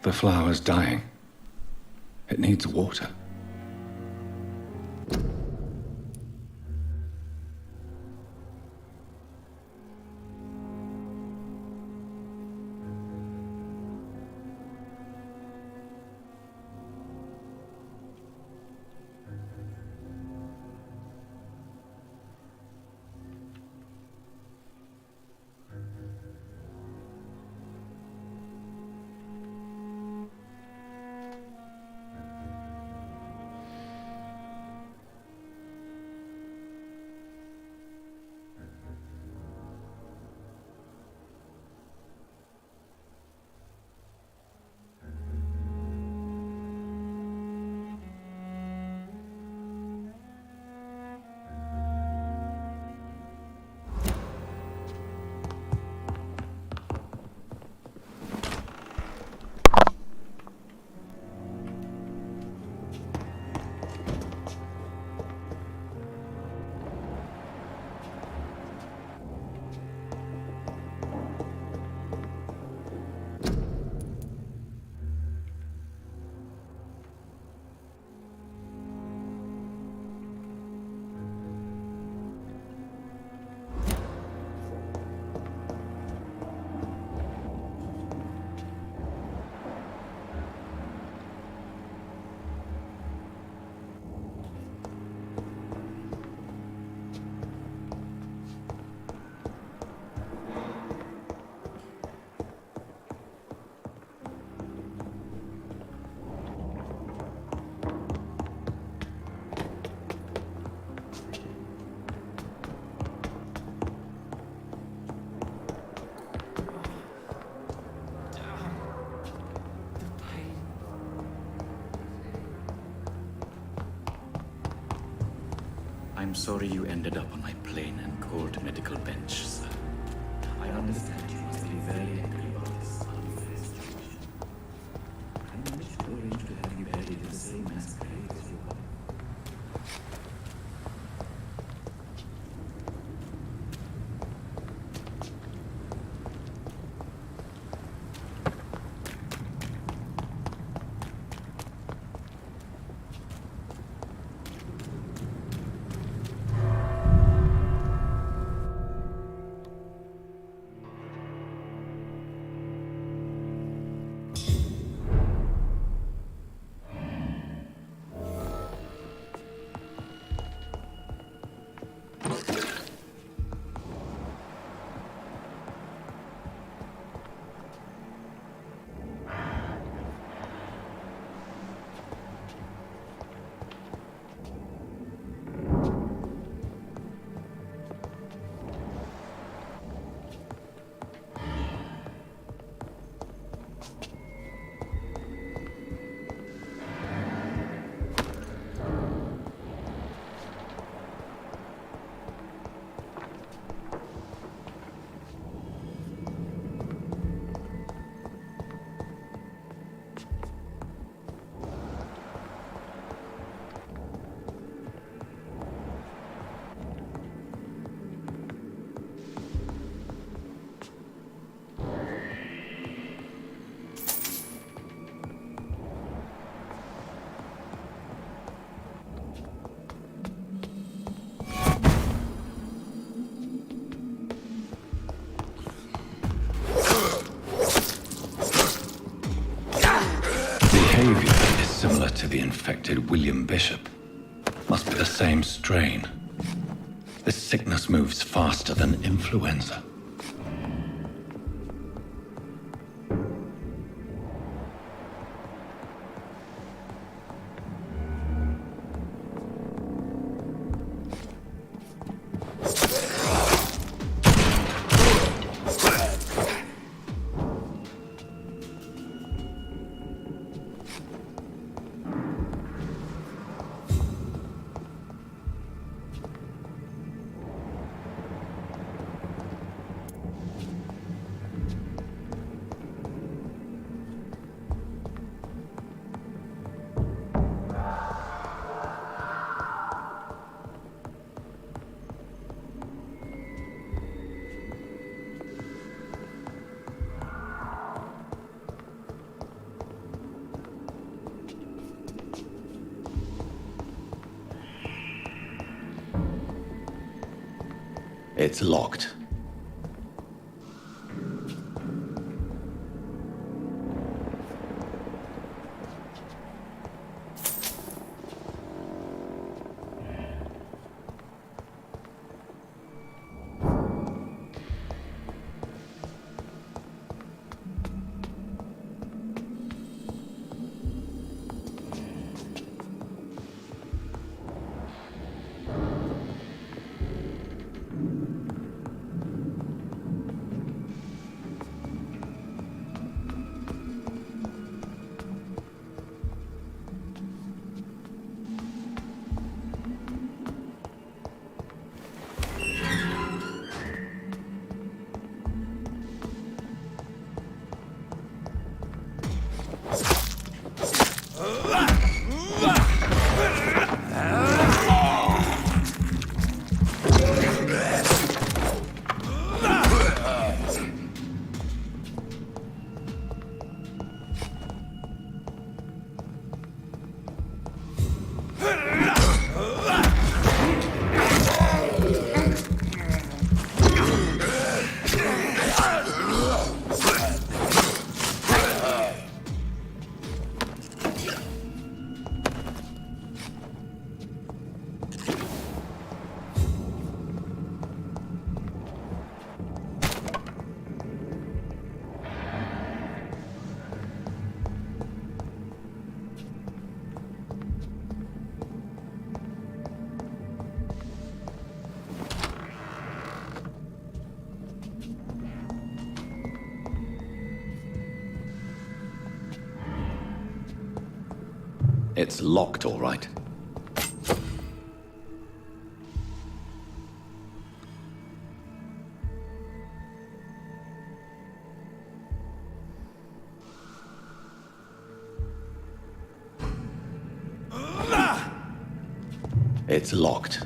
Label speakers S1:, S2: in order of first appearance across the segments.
S1: The flower's dying. It needs water.
S2: I'm sorry you ended up on my plain and cold medical bench, sir. I understand you must be very angry about this unfair situation. I managed to arrange to have you buried in the same mass grave as your wife.
S1: Behavior is similar to the infected William Bishop. Must be the same strain. This sickness moves faster than influenza. It's locked. It's locked, all right. It's locked.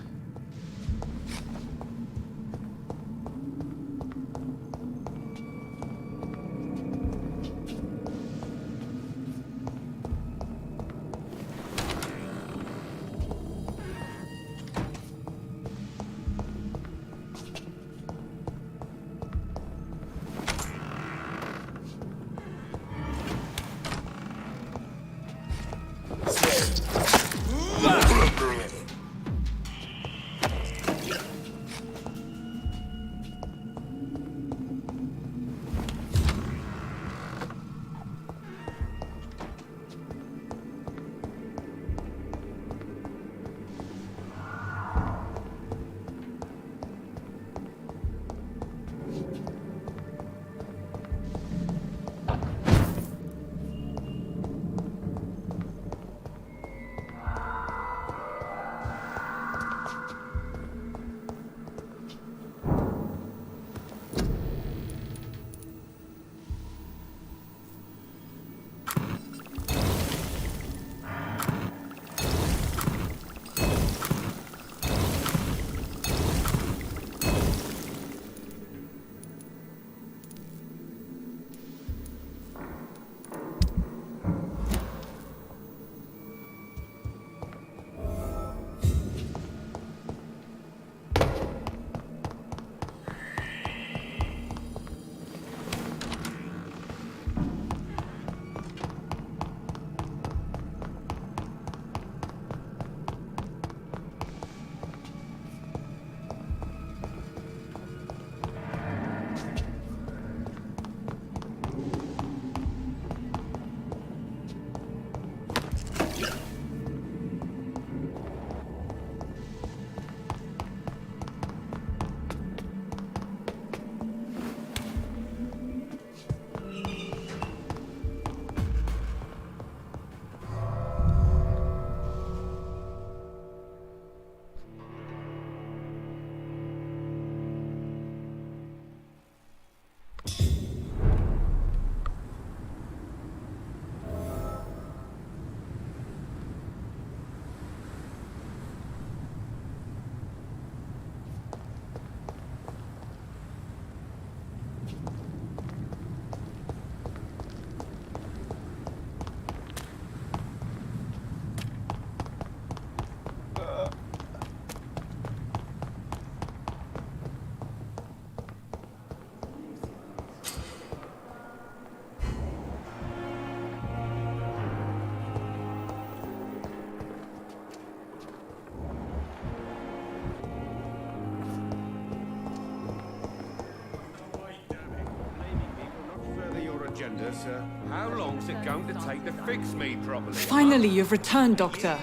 S3: agenda, sir. How long's it going to take to fix me properly?
S4: Finally, you've returned, Doctor.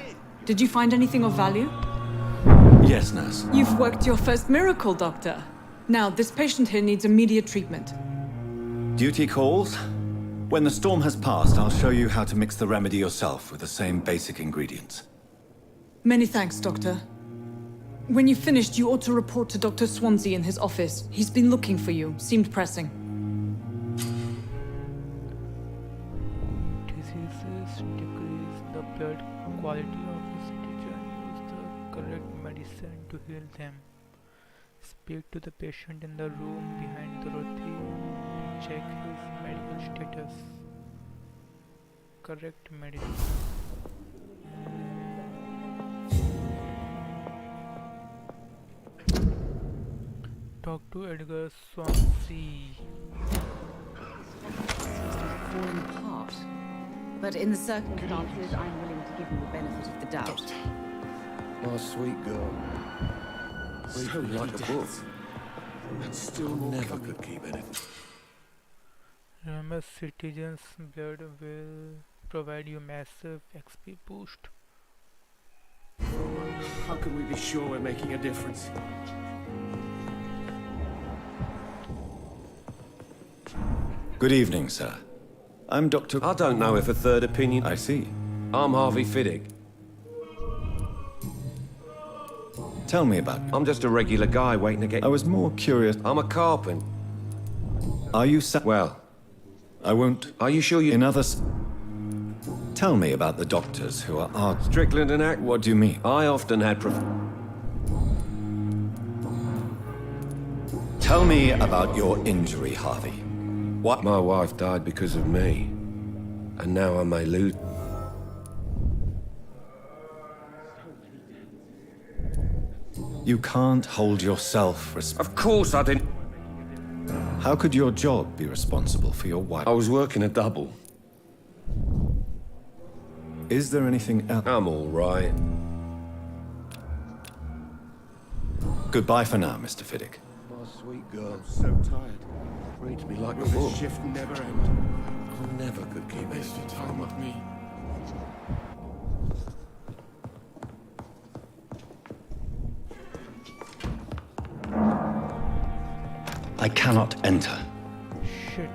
S4: Did you find anything of value?
S1: Yes, nurse.
S4: You've worked your first miracle, Doctor. Now, this patient here needs immediate treatment.
S1: Duty calls. When the storm has passed, I'll show you how to mix the remedy yourself with the same basic ingredients.
S4: Many thanks, Doctor. When you've finished, you ought to report to Dr. Swansea in his office. He's been looking for you. Seemed pressing.
S5: Diseases decrease the blood quality of the citizen. Use the correct medicine to heal them. Speak to the patient in the room behind the rotary. Check his medical status. Correct medicine. Talk to Edgar Swansea.
S6: Fallen apart. But in the circumstances, I'm willing to give you the benefit of the doubt.
S3: My sweet girl. So like a book. And still never could keep anything.
S5: Remember, citizens' blood will provide you massive XP boost.
S3: How can we be sure we're making a difference?
S1: Good evening, sir. I'm Dr.
S3: I don't know if a third opinion...
S1: I see.
S3: I'm Harvey Fiddick.
S1: Tell me about you.
S3: I'm just a regular guy waiting to get...
S1: I was more curious.
S3: I'm a carpenter.
S1: Are you
S3: Well,
S1: I won't.
S3: are you sure you...
S1: In others. Tell me about the doctors who are
S3: Strickland and Act...
S1: What do you mean?
S3: I often had...
S1: Tell me about your injury, Harvey. What?
S3: My wife died because of me. And now I may lose...
S1: You can't hold yourself responsible.
S3: Of course I didn't...
S1: How could your job be responsible for your wife?
S3: I was working a double.
S1: Is there anything else?
S3: I'm all right.
S1: Goodbye for now, Mr. Fiddick.
S3: My sweet girl. I'm so tired. Reads me like a book. This shift never ends. I never could keep wasting time with me.
S1: I cannot enter.
S5: Shit.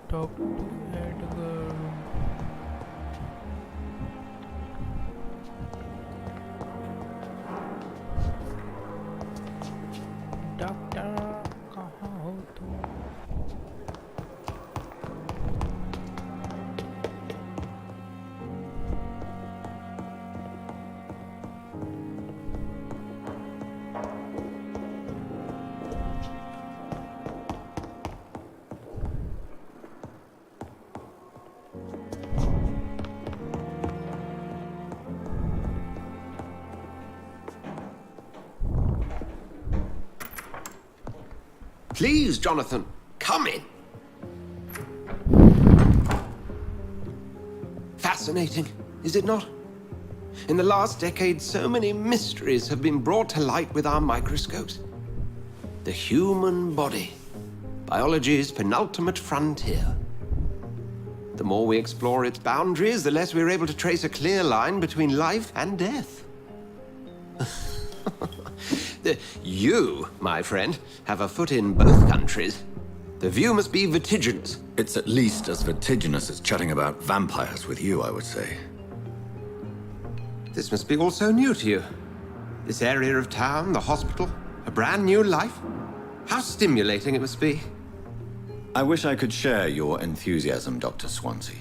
S5: Talk to Edgar. Doctor कहाँ हो तुम?
S7: Please, Jonathan, come in. Fascinating, is it not? In the last decade, so many mysteries have been brought to light with our microscopes. The human body, biology's penultimate frontier. The more we explore its boundaries, the less we're able to trace a clear line between life and death. You, my friend, have a foot in both countries. The view must be vertiginous.
S1: It's at least as vertiginous as chatting about vampires with you, I would say.
S7: This must be all so new to you. This area of town, the hospital, a brand new life. How stimulating it must be.
S1: I wish I could share your enthusiasm, Dr. Swansea.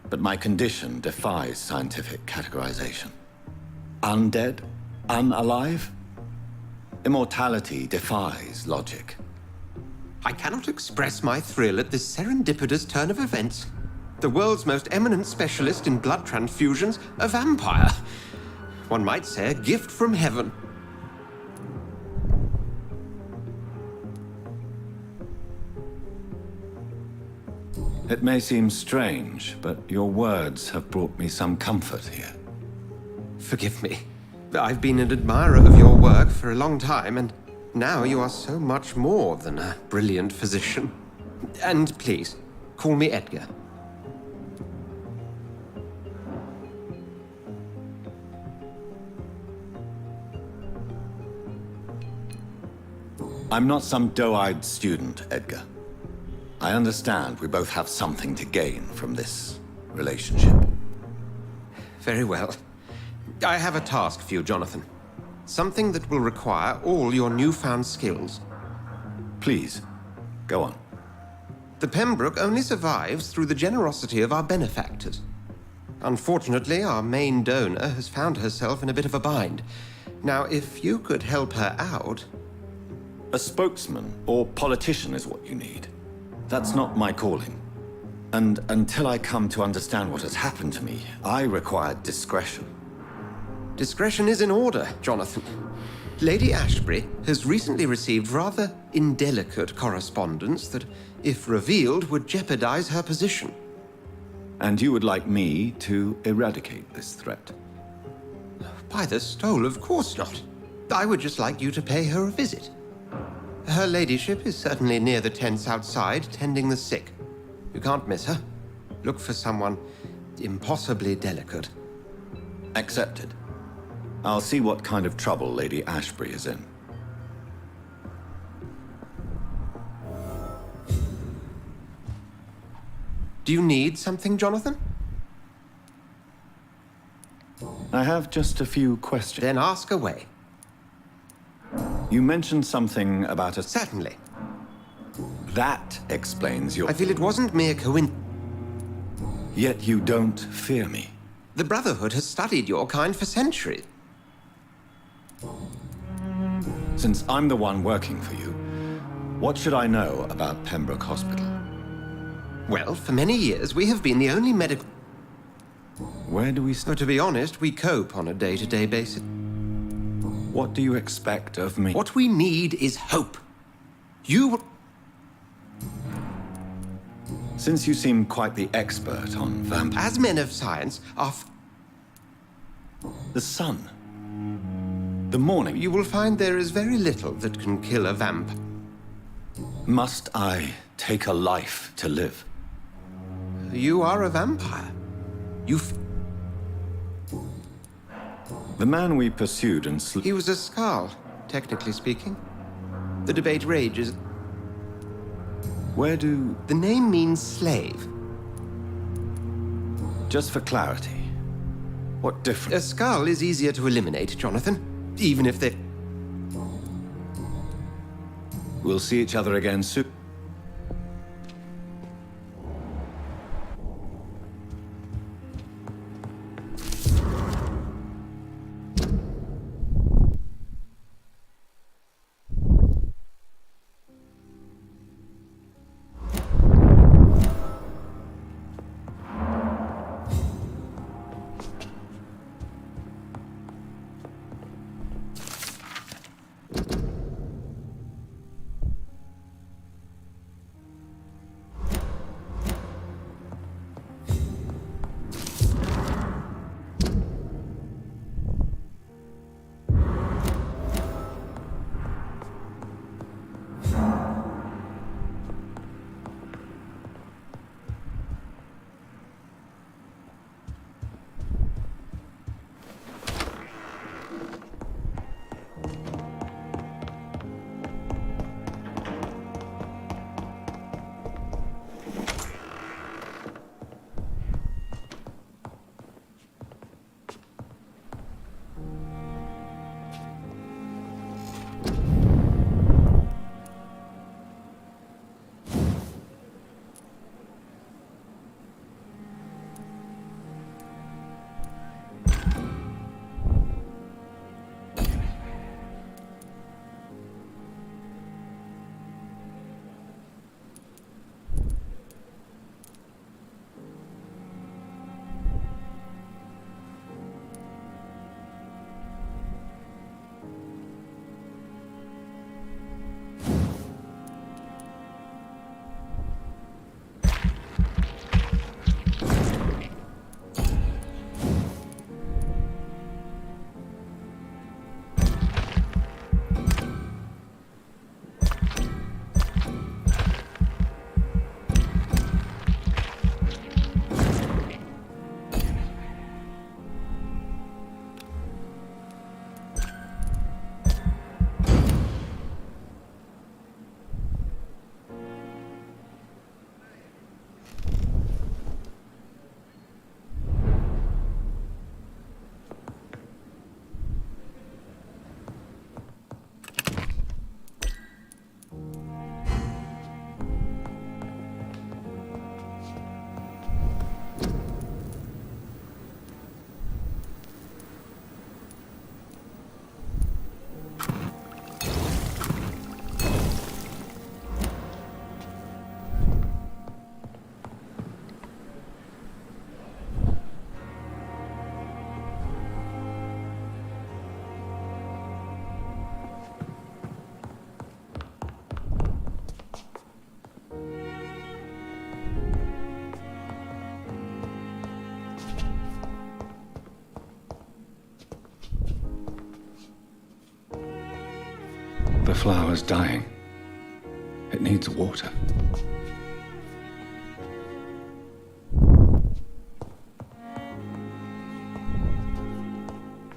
S1: But my condition defies scientific categorization. Undead? Unalive? Immortality defies logic.
S7: I cannot express my thrill at this serendipitous turn of events. The world's most eminent specialist in blood transfusions, a vampire. One might say a gift from heaven.
S1: It may seem strange, but your words have brought me some comfort here.
S7: Forgive me. I've been an admirer of your work for a long time, and Now you are so much more than a brilliant physician. And please, call me Edgar.
S1: I'm not some doe-eyed student, Edgar. I understand we both have something to gain from this relationship.
S7: Very well. I have a task for you, Jonathan. Something that will require all your newfound skills.
S1: Please, go on.
S7: The Pembroke only survives through the generosity of our benefactors. Unfortunately, our main donor has found herself in a bit of a bind. Now, if you could help her out...
S1: A spokesman or politician is what you need. That's not my calling. And until I come to understand what has happened to me, I require discretion.
S7: Discretion is in order, Jonathan. Lady Ashbury has recently received rather indelicate correspondence that, if revealed, would jeopardize her position.
S1: And you would like me to eradicate this threat?
S7: By the stole, of course not. I would just like you to pay her a visit. Her ladyship is certainly near the tents outside, tending the sick. You can't miss her. Look for someone impossibly delicate.
S1: Accepted. I'll see what kind of trouble Lady Ashbury is in.
S7: Do you need something, Jonathan?
S1: I have just a few questions.
S7: Then ask away.
S1: You mentioned something about a...
S7: Certainly.
S1: That explains your...
S7: I feel it wasn't mere coincidence.
S1: Yet you don't fear me.
S7: The Brotherhood has studied your kind for centuries.
S1: Since I'm the one working for you, what should I know about Pembroke Hospital?
S7: Well, for many years, we have been the only medical...
S1: Where do we
S7: So
S1: start?
S7: to be honest, we cope on a day-to-day basis.
S1: What do you expect of me?
S7: What we need is hope. You...
S1: Since you seem quite the expert on vampires...
S7: As men of science,
S1: The sun. The morning.
S7: you will find there is very little that can kill a vamp.
S1: Must I take a life to live?
S7: You are a vampire.
S1: The man we pursued and slew...
S7: He was a Skald, technically speaking. The debate rages.
S1: Where do...
S7: The name means slave.
S1: Just for clarity, what
S7: A
S1: difference?
S7: skull is easier to eliminate, Jonathan. Even if they...
S1: We'll see each other again soon. The flower's dying. It needs water.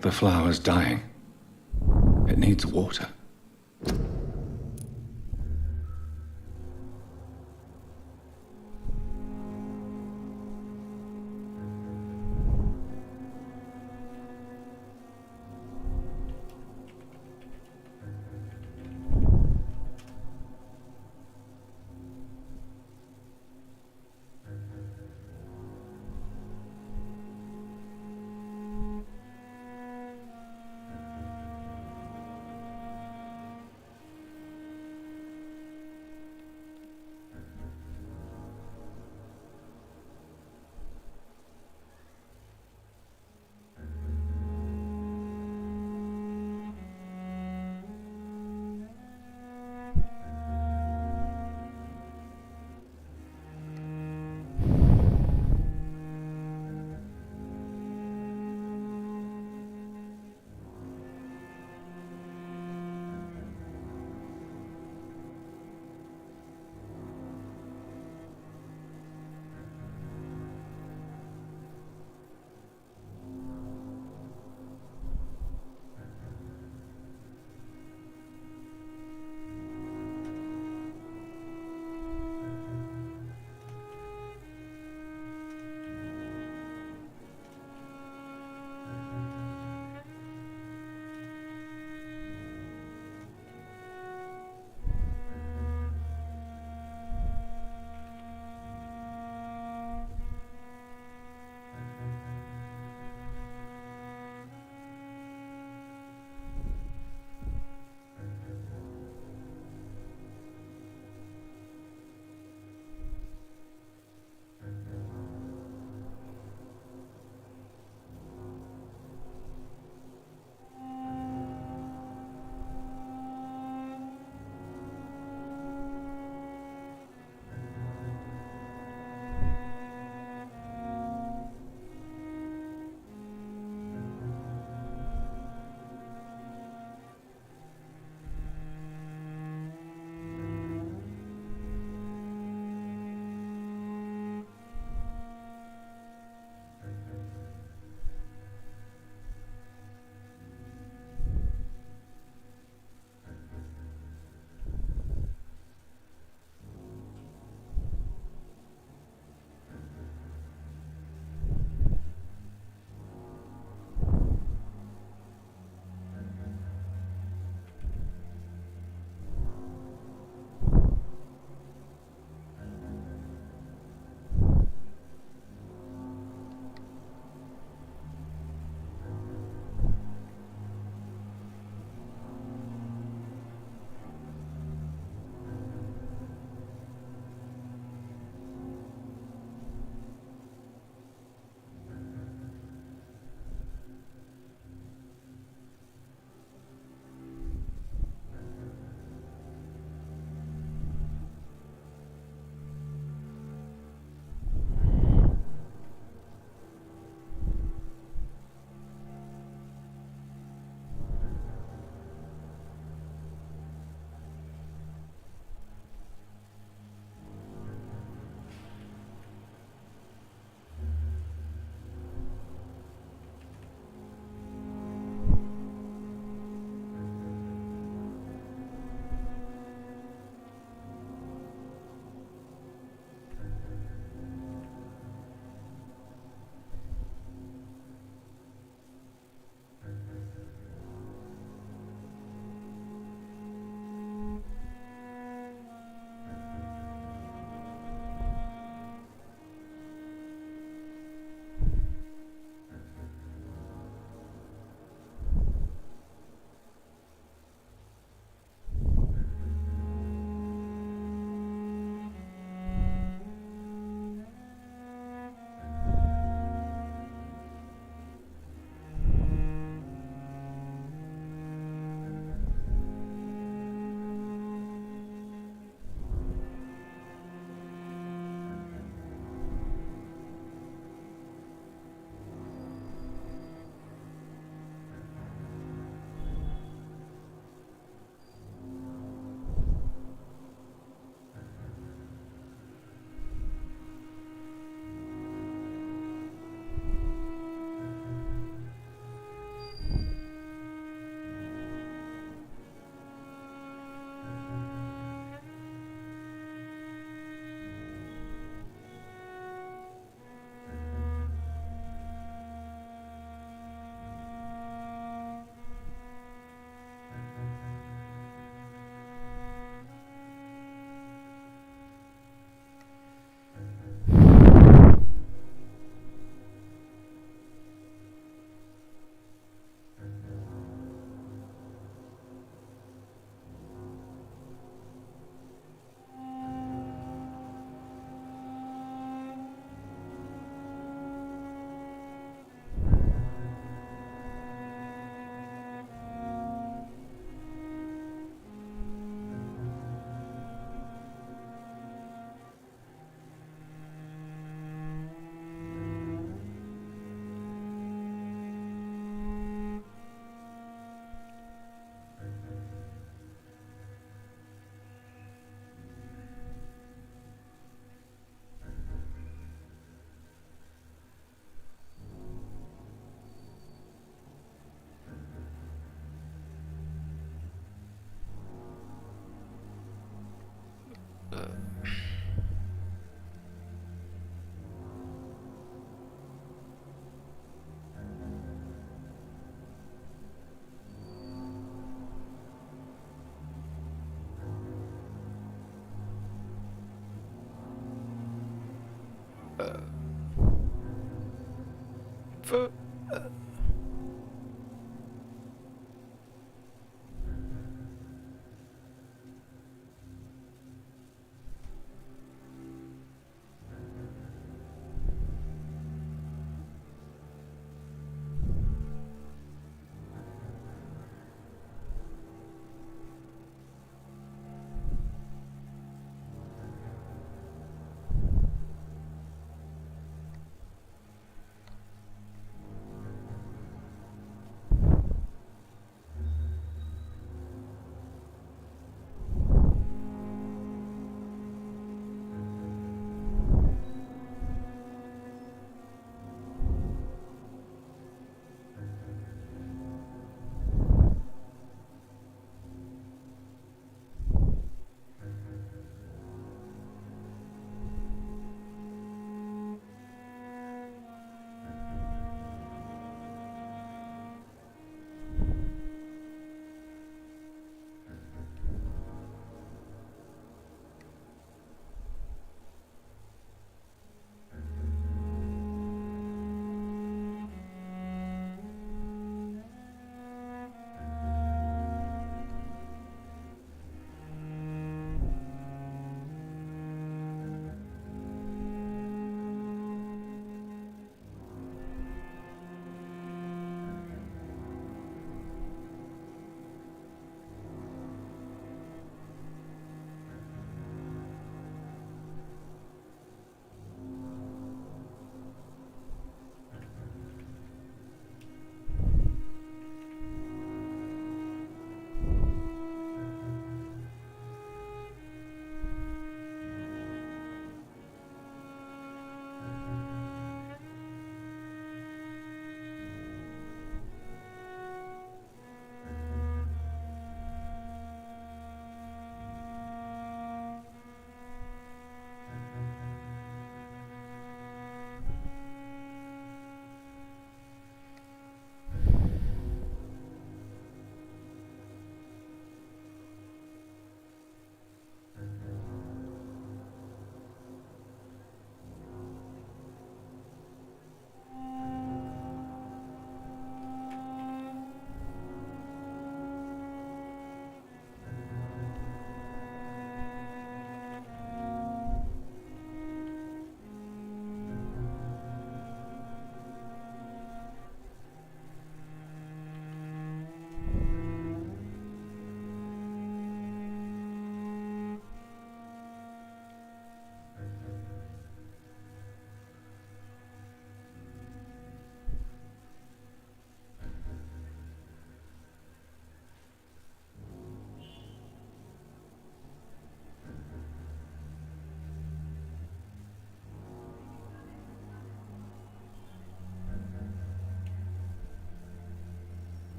S1: The flower's dying. It needs water.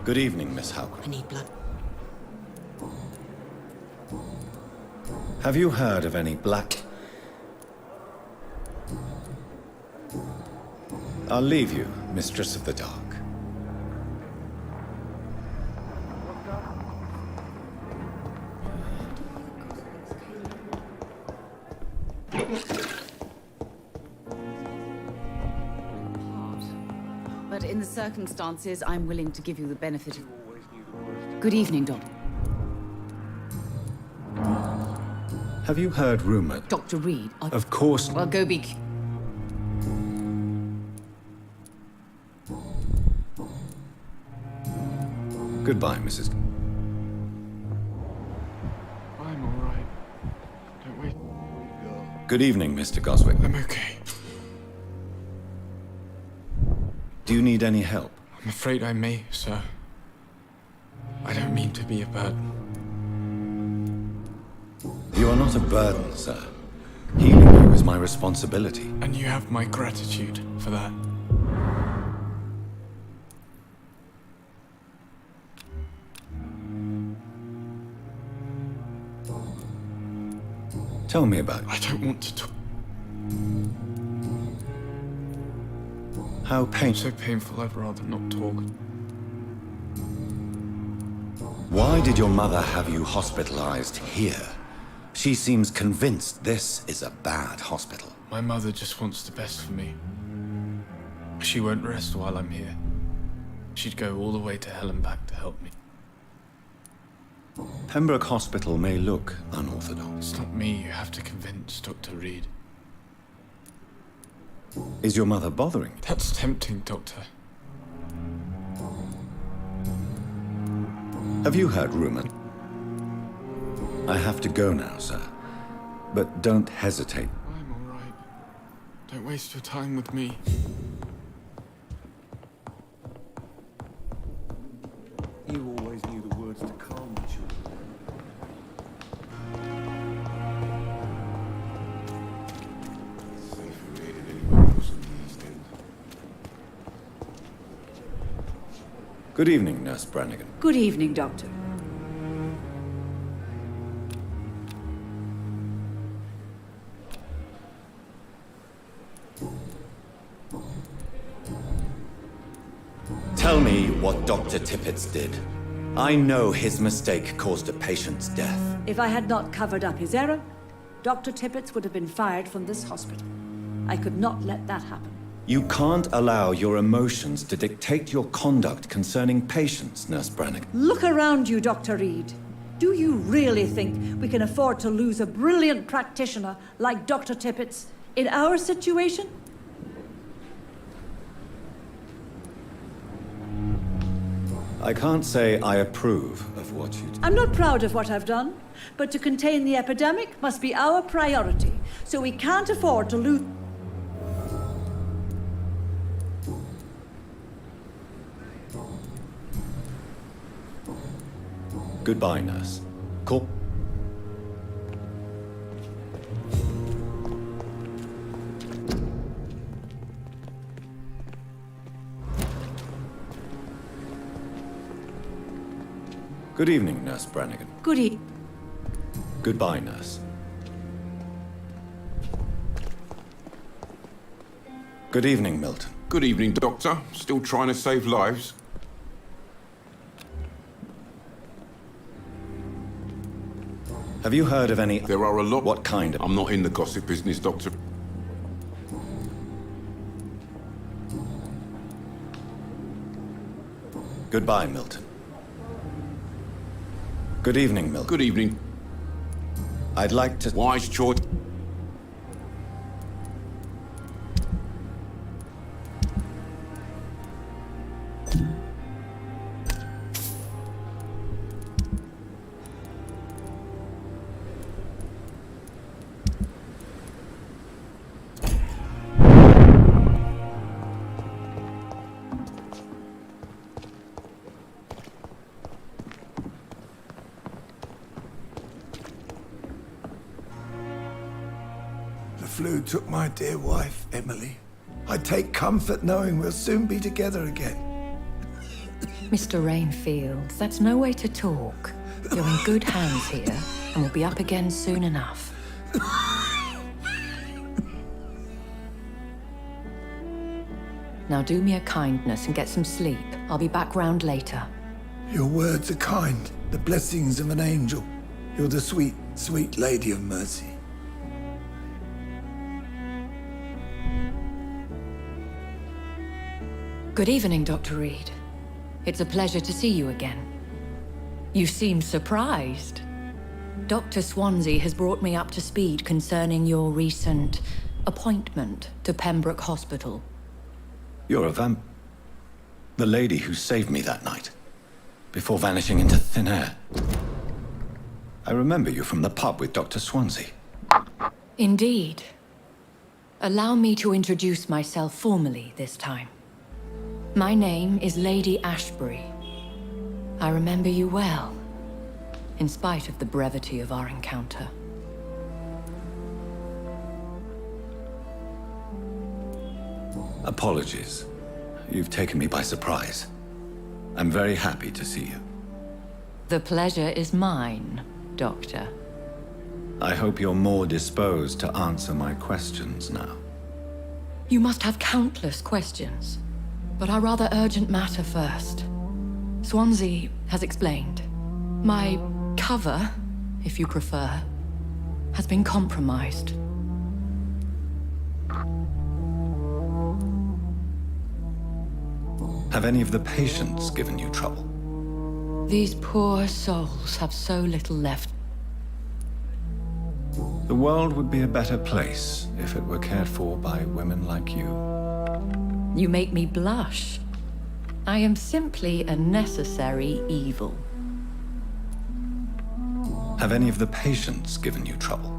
S1: Good evening, Miss Howgren.
S6: I need blood.
S1: Have you heard of any black... I'll leave you, Mistress of the Dark.
S6: But in the circumstances, I'm willing to give you the benefit of... Good evening, Doctor.
S1: Have you heard rumor?
S6: Dr. Reed.
S1: Of course...
S6: Well, go be...
S1: Goodbye, Mrs.
S3: I'm alright. Don't wait.
S1: Good evening, Mr. Goswick.
S3: I'm okay.
S1: Do you need any help?
S3: I'm afraid I may, sir. I don't mean to be a burden.
S1: You are not a burden, sir. Healing you is my responsibility.
S3: And you have my gratitude for that.
S1: Tell me about it.
S3: I don't want to talk.
S1: How
S3: It's
S1: painful.
S3: so painful, I'd rather not talk.
S1: Why did your mother have you hospitalized here? She seems convinced this is a bad hospital.
S3: My mother just wants the best for me. She won't rest while I'm here. She'd go all the way to hell and back to help me.
S1: Pembroke Hospital may look unorthodox.
S3: It's not me you have to convince, Dr. Reed.
S1: Is your mother bothering you?
S3: That's tempting, Doctor.
S1: Have you heard rumor? I have to go now, sir. But don't hesitate.
S3: I'm alright. Don't waste your time with me.
S8: You always knew the words to calm the children.
S3: Safer reading anyone else in the East End.
S1: Good evening, Nurse Brannigan.
S9: Good evening, Doctor.
S1: Tell me what Dr. Tippett did. I know his mistake caused a patient's death.
S9: If I had not covered up his error, Dr. Tippett would have been fired from this hospital. I could not let that happen.
S1: You can't allow your emotions to dictate your conduct concerning patients, Nurse Brannigan.
S9: Look around you, Dr. Reed. Do you really think we can afford to lose a brilliant practitioner like Dr. Tippett's in our situation?
S1: I can't say I approve of what you do.
S9: I'm not proud of what I've done, but to contain the epidemic must be our priority, so we can't afford to lose...
S1: Goodbye, nurse. Call. Good evening, Nurse Brannigan.
S9: Good evening.
S1: Goodbye, nurse. Good evening, Milton.
S10: Good evening, Doctor. Still trying to save lives?
S1: Have you heard of any...
S10: There are a lot...
S1: What kind of...
S10: I'm not in the gossip business, Doctor.
S1: Goodbye, Milton. Good evening, Milton.
S10: Good evening.
S1: I'd like to...
S10: Wise choice.
S8: The flu took my dear wife, Emily. I take comfort knowing we'll soon be together again.
S11: Mr. Rainfield, that's no way to talk. You're in good hands here, and we'll be up again soon enough. Now do me a kindness and get some sleep. I'll be back round later.
S8: Your words are kind, the blessings of an angel. You're the sweet, sweet Lady of Mercy.
S11: Good evening, Dr. Reed. It's a pleasure to see you again. You seem surprised. Dr. Swansea has brought me up to speed concerning your recent appointment to Pembroke Hospital.
S1: You're a the lady who saved me that night, before vanishing into thin air. I remember you from the pub with Dr. Swansea.
S11: Indeed. Allow me to introduce myself formally this time. My name is Lady Ashbury. I remember you well, in spite of the brevity of our encounter.
S1: Apologies. You've taken me by surprise. I'm very happy to see you.
S11: The pleasure is mine, Doctor.
S1: I hope you're more disposed to answer my questions now.
S11: You must have countless questions, but our rather urgent matter first. Swansea has explained. My cover, if you prefer, has been compromised.
S1: Have any of the patients given you trouble?
S11: These poor souls have so little left.
S1: The world would be a better place if it were cared for by women like you.
S11: You make me blush. I am simply a necessary evil.
S1: Have any of the patients given you trouble?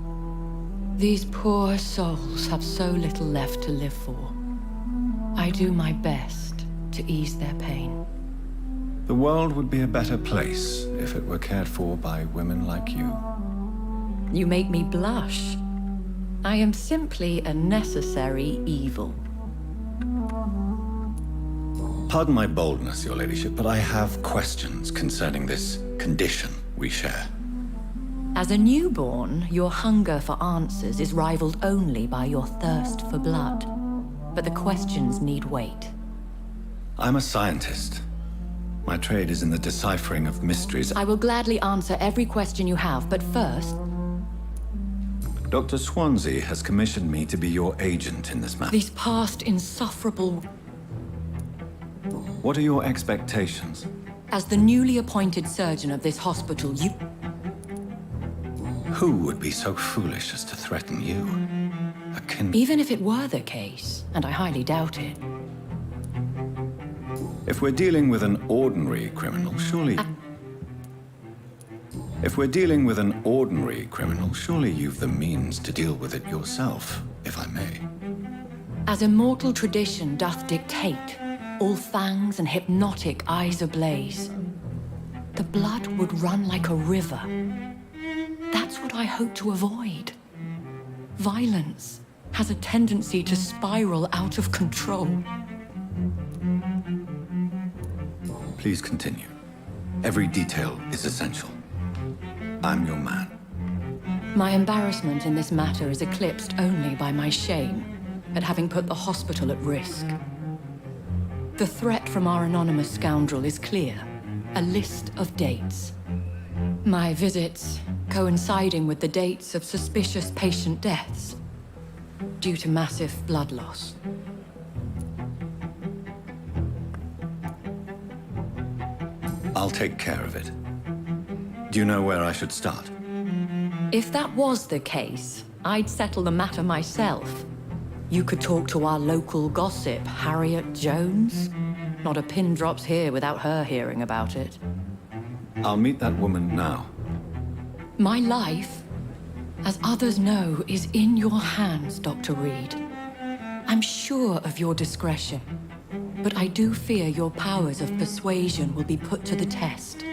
S11: These poor souls have so little left to live for. I do my best to ease their pain.
S1: The world would be a better place if it were cared for by women like you.
S11: You make me blush. I am simply a necessary evil.
S1: Pardon my boldness, Your Ladyship, but I have questions concerning this condition we share.
S11: As a newborn, your hunger for answers is rivaled only by your thirst for blood. But the questions need wait.
S1: I'm a scientist. My trade is in the deciphering of mysteries.
S11: I will gladly answer every question you have, but first...
S1: Dr. Swansea has commissioned me to be your agent in this matter.
S11: These past insufferable...
S1: What are your expectations?
S11: As the newly appointed surgeon of this hospital, you...
S1: Who would be so foolish as to threaten you?
S11: Even if it were the case, and I highly doubt it.
S1: If we're dealing with an ordinary criminal, surely... If we're dealing with an ordinary criminal, surely you've the means to deal with it yourself, if I may.
S11: As immortal tradition doth dictate, all fangs and hypnotic eyes ablaze, the blood would run like a river. That's what I hope to avoid. Violence has a tendency to spiral out of control.
S1: Please continue. Every detail is essential. I'm your man.
S11: My embarrassment in this matter is eclipsed only by my shame at having put the hospital at risk. The threat from our anonymous scoundrel is clear. A list of dates. My visits coinciding with the dates of suspicious patient deaths due to massive blood loss.
S1: I'll take care of it. Do you know where I should start?
S11: If that was the case, I'd settle the matter myself. You could talk to our local gossip, Harriet Jones. Not a pin drops here without her hearing about it.
S1: I'll meet that woman now.
S11: My life, as others know, is in your hands, Dr. Reed. I'm sure of your discretion, but I do fear your powers of persuasion will be put to the test.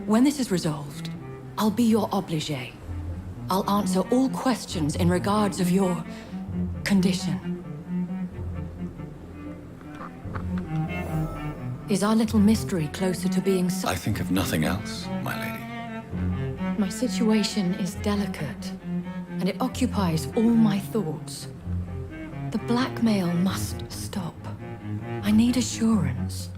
S11: When this is resolved, I'll be your obligé. I'll answer all questions in regards of your condition. Is our little mystery closer to being
S1: I think of nothing else, my lady.
S11: My situation is delicate, and it occupies all my thoughts. The blackmail must stop. I need assurance.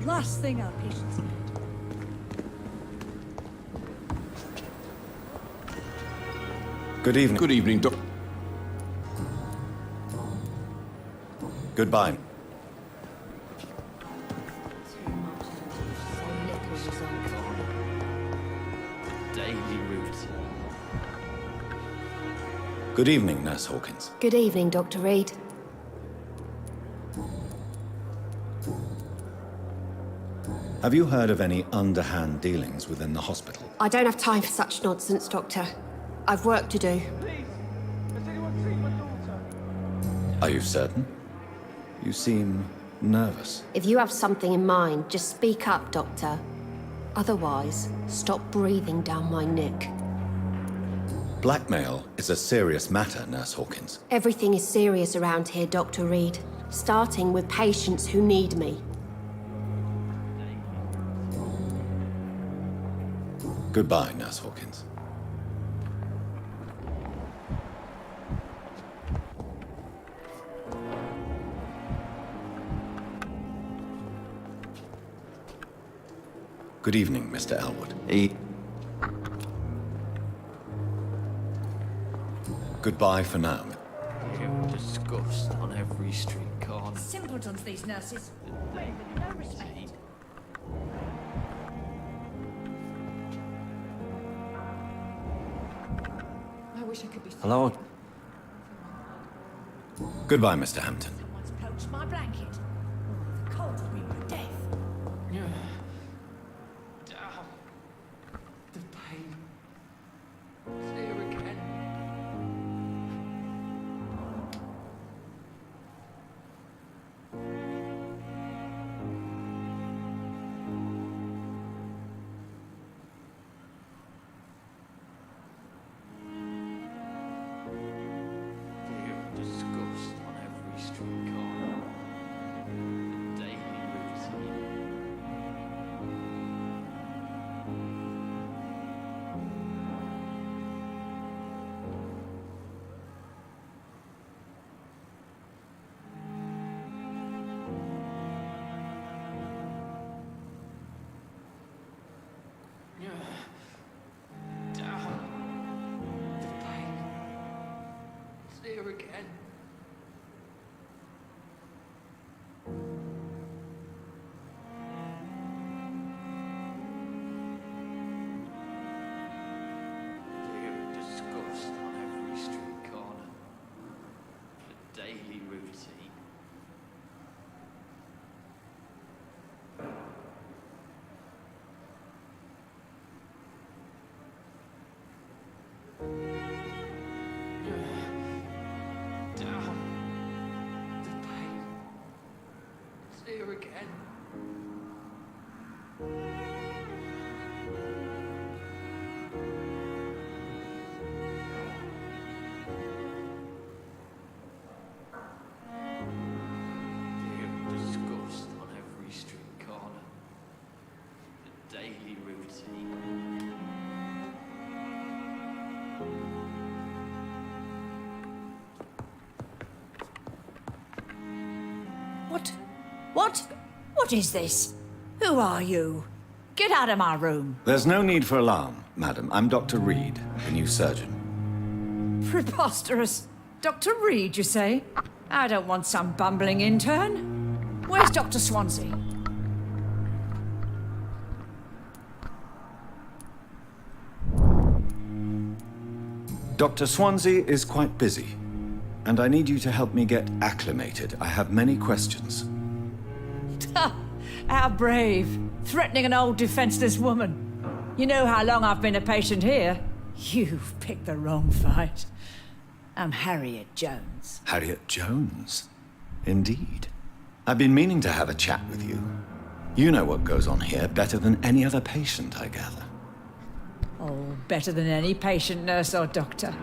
S9: Last thing our patients need.
S1: Good evening.
S10: Good evening, Doc.
S1: Goodbye.
S2: Daily routine.
S1: Good evening, Nurse Hawkins.
S12: Good evening, Dr. Reed.
S1: Have you heard of any underhand dealings within the hospital?
S12: I don't have time for such nonsense, Doctor. I've work to do.
S1: Are you certain? You seem nervous.
S12: If you have something in mind, just speak up, Doctor. Otherwise, stop breathing down my neck.
S1: Blackmail is a serious matter, Nurse Hawkins.
S12: Everything is serious around here, Dr. Reed. Starting with patients who need me.
S1: Goodbye, Nurse Hawkins. Good evening, Mr. Elwood. Goodbye for now.
S2: You disgust on every street corner.
S9: Simpletons, these nurses. No respect.
S11: I wish I could be...
S2: Hello?
S1: Goodbye, Mr. Hampton.
S9: Someone's poached my blanket. The cold will be my death.
S2: The pain. It's here again. The disgust on every street corner. The daily routine. Down. The pain. It's here again. The disgust on every street corner. The daily routine. Down. The pain. It's here again. The disgust on every street corner. The daily routine.
S9: What is this? Who are you? Get out of my room.
S1: There's no need for alarm, madam. I'm Dr. Reed, the new surgeon.
S9: Preposterous. Dr. Reed, you say? I don't want some bumbling intern. Where's Dr. Swansea?
S1: Dr. Swansea is quite busy, and I need you to help me get acclimated. I have many questions.
S9: How brave. Threatening an old defenseless woman. You know how long I've been a patient here? You've picked the wrong fight. I'm Harriet Jones.
S1: Harriet Jones? Indeed. I've been meaning to have a chat with you. You know what goes on here better than any other patient, I gather.
S9: Oh, better than any patient, nurse, or doctor.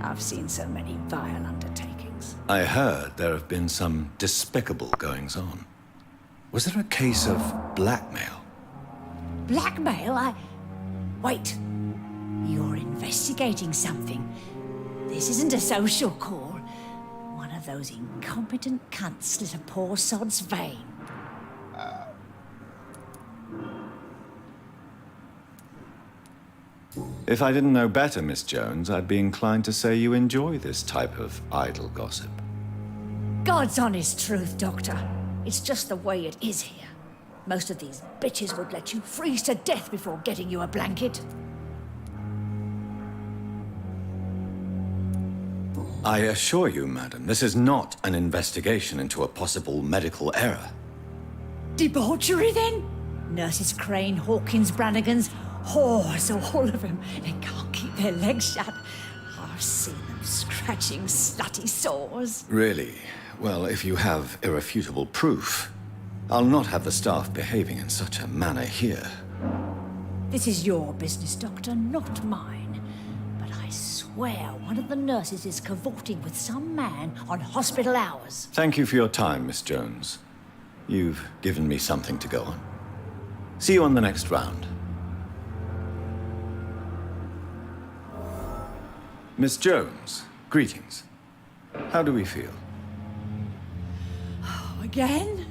S9: I've seen so many vile undertakings.
S1: I heard there have been some despicable goings-on. Was there a case of blackmail?
S9: Blackmail? Wait. You're investigating something. This isn't a social call. One of those incompetent cunts slit a poor sod's vein.
S1: If I didn't know better, Miss Jones, I'd be inclined to say you enjoy this type of idle gossip.
S9: God's honest truth, Doctor. It's just the way it is here. Most of these bitches would let you freeze to death before getting you a blanket.
S1: I assure you, madam, this is not an investigation into a possible medical error.
S9: Debauchery, then? Nurses Crane, Hawkins, Brannigans, whores, all of them. They can't keep their legs shut. I've seen them scratching slutty sores.
S1: Really? Well, if you have irrefutable proof, I'll not have the staff behaving in such a manner here.
S9: This is your business, Doctor, not mine. But I swear one of the nurses is cavorting with some man on hospital hours.
S1: Thank you for your time, Miss Jones. You've given me something to go on. See you on the next round. Miss Jones, greetings. How do we feel?
S9: Again?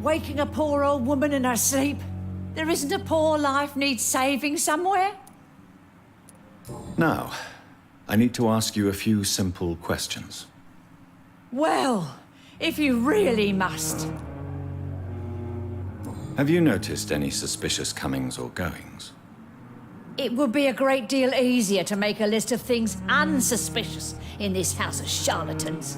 S9: Waking a poor old woman in her sleep? There isn't a poor life needs saving somewhere?
S1: Now, I need to ask you a few simple questions.
S9: Well, if you really must.
S1: Have you noticed any suspicious comings or goings?
S9: It would be a great deal easier to make a list of things unsuspicious in this house of charlatans.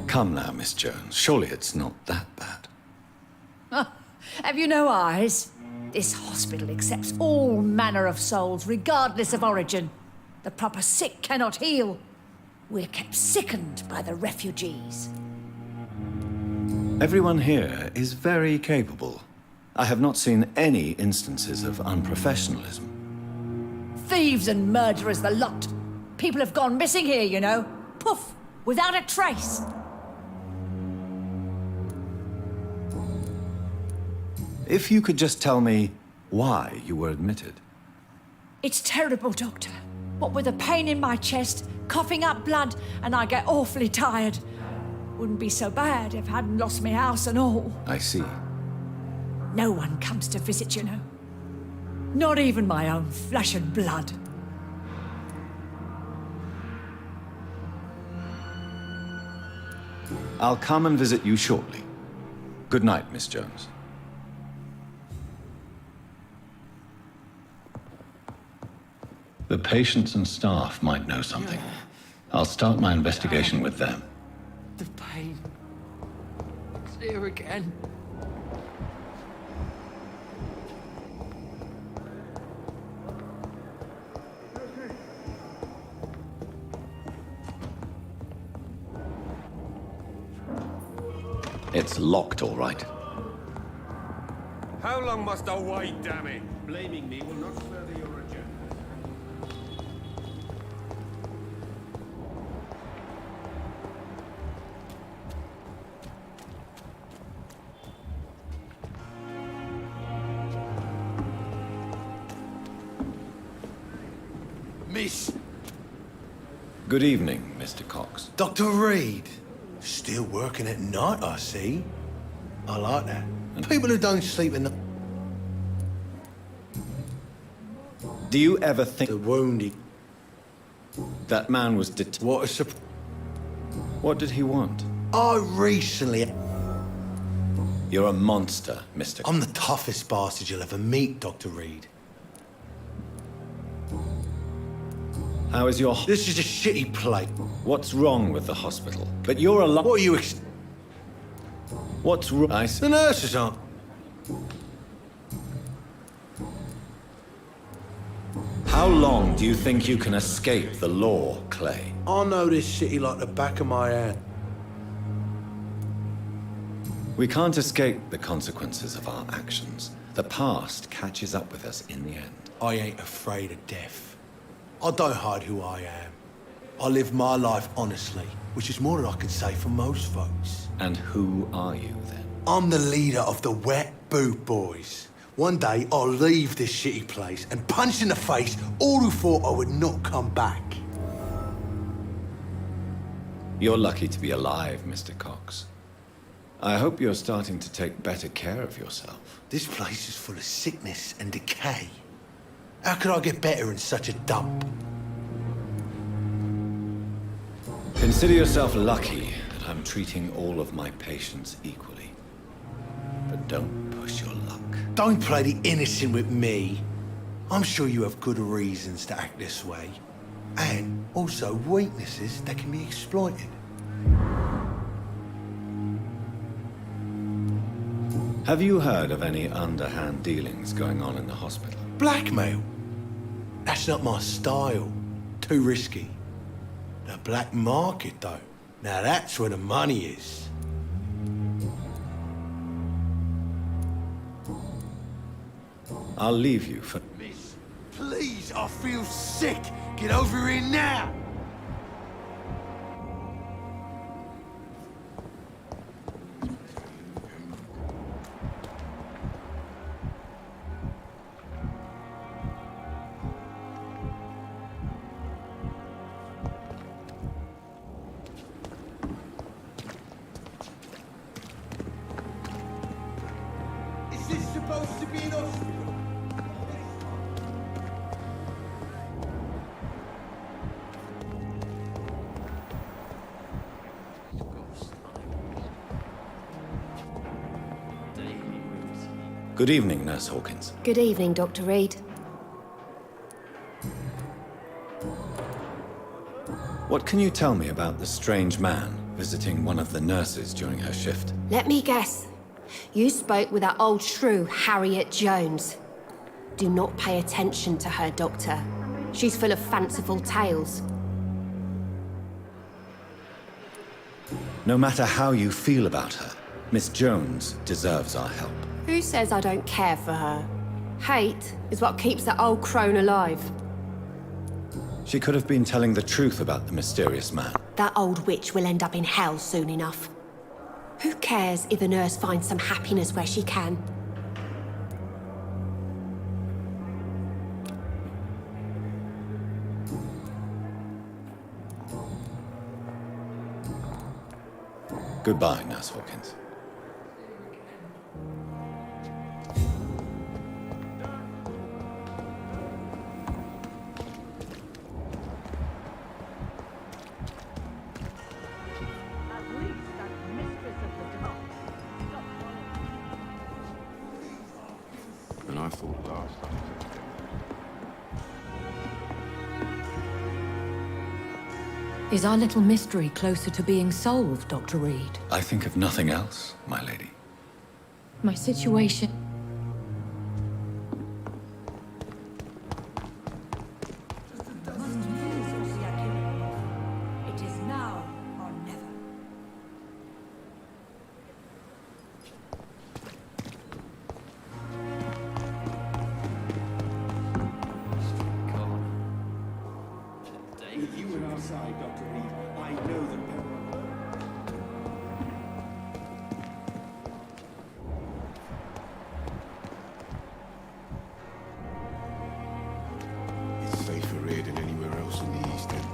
S1: Come now, Miss Jones. Surely it's not that bad.
S9: Have you no eyes? This hospital accepts all manner of souls, regardless of origin. The proper sick cannot heal. We're kept sickened by the refugees.
S1: Everyone here is very capable. I have not seen any instances of unprofessionalism.
S9: Thieves and murderers, the lot. People have gone missing here, you know. Poof, without a trace.
S1: If you could just tell me why you were admitted.
S9: It's terrible, Doctor. What with a pain in my chest, coughing up blood, and I get awfully tired. Wouldn't be so bad if I hadn't lost my house and all.
S1: I see.
S9: No one comes to visit, you know. Not even my own flesh and blood.
S1: I'll come and visit you shortly. Good night, Miss Jones. The patients and staff might know something. I'll start my investigation with them.
S3: The pain. It's here again.
S1: It's locked, all right.
S10: How long must I wait, damn it? Blaming me will not further your agenda.
S3: Miss.
S1: Good evening, Mr. Cox.
S13: Dr. Reed. Still working at night, I see. I like that. People who don't sleep in the...
S1: Do you ever think
S13: The wounded.
S1: that man was
S13: What a surprise.
S1: What did he want?
S13: I recently...
S1: You're a monster, Mr.
S13: I'm the toughest bastard you'll ever meet, Dr. Reed.
S1: How is your...
S13: This is a shitty place.
S1: What's wrong with the hospital? But you're a lot...
S13: What are you
S1: What's wrong?
S13: The nurses aren't...
S1: How long do you think you can escape the law, Clay?
S13: I know this city like the back of my hand.
S1: We can't escape the consequences of our actions. The past catches up with us in the end.
S13: I ain't afraid of death. I don't hide who I am. I live my life honestly, which is more than I could say for most folks.
S1: And who are you, then?
S13: I'm the leader of the Wet Boot Boys. One day, I'll leave this shitty place and punch in the face all who thought I would not come back.
S1: You're lucky to be alive, Mr. Cox. I hope you're starting to take better care of yourself.
S13: This place is full of sickness and decay. How could I get better in such a dump?
S1: Consider yourself lucky that I'm treating all of my patients equally. But don't push your luck.
S13: Don't play the innocent with me. I'm sure you have good reasons to act this way. And also weaknesses that can be exploited.
S1: Have you heard of any underhand dealings going on in the hospital?
S13: Blackmail? That's not my style. Too risky. The black market, though. Now that's where the money is.
S1: I'll leave you for...
S13: Miss, please, I feel sick. Get over here now! Is this supposed to be an hospital?
S1: Good evening, Nurse Hawkins.
S12: Good evening, Dr. Reed.
S1: What can you tell me about the strange man visiting one of the nurses during her shift?
S12: Let me guess. You spoke with that old shrew, Harriet Jones. Do not pay attention to her, Doctor. She's full of fanciful tales.
S1: No matter how you feel about her, Miss Jones deserves our help.
S12: Who says I don't care for her? Hate is what keeps that old crone alive.
S1: She could have been telling the truth about the mysterious man.
S12: That old witch will end up in hell soon enough. Who cares if a nurse finds some happiness where she can?
S1: Goodbye, Nurse Hawkins.
S10: And I thought last time.
S11: Is our little mystery closer to being solved, Dr. Reed?
S1: I think of nothing else, my lady.
S11: My situation...
S9: It is now or never.
S3: With you on our side, Dr. Reed, I know that...
S10: It's safer here than anywhere else in the East End.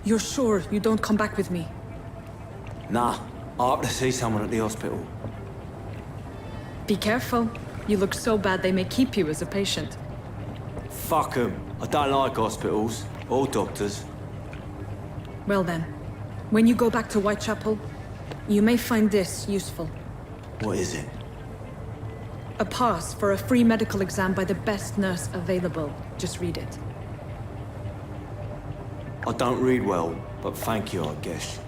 S4: You're sure you don't come back with me?
S14: Nah, I have to see someone at the hospital.
S4: Be careful. You look so bad they may keep you as a patient.
S14: Fuck 'em. I don't like hospitals or doctors.
S4: Well then, when you go back to Whitechapel, You may find this useful.
S14: What is it?
S4: A pass for a free medical exam by the best nurse available. Just read it.
S14: I don't read well, but thank you, I guess.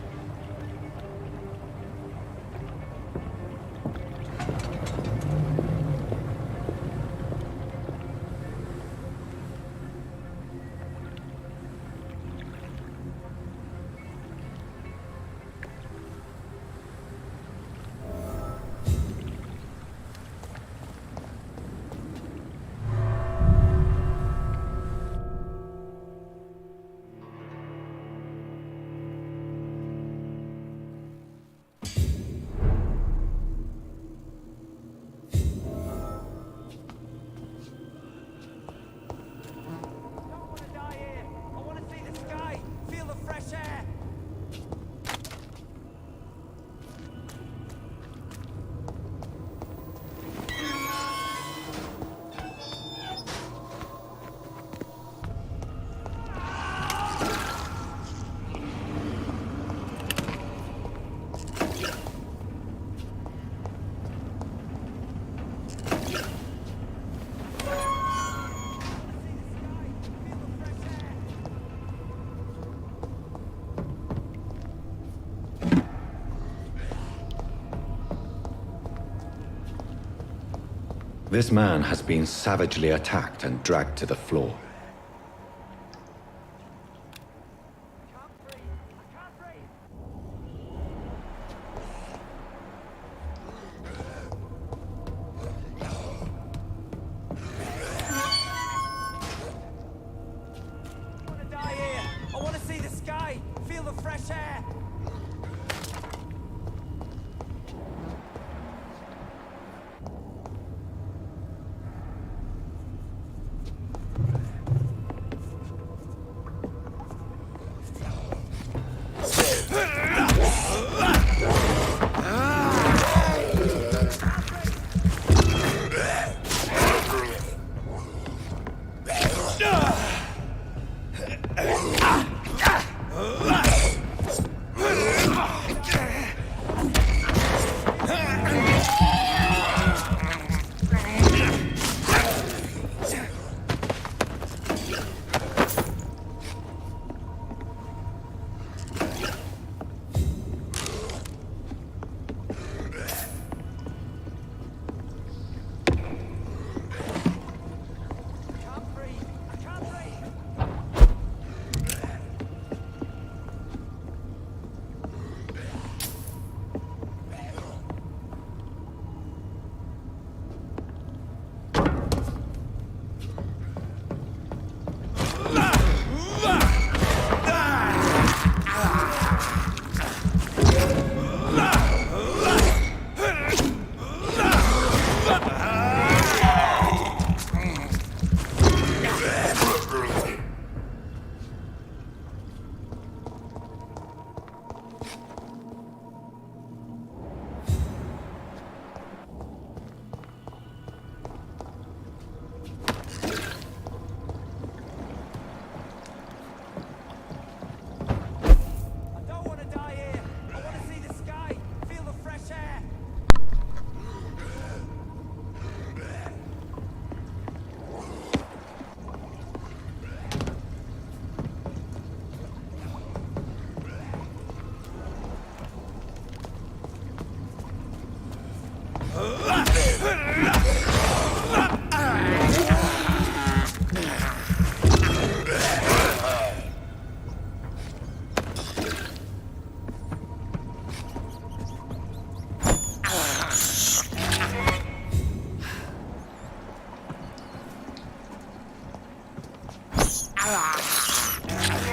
S1: This man has been savagely attacked and dragged to the floor.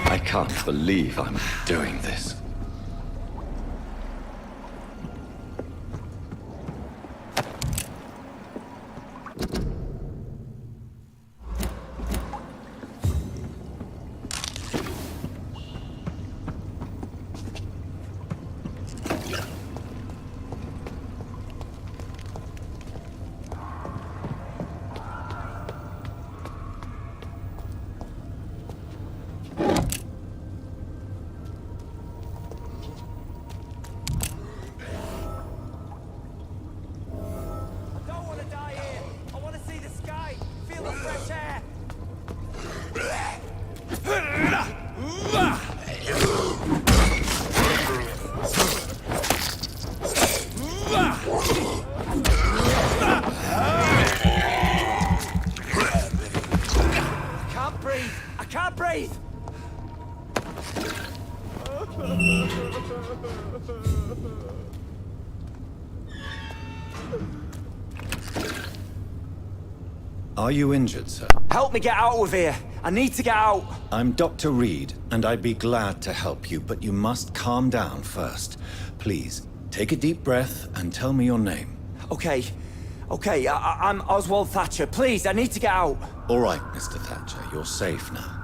S1: I can't believe I'm doing this.
S14: breathe!
S1: Are you injured, sir?
S14: Help me get out of here! I need to get out!
S1: I'm Dr. Reed, and I'd be glad to help you, but you must calm down first. Please, take a deep breath and tell me your name.
S14: Okay. I'm Oswald Thatcher. Please, I need to get out.
S1: All right, Mr. Thatcher, you're safe now.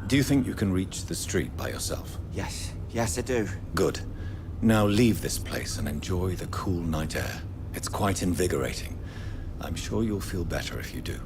S1: Do you think you can reach the street by yourself?
S14: Yes, I do.
S1: Good. Now leave this place and enjoy the cool night air. It's quite invigorating. I'm sure you'll feel better if you do.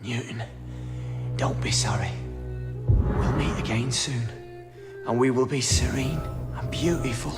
S14: Newton, don't be sorry. We'll meet again soon, and we will be serene and beautiful.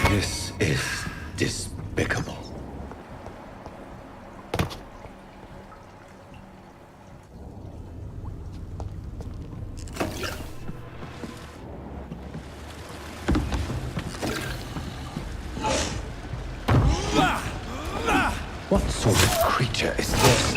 S1: This is despicable. What sort of creature is this?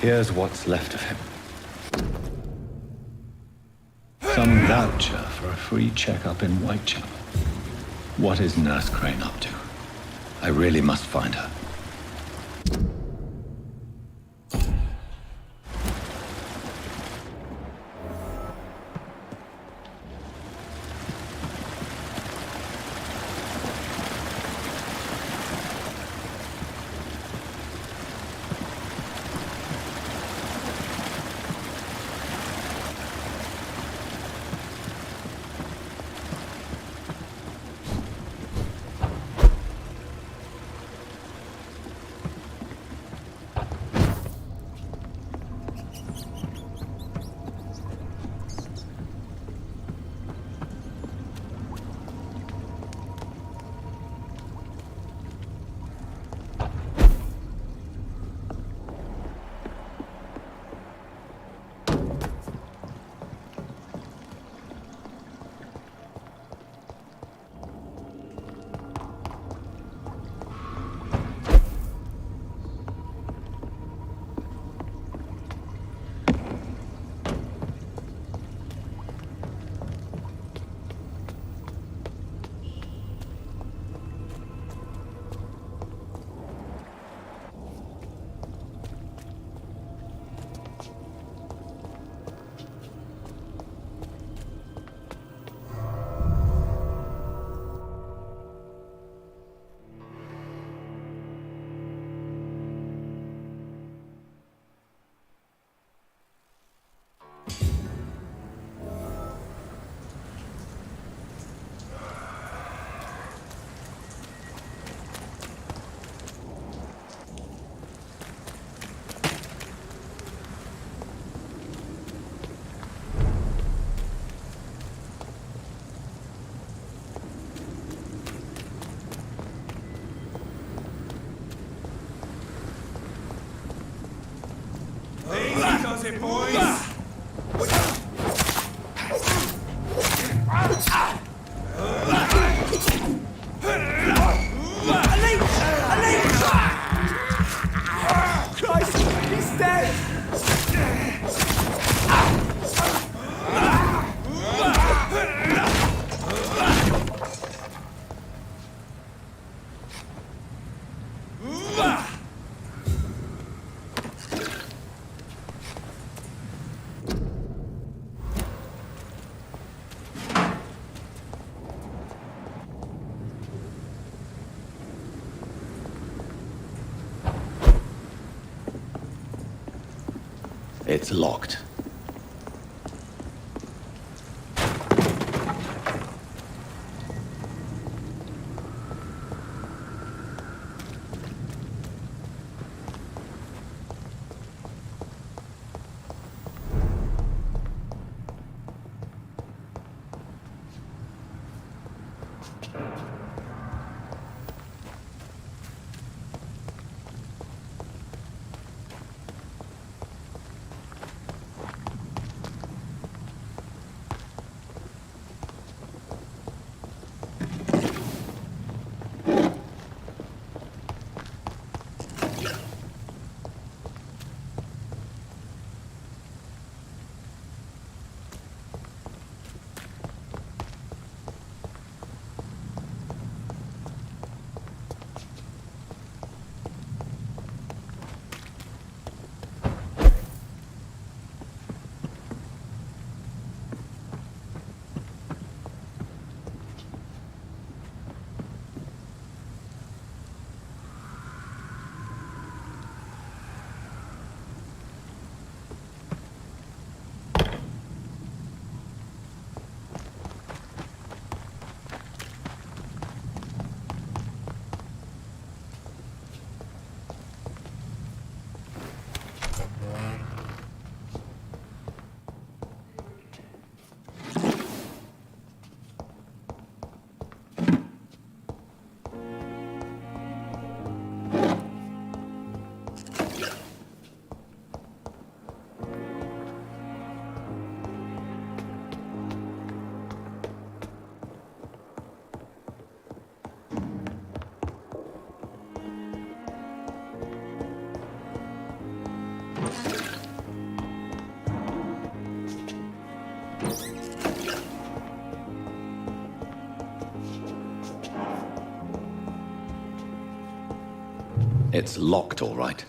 S1: Here's what's left of him. Some voucher for a free checkup in Whitechapel. What is Nurse Crane up to? I really must find her. It's locked. It's locked, all right.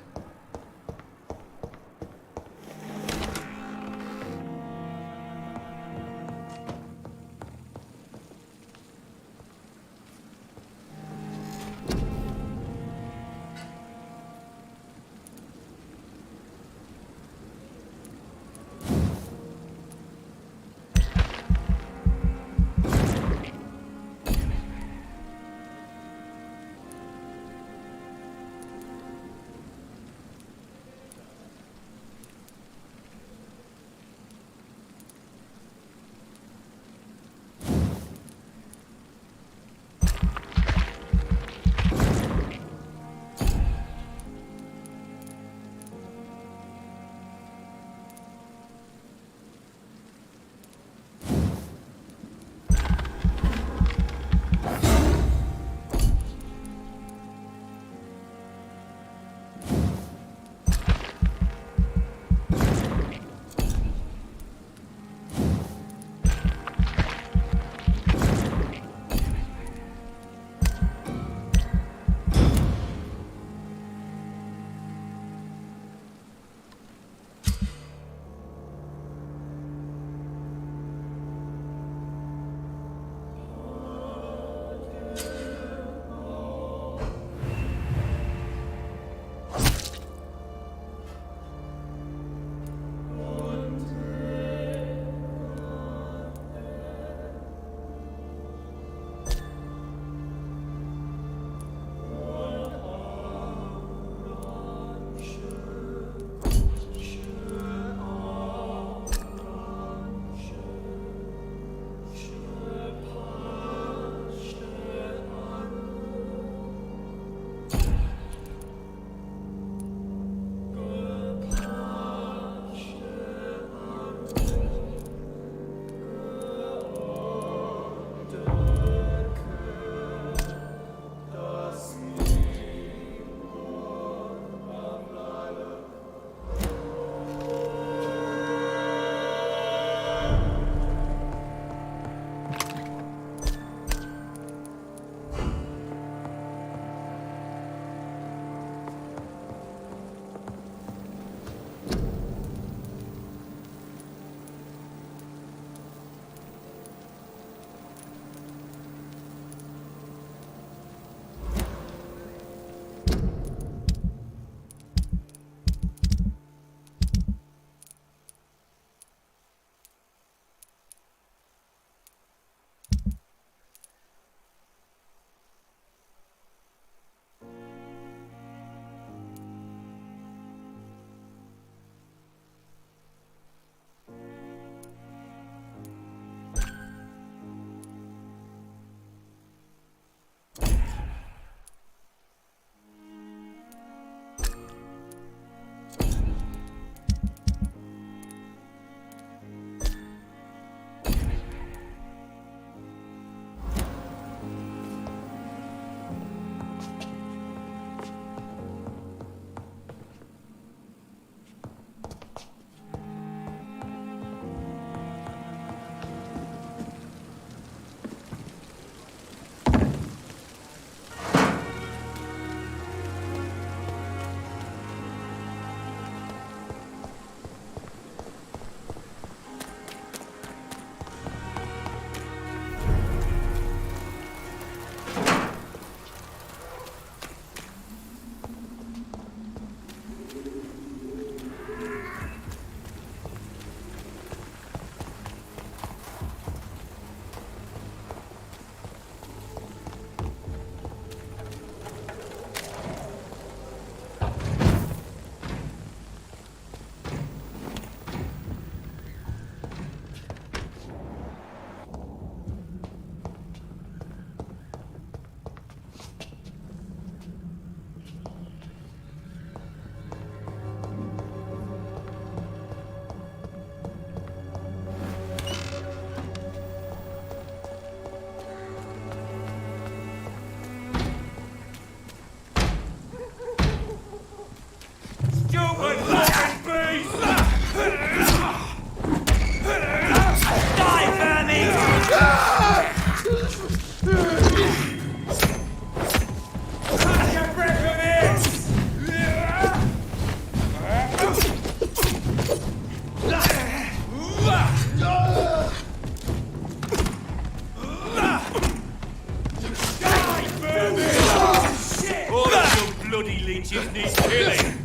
S10: leeches need killing.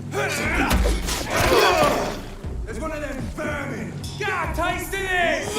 S3: There's one of them vermin!
S10: Get a taste of this!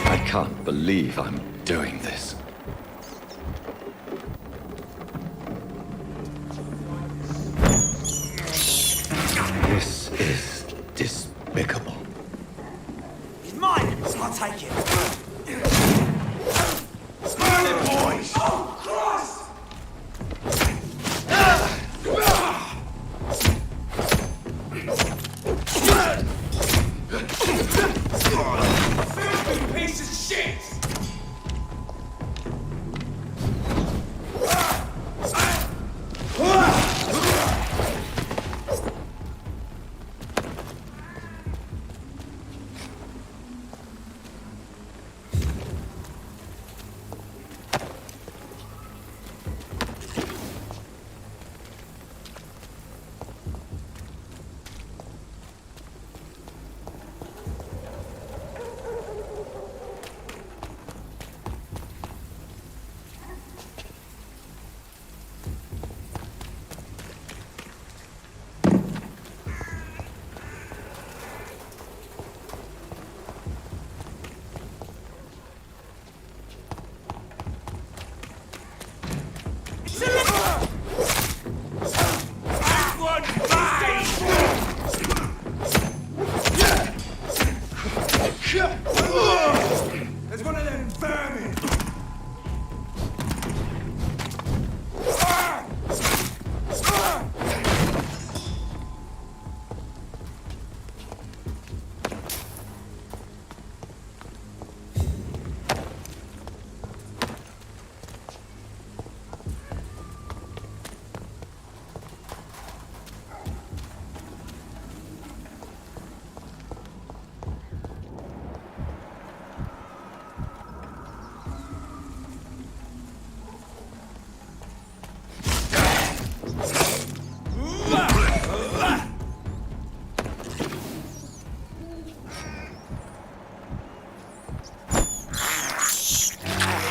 S1: I can't believe I'm doing this. This is despicable.
S14: It's mine! I'll take it.
S3: Burn it, boys!
S14: Oh, Christ!
S3: Filthy piece of shit! There's one of them vermin!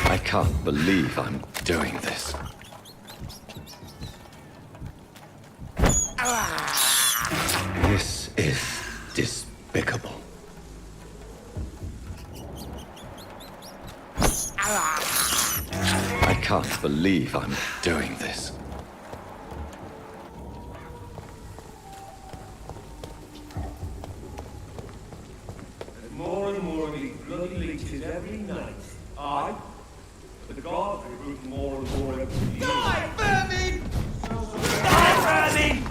S1: I can't believe I'm doing this. This is despicable. I can't believe I'm doing this.
S10: There's more and more of these bloody leeches every night. Aye. But the guards recruit more and more every year.
S14: Die, vermin! Die, vermin!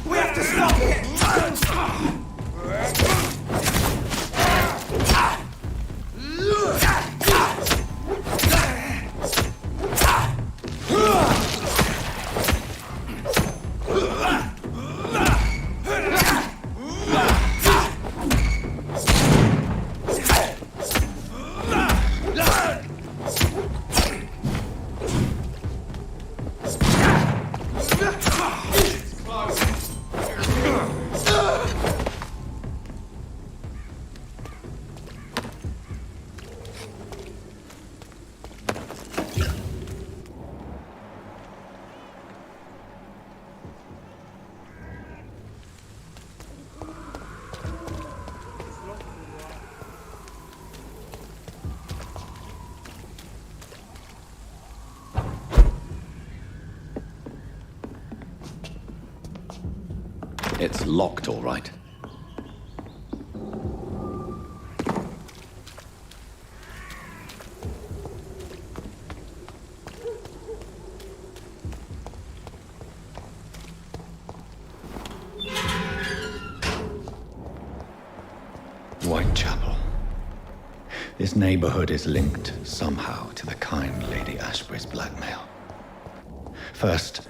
S14: We have to stop it!
S1: It's locked, all right. Whitechapel. This neighborhood is linked somehow to the kind Lady Ashbury's blackmail. First,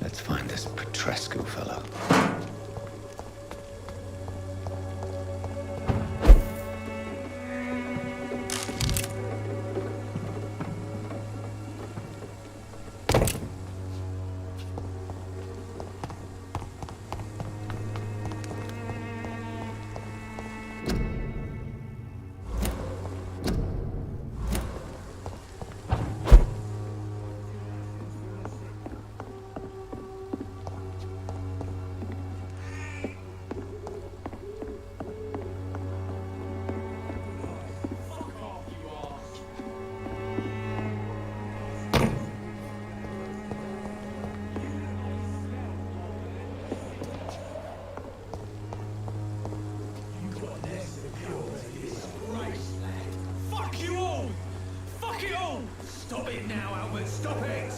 S1: let's find this Petrescu fellow.
S10: Stop it now, Albert! Stop it!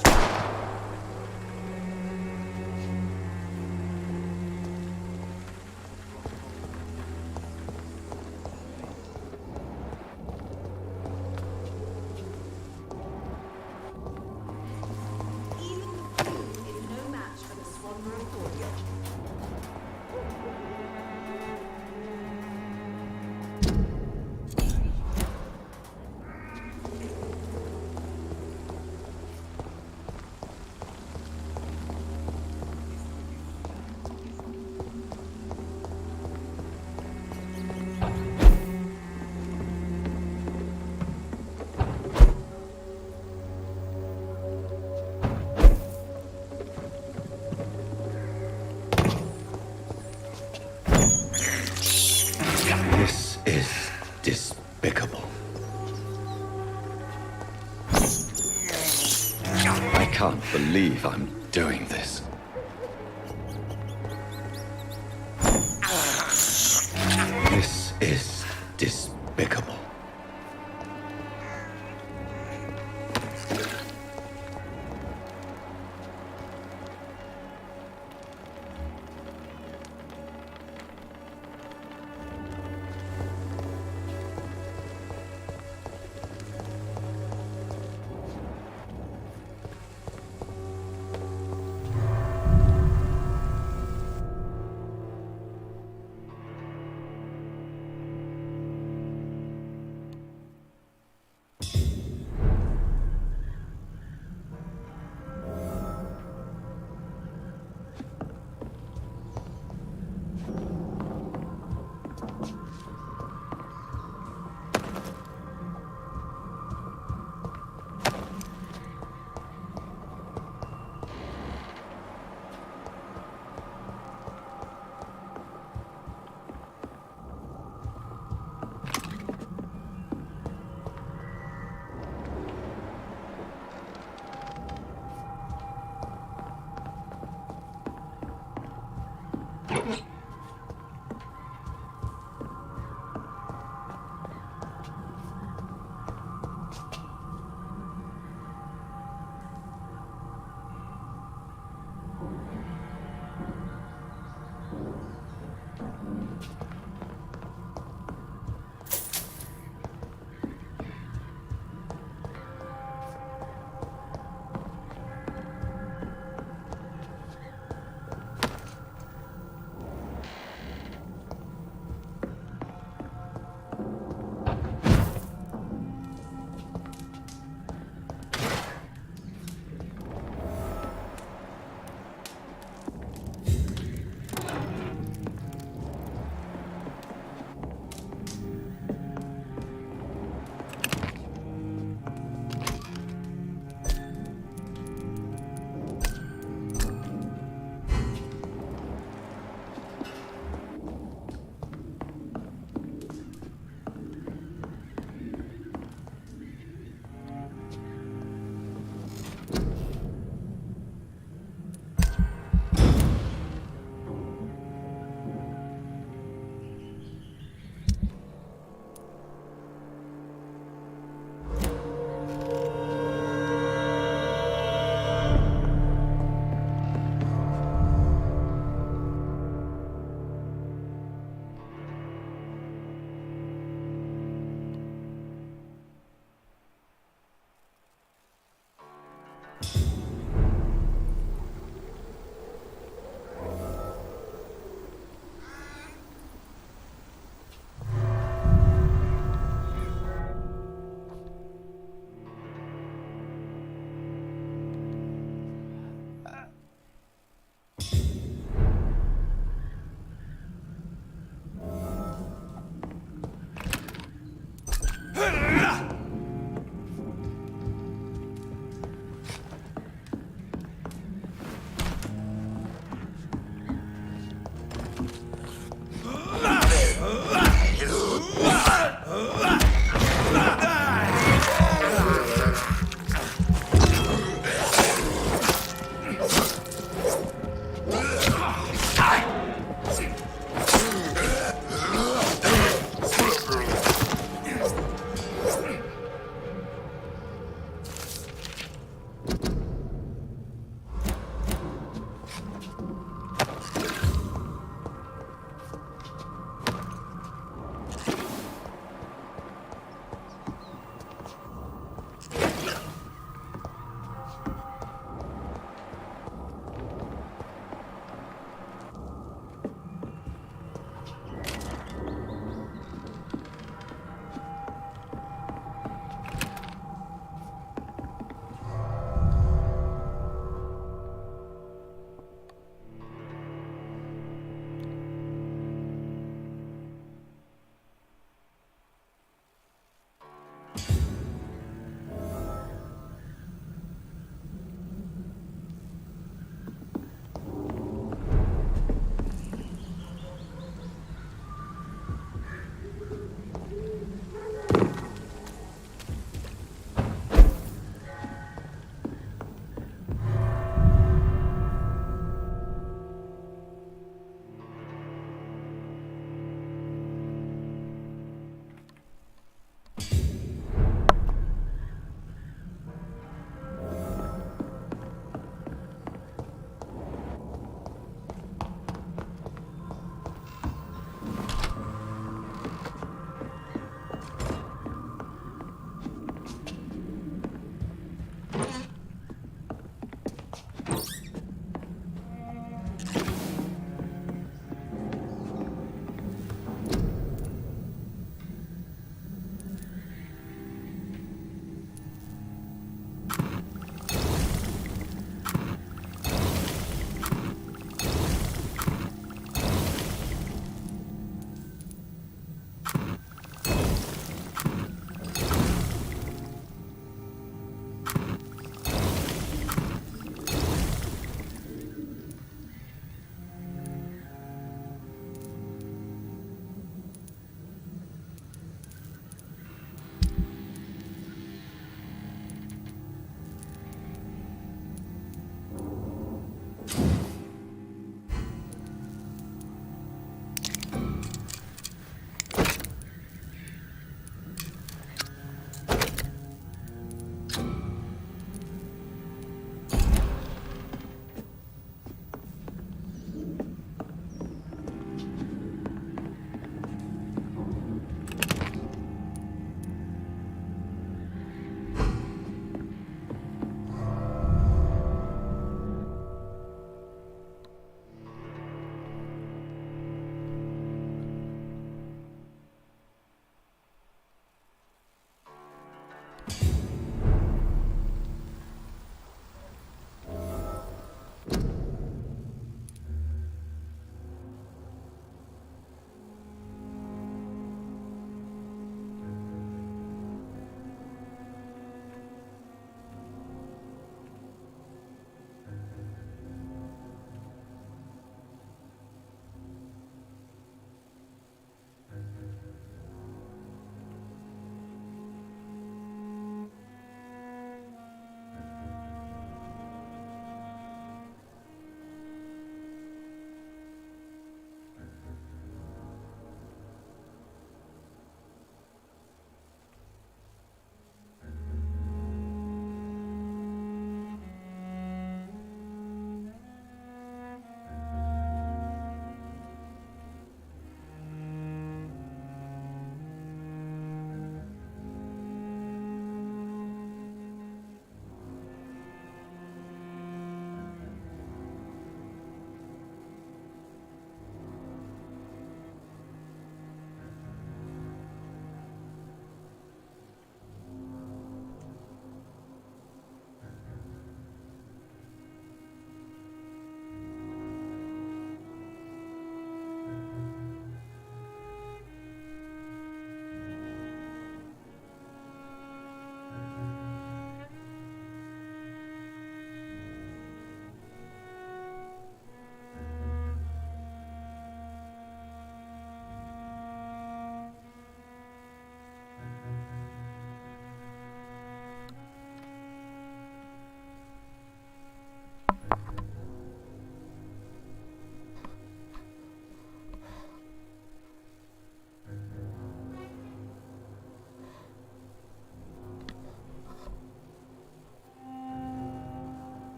S1: This is despicable. I can't believe I'm doing this. This is despicable.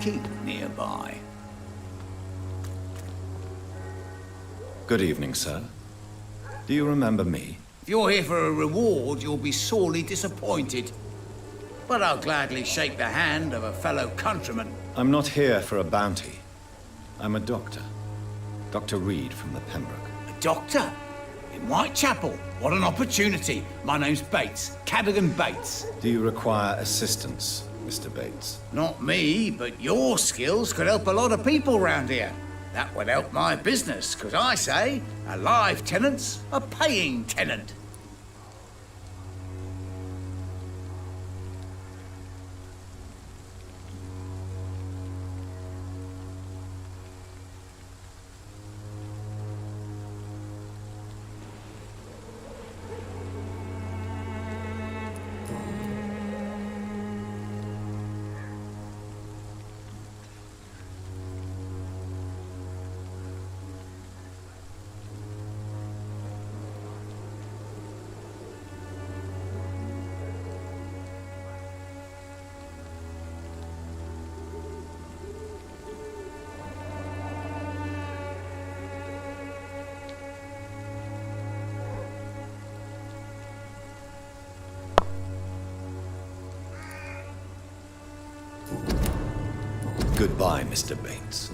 S15: keep nearby.
S1: Good evening, sir. Do you remember me?
S15: If you're here for a reward, you'll be sorely disappointed. But I'll gladly shake the hand of a fellow countryman.
S1: I'm not here for a bounty. I'm a doctor. Dr. Reed from the Pembroke.
S15: A doctor? In Whitechapel? What an opportunity. My name's Bates. Cadogan Bates.
S1: Do you require assistance, Mr. Bates?
S15: Not me, but your skills could help a lot of people round here. That would help my business, because I say a live tenant's a paying tenant.
S1: Goodbye, Mr. Bates.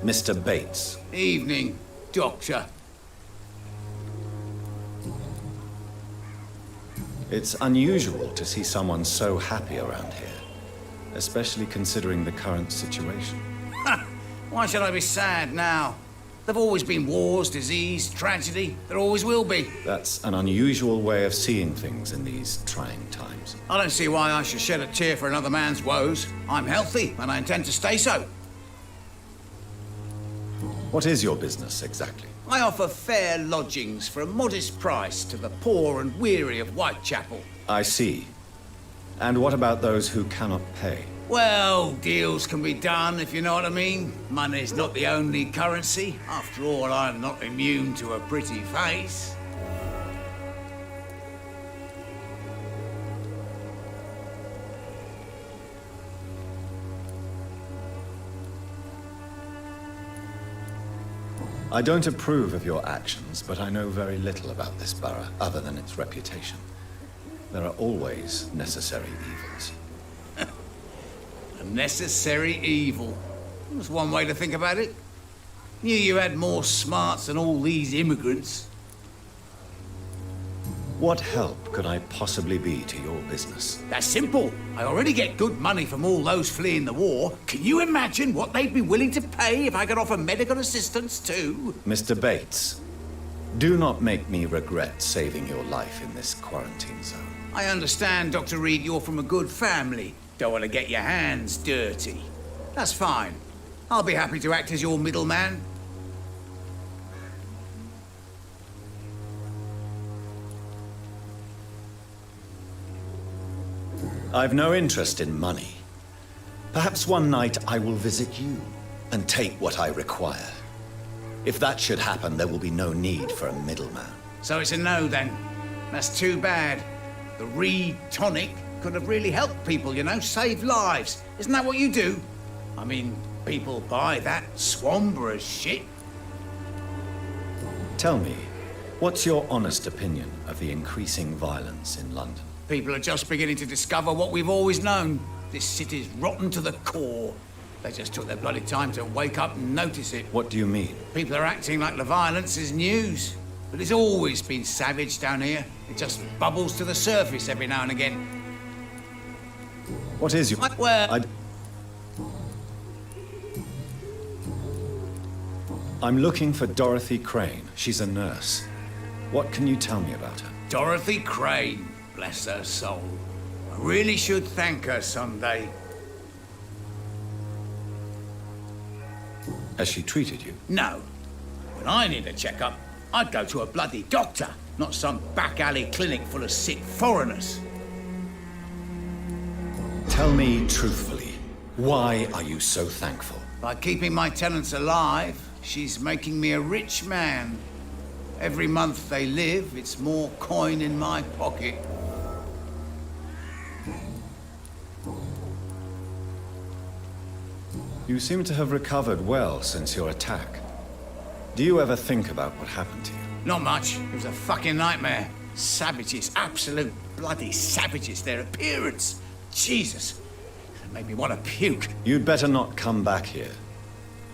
S1: Mr. Bates.
S15: Evening, Doctor.
S1: It's unusual to see someone so happy around here, especially considering the current situation.
S15: Why should I be sad now? There've always been wars, disease, tragedy. There always will be.
S1: That's an unusual way of seeing things in these trying times.
S15: I don't see why I should shed a tear for another man's woes. I'm healthy, and I intend to stay so.
S1: What is your business, exactly?
S15: I offer fair lodgings for a modest price to the poor and weary of Whitechapel.
S1: I see. And what about those who cannot pay?
S15: Well, deals can be done, if you know what I mean. Money's not the only currency. After all, I'm not immune to a pretty face.
S1: I don't approve of your actions, but I know very little about this borough, other than its reputation. There are always necessary evils.
S15: A necessary evil. That's one way to think about it. Knew you had more smarts than all these immigrants.
S1: What help could I possibly be to your business?
S15: That's simple. I already get good money from all those fleeing the war. Can you imagine what they'd be willing to pay if I could offer medical assistance too?
S1: Mr. Bates, do not make me regret saving your life in this quarantine zone.
S15: I understand, Dr. Reed, you're from a good family. Don't want to get your hands dirty. That's fine. I'll be happy to act as your middleman.
S1: I've no interest in money. Perhaps one night I will visit you and take what I require. If that should happen, there will be no need for a middleman.
S15: So it's a no, then. That's too bad. The Reed tonic could have really helped people, you know, saved lives. Isn't that what you do? I mean, people buy that Swamborough shit.
S1: Tell me, what's your honest opinion of the increasing violence in London?
S15: People are just beginning to discover what we've always known. This city's rotten to the core. They just took their bloody time to wake up and notice it.
S1: What do you mean?
S15: People are acting like the violence is news. But it's always been savage down here. It just bubbles to the surface every now and again.
S1: What is your...
S15: Well...
S1: I'm looking for Dorothy Crane. She's a nurse. What can you tell me about her?
S15: Dorothy Crane. Bless her soul. I really should thank her someday.
S1: Has she treated you?
S15: No. When I need a checkup, I'd go to a bloody doctor, not some back alley clinic full of sick foreigners.
S1: Tell me truthfully, why are you so thankful?
S15: By keeping my tenants alive, she's making me a rich man. Every month they live, it's more coin in my pocket.
S1: You seem to have recovered well since your attack. Do you ever think about what happened to you?
S15: Not much. It was a fucking nightmare. Savages, absolute bloody savages. Their appearance. Jesus. It made me want to puke.
S1: You'd better not come back here.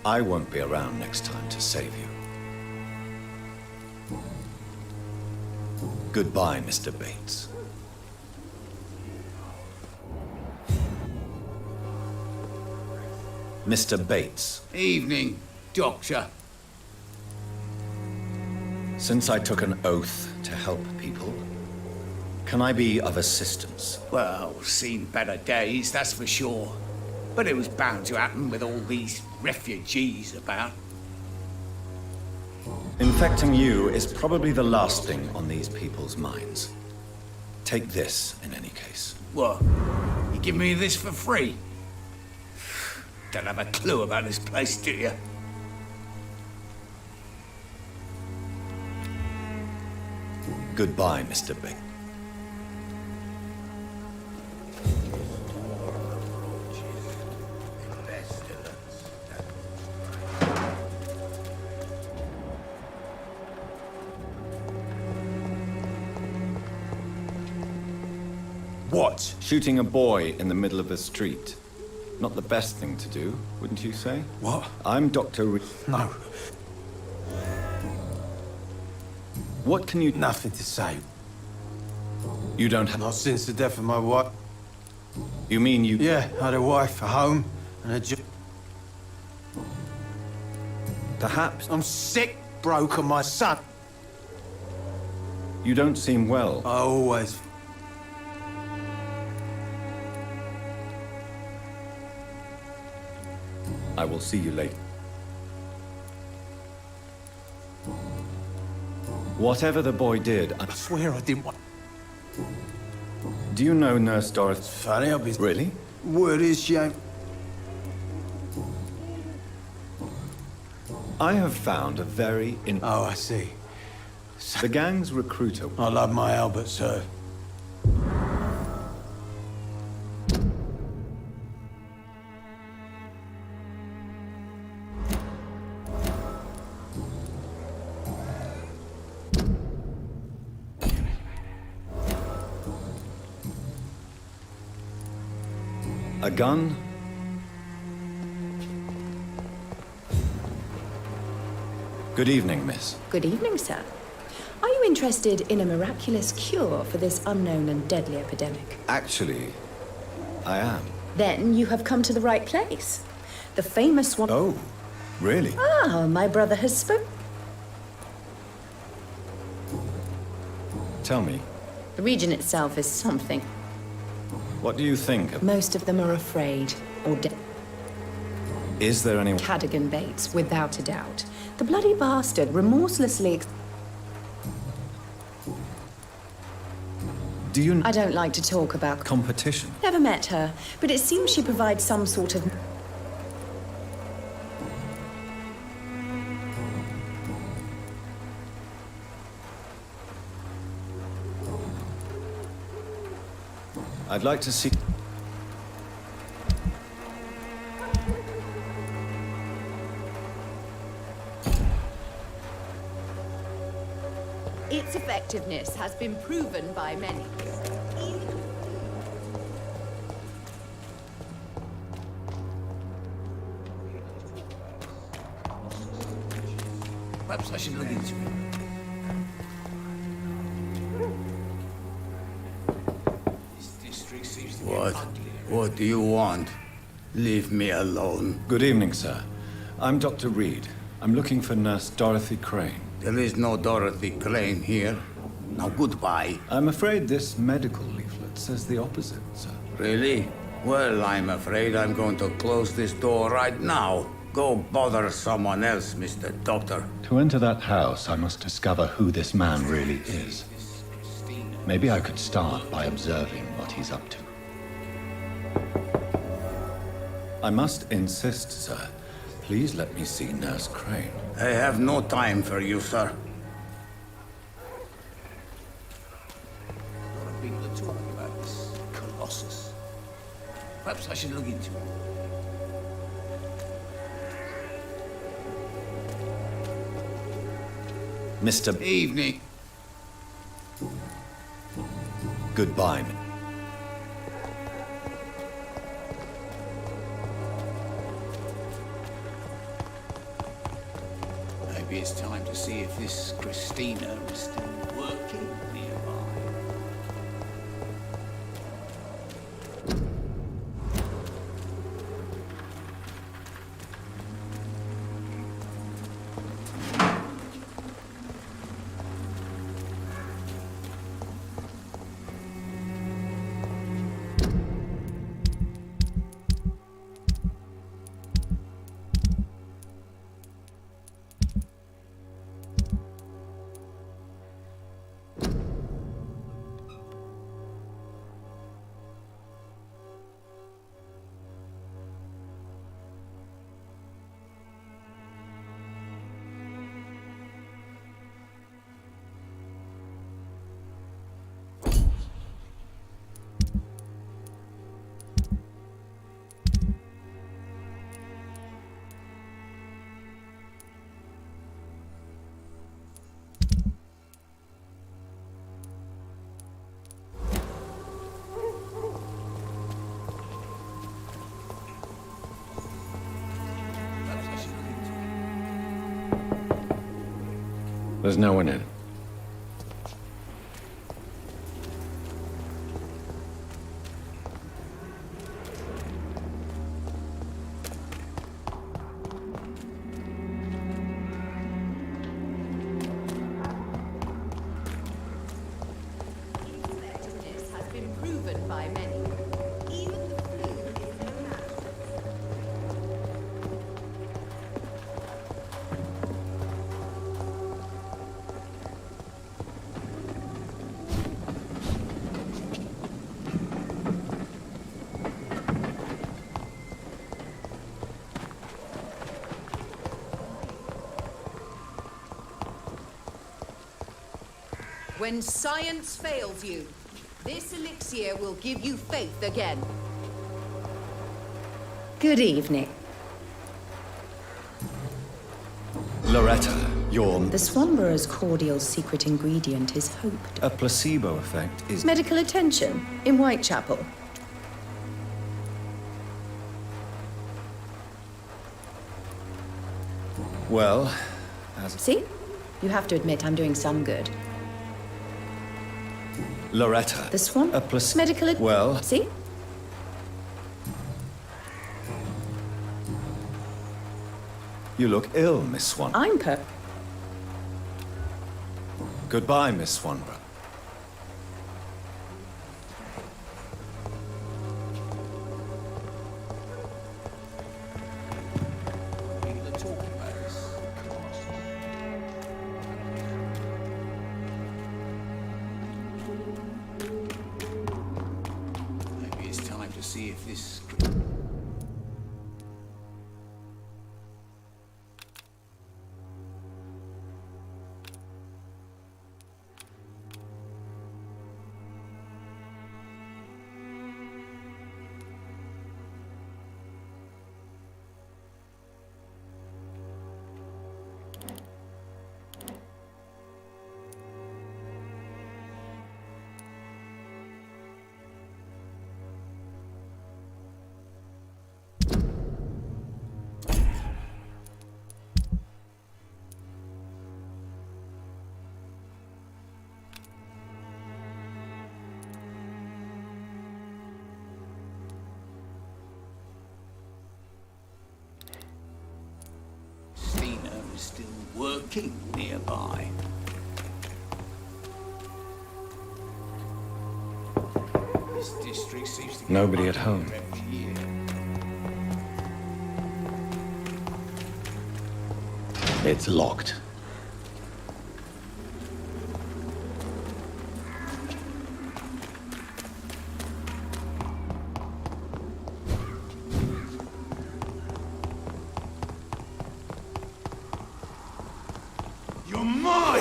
S1: I won't be around next time to save you. Goodbye, Mr. Bates. Mr. Bates.
S15: Evening, Doctor.
S1: Since I took an oath to help people, can I be of assistance?
S15: Well, seen better days, that's for sure. But it was bound to happen with all these refugees about.
S1: Infecting you is probably the last thing on these people's minds. Take this, in any case.
S15: What? You give me this for free? Don't have a clue about this place, do you?
S1: Goodbye, Mr. Bates.
S3: What?
S1: Shooting a boy in the middle of the street. Not the best thing to do, wouldn't you say?
S3: What?
S1: I'm Dr.
S3: No.
S1: What can you...
S3: Nothing to say.
S1: You don't have...
S3: Not since the death of my wife.
S1: You mean you...
S3: Yeah, I had a wife, a home, and a job.
S1: Perhaps...
S3: I'm sick, broke, and my son.
S1: You don't seem well.
S3: I always...
S1: I will see you later. Whatever the boy did...
S3: I swear I didn't want...
S1: Do you know Nurse Dorothy?
S3: Funny, I'll be...
S1: Really?
S3: Word is she ain't...
S1: I have found a very...
S3: Oh, I see.
S1: The gang's recruiter...
S3: I love my Albert, sir.
S1: A gun? Good evening, miss.
S16: Good evening, sir. Are you interested in a miraculous cure for this unknown and deadly epidemic?
S1: Actually, I am.
S16: Then you have come to the right place. The famous one...
S1: Oh, really?
S16: Ah, my brother has spoken.
S1: Tell me,
S16: The region itself is something.
S1: what do you think of...
S16: Most of them are afraid or dead.
S1: Is there any...
S16: Cadogan Bates, without a doubt. The bloody bastard remorselessly...
S1: Do you...
S16: I don't like to talk about...
S1: Competition?
S16: Never met her, but it seems she provides some sort of...
S1: I'd like to see...
S16: Its effectiveness has been proven by many.
S15: Perhaps I should look into it. This district seems to be
S17: What?
S15: ugly.
S17: What do you want? Leave me alone.
S1: Good evening, sir. I'm Dr. Reed. I'm looking for Nurse Dorothy Crane.
S17: There is no Dorothy Crane here. Now, goodbye.
S1: I'm afraid this medical leaflet says the opposite, sir.
S17: Really? Well, I'm afraid I'm going to close this door right now. Go bother someone else, Mr. Doctor.
S1: To enter that house, I must discover who this man really is. Maybe I could start by observing what he's up to. I must insist, sir. Please let me see Nurse Crane.
S17: I have no time for you, sir.
S15: A lot of people are talking about this Colossus. Perhaps I should look into it.
S1: Mr.
S15: Evening.
S1: Goodbye.
S15: Maybe it's time to see if this Christina is still working nearby.
S1: There's no one in.
S6: Has been proven by many. Even the flu is no match. When science fails you, this elixir will give you faith again.
S16: Good evening.
S1: Loretta, you're...
S16: The Swanborough's cordial secret ingredient is hope.
S1: A placebo effect is...
S16: Medical attention in Whitechapel.
S1: Well, as...
S16: See? You have to admit I'm doing some good.
S1: Loretta.
S16: The Swan...
S1: A
S16: Medical...
S1: Well...
S16: See?
S1: You look ill, Miss Swan.
S16: I'm
S1: Goodbye, Miss Swanborough.
S15: Maybe it's time to see if this... still working nearby. This district seems to...
S1: Nobody at home. It's locked.
S15: You're mine!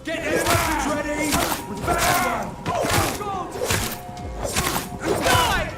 S10: Get the weapons ready! We've got one! Die,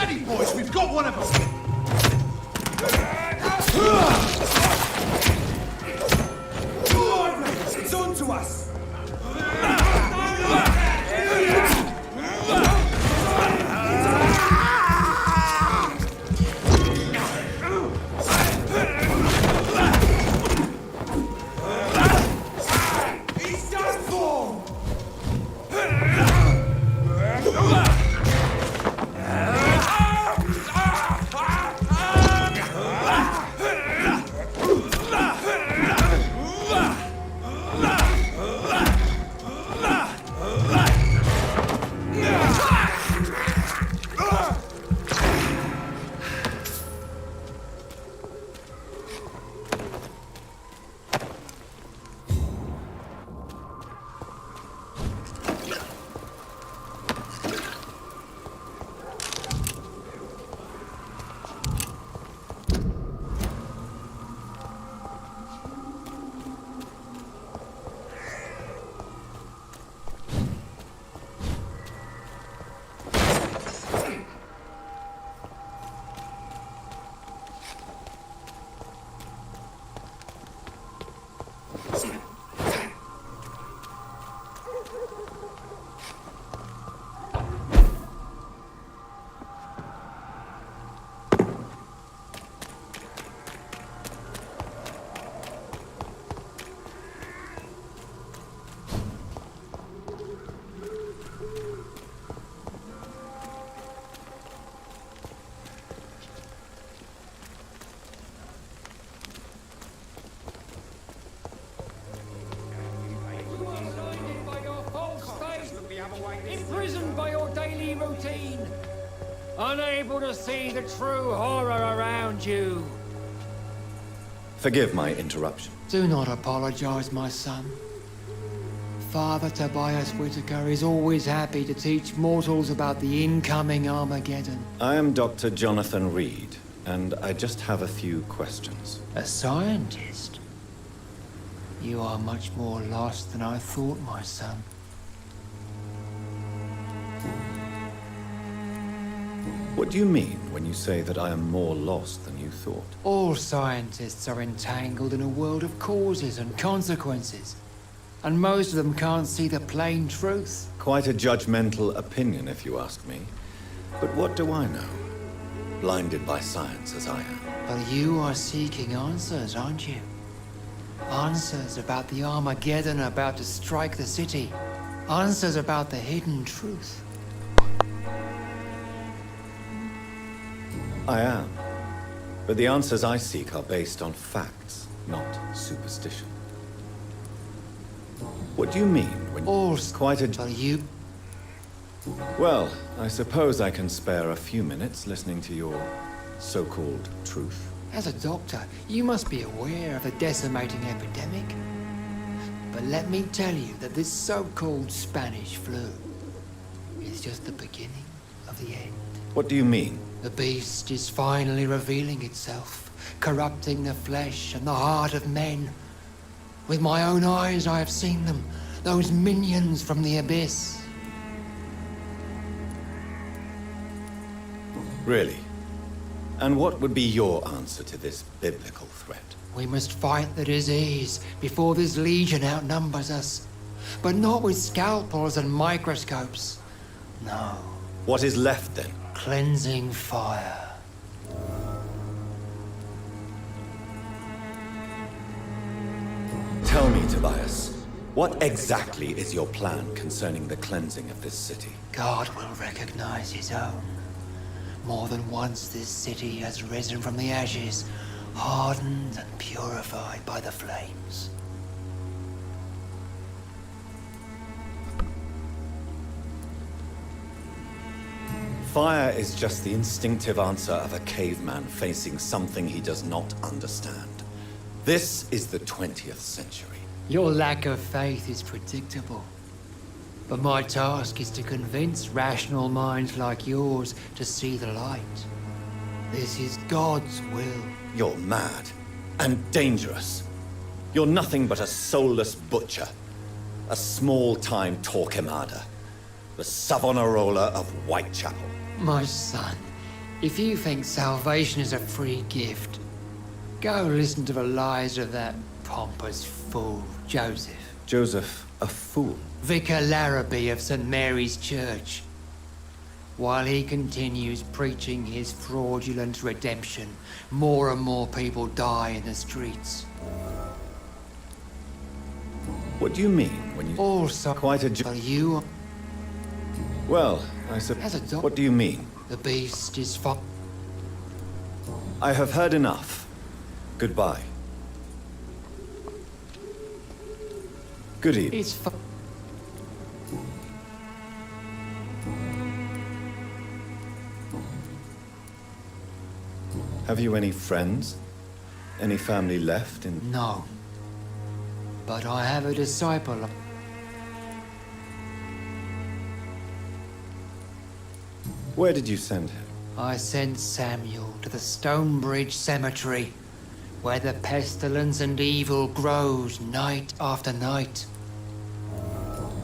S10: Steady, boys, we've got one of them! It's on to us! He's done for!
S18: Imprisoned by your daily routine, unable to see the true horror around you.
S1: Forgive my interruption.
S14: Do not apologize, my son. Father Tobias Whitaker is always happy to teach mortals about the incoming Armageddon.
S1: I am Dr. Jonathan Reed, and I just have a few questions.
S14: A scientist? You are much more lost than I thought, my son.
S1: What do you mean when you say that I am more lost than you thought?
S14: All scientists are entangled in a world of causes and consequences, and most of them can't see the plain truth.
S1: Quite a judgmental opinion, if you ask me. But what do I know? Blinded by science as I am.
S14: But you are seeking answers, aren't you? Answers about the Armageddon about to strike the city. Answers about the hidden truth.
S1: I am. But the answers I seek are based on facts, not superstition. What do you mean when quite a...
S14: Are you...
S1: Well, I suppose I can spare a few minutes listening to your so-called truth.
S14: As a doctor, you must be aware of the decimating epidemic. But let me tell you that this so-called Spanish flu is just the beginning of the end.
S1: What do you mean?
S14: The beast is finally revealing itself, corrupting the flesh and the heart of men. With my own eyes I have seen them, those minions from the abyss.
S1: Really? And what would be your answer to this biblical threat?
S14: We must fight the disease before this legion outnumbers us. But not with scalpels and microscopes. No.
S1: What is left then?
S14: Cleansing fire.
S1: Tell me, Tobias, what exactly is your plan concerning the cleansing of this city?
S14: God will recognize his own. More than once this city has risen from the ashes, hardened and purified by the flames.
S1: Fire is just the instinctive answer of a caveman facing something he does not understand. This is the 20th century.
S14: Your lack of faith is predictable. But my task is to convince rational minds like yours to see the light. This is God's will.
S1: You're mad and dangerous. You're nothing but a soulless butcher. A small-time Torquemada. The Savonarola of Whitechapel.
S14: My son, If you think salvation is a free gift, go listen to the lies of that pompous fool, Joseph.
S1: Joseph, a fool?
S14: Vicar Larrabee of St. Mary's Church. While he continues preaching his fraudulent redemption, more and more people die in the streets.
S1: What do you mean when you...
S14: Also,
S1: quite a...
S14: you...
S1: Well, I suppose... What do you mean?
S14: The beast is
S1: I have heard enough. Goodbye. Good evening.
S14: It's
S1: Have you any friends? Any family left in...
S14: No. But I have a disciple.
S1: Where did you send him?
S14: I sent Samuel to the Stonebridge Cemetery, where the pestilence and evil grows night after night.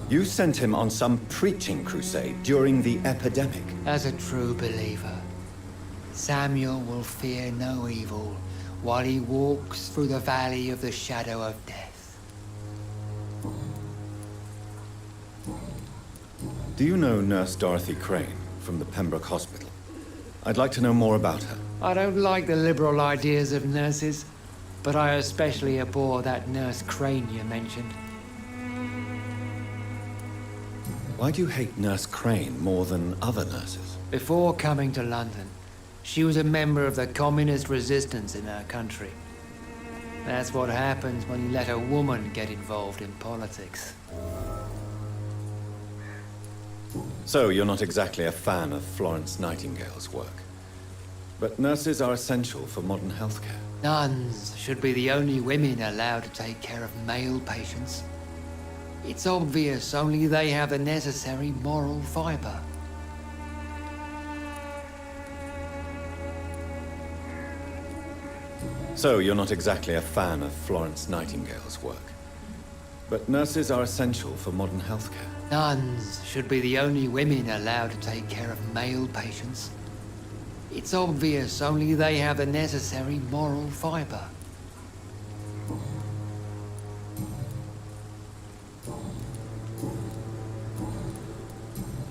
S1: You sent him on some preaching crusade during the epidemic.
S14: As a true believer, Samuel will fear no evil while he walks through the valley of the shadow of death.
S1: Do you know Nurse Dorothy Crane from the Pembroke Hospital? I'd like to know more about her.
S14: I don't like the liberal ideas of nurses, but I especially abhor that Nurse Crane you mentioned.
S1: Why do you hate Nurse Crane more than other nurses?
S14: Before coming to London, she was a member of the communist resistance in our country. That's what happens when you let a woman get involved in politics.
S1: So, you're not exactly a fan of Florence Nightingale's work. But nurses are essential for modern healthcare.
S14: Nuns should be the only women allowed to take care of male patients. It's obvious only they have the necessary moral fiber.
S1: So, you're not exactly a fan of Florence Nightingale's work. But nurses are essential for modern healthcare.
S14: Nuns should be the only women allowed to take care of male patients. It's obvious only they have the necessary moral fiber.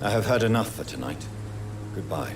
S1: I have heard enough for tonight. Goodbye.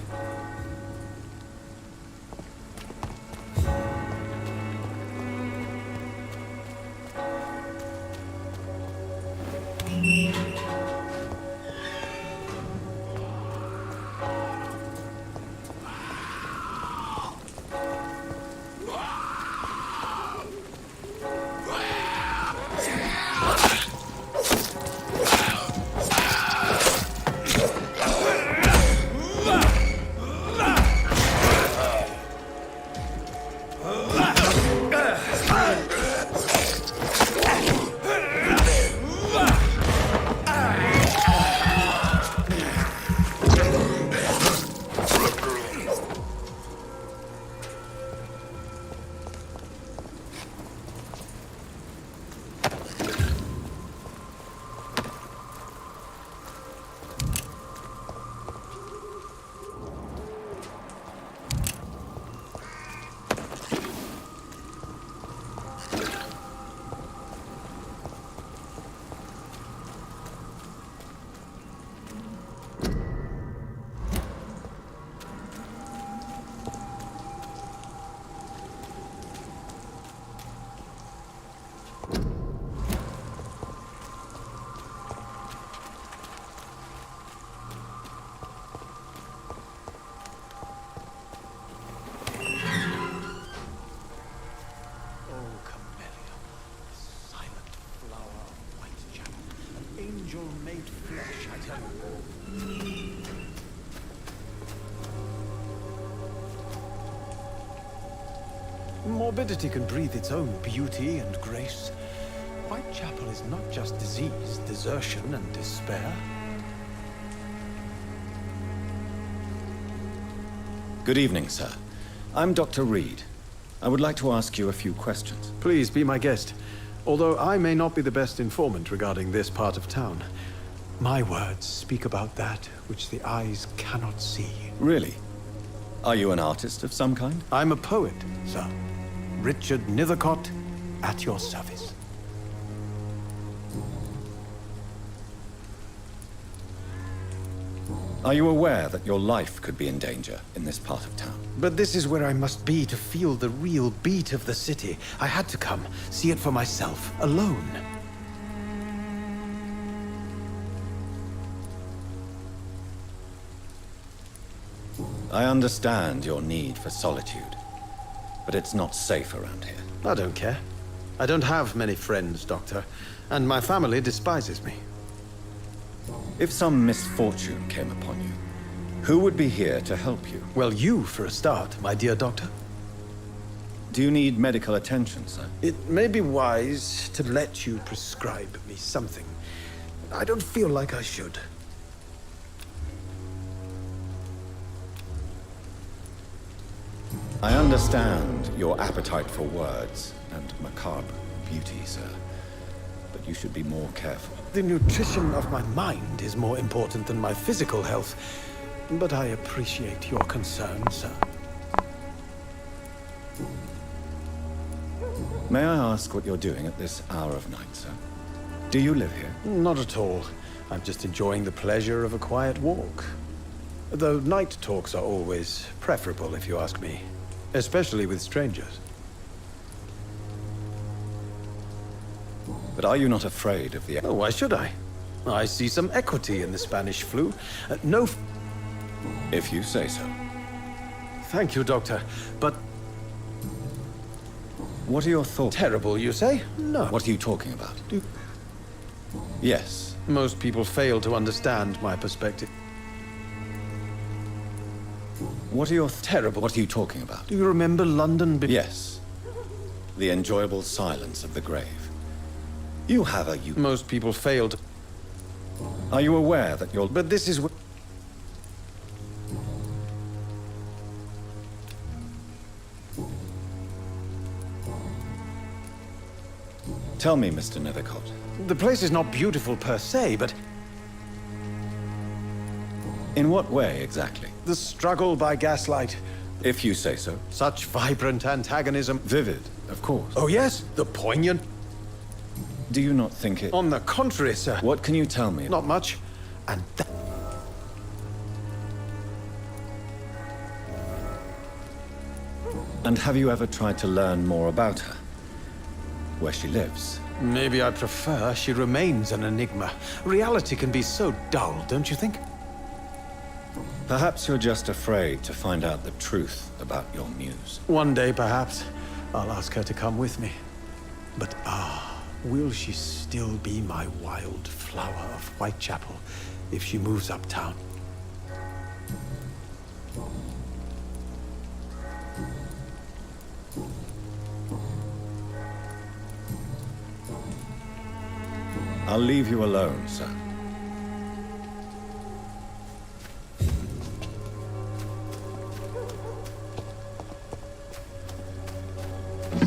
S3: Made flesh, I tell you. Morbidity can breathe its own beauty and grace. Whitechapel is not just disease, desertion, and despair.
S1: Good evening, sir. I'm Dr. Reed. I would like to ask you a few questions.
S19: Please be my guest. Although I may not be the best informant regarding this part of town, my words speak about that which the eyes cannot see.
S1: Really? Are you an artist of some kind?
S19: I'm a poet, sir. Richard Nethercott, at your service.
S1: Are you aware that your life could be in danger in this part of town?
S19: But this is where I must be to feel the real beat of the city. I had to come, see it for myself, alone.
S1: I understand your need for solitude, but it's not safe around here.
S19: I don't care. I don't have many friends, Doctor, and my family despises me.
S1: If some misfortune came upon you, who would be here to help you?
S19: Well, you, for a start, my dear Doctor.
S1: Do you need medical attention, sir?
S19: It may be wise to let you prescribe me something. I don't feel like I should.
S1: I understand your appetite for words and macabre beauty, sir. But you should be more careful.
S19: The nutrition of my mind is more important than my physical health. But I appreciate your concern, sir.
S1: May I ask what you're doing at this hour of night, sir? Do you live here?
S19: Not at all. I'm just enjoying the pleasure of a quiet walk. Though night talks are always preferable, if you ask me. Especially with strangers.
S1: But are you not afraid of the...
S19: Oh, why should I? I see some equity in the Spanish flu. No...
S1: If you say so.
S19: Thank you, Doctor. But...
S1: What are your thoughts?
S19: Terrible, you say? No.
S1: What are you talking about? Yes.
S19: Most people fail to understand my perspective.
S1: What are your... Terrible. What are you talking about?
S19: Do you remember London?
S1: Yes. The enjoyable silence of the grave. You have a...
S19: Most people fail to...
S1: Are you aware that you're...
S19: But this is what...
S1: Tell me, Mr. Nethercott.
S19: The place is not beautiful per se, but...
S1: In what way, exactly?
S19: The struggle by gaslight.
S1: If you say so.
S19: Such vibrant antagonism.
S1: Vivid, of course.
S19: Oh yes, the poignant.
S1: Do you not think it...
S19: On the contrary, sir.
S1: What can you tell me?
S19: Not much. And that...
S1: And have you ever tried to learn more about her? Where she lives?
S19: Maybe I prefer she remains an enigma. Reality can be so dull, don't you think?
S1: Perhaps you're just afraid to find out the truth about your muse.
S19: One day, perhaps, I'll ask her to come with me. But will she still be my wild flower of Whitechapel if she moves uptown?
S1: I'll leave you alone, sir.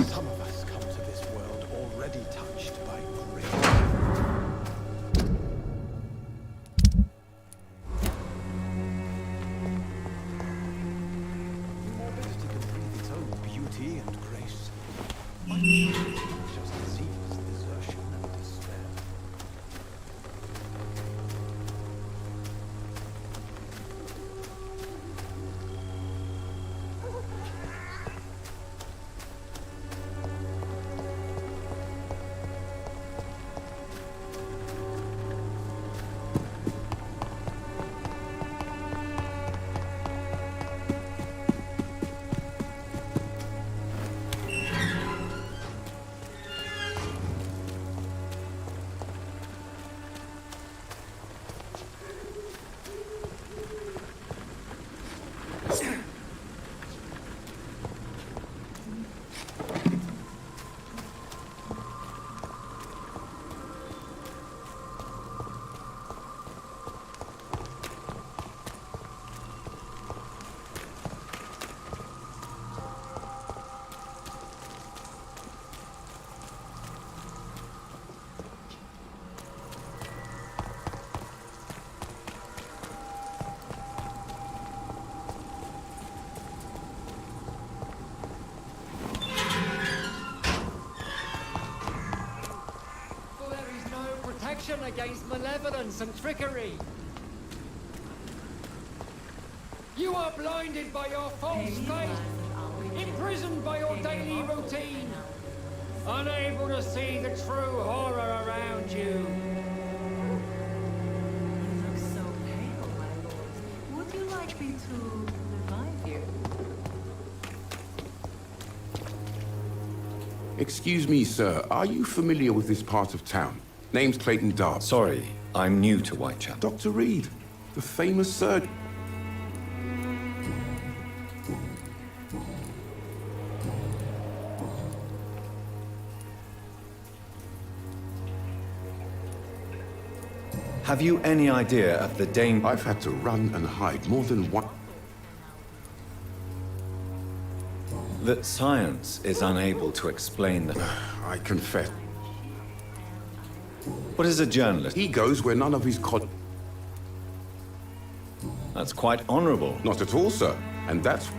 S19: Some of us come to this world already touched by grief. Modesty can breathe its own beauty and grace. My just sees desertion and despair.
S18: protection against malevolence and trickery. You are blinded by your false faith, imprisoned by your daily routine, unable to see the true horror around you.
S20: You look so pale, my lord. Would you like me to revive you?
S21: Excuse me, sir. Are you familiar with this part of town? Name's Clayton Darby.
S1: Sorry, I'm new to Whitechapel.
S21: Dr. Reed, the famous surgeon.
S1: Have you any idea of the danger?
S21: I've had to run and hide more than one.
S1: That science is unable to explain the...
S21: I confess.
S1: What is a journalist?
S21: He goes where none of his
S1: That's quite honorable.
S21: Not at all, sir. And that's...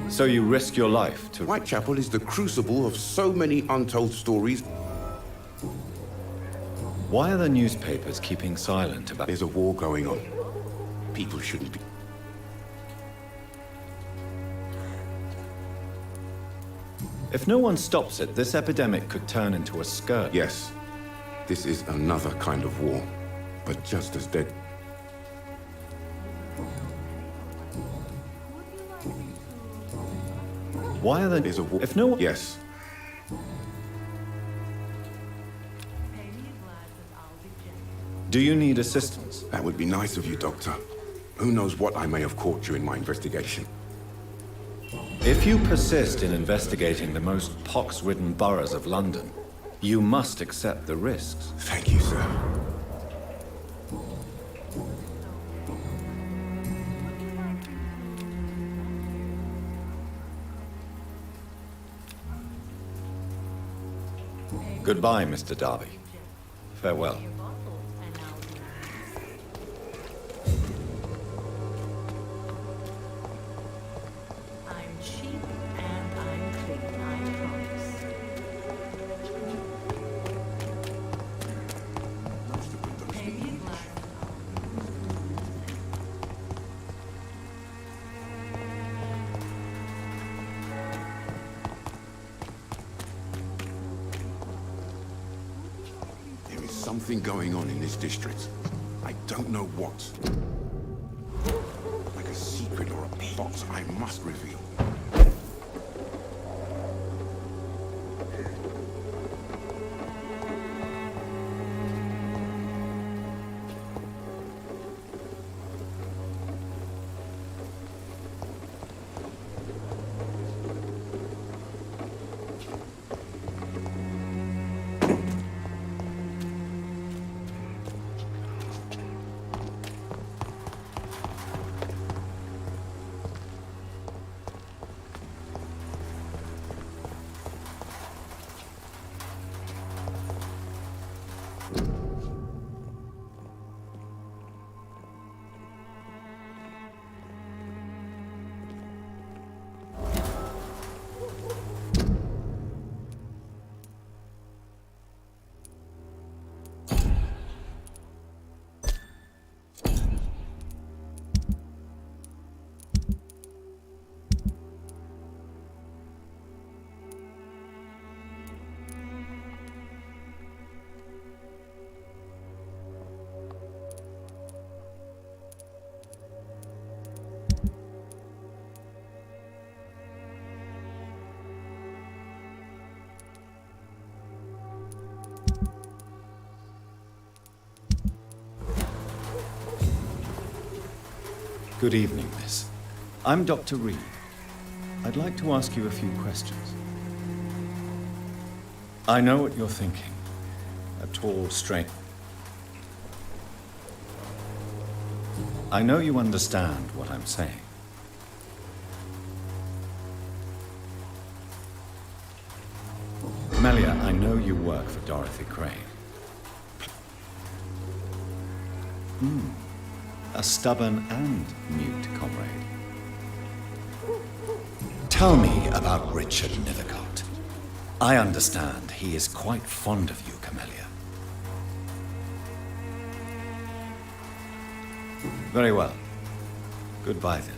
S1: So you risk your life to...
S21: Whitechapel is the crucible of so many untold stories.
S1: Why are the newspapers keeping silent about...
S21: There's a war going on. People shouldn't be...
S1: If no one stops it, this epidemic could turn into a scourge.
S21: Yes. This is another kind of war, but just as dead.
S1: Why are
S21: There's a war...
S1: If no one...
S21: Yes.
S1: Do you need assistance?
S21: That would be nice of you, Doctor. Who knows what I may have caught you in my investigation.
S1: If you persist in investigating the most pox-ridden boroughs of London, you must accept the risks.
S21: Thank you, sir.
S1: Goodbye, Mr. Darby. Farewell.
S20: I'm cheap and I'm clean, I promise. Pay me a glass
S21: There is something going on in this district. I don't know what. Like a secret or a plot I must reveal.
S1: Good evening, miss. I'm Dr. Reed. I'd like to ask you a few questions. I know what you're thinking. A tall, straight... I know you understand what I'm saying. Melia, I know you work for Dorothy Crane. A stubborn and mute comrade. Tell me about Richard Nethercott. I understand he is quite fond of you, Camellia. Very well. Goodbye then.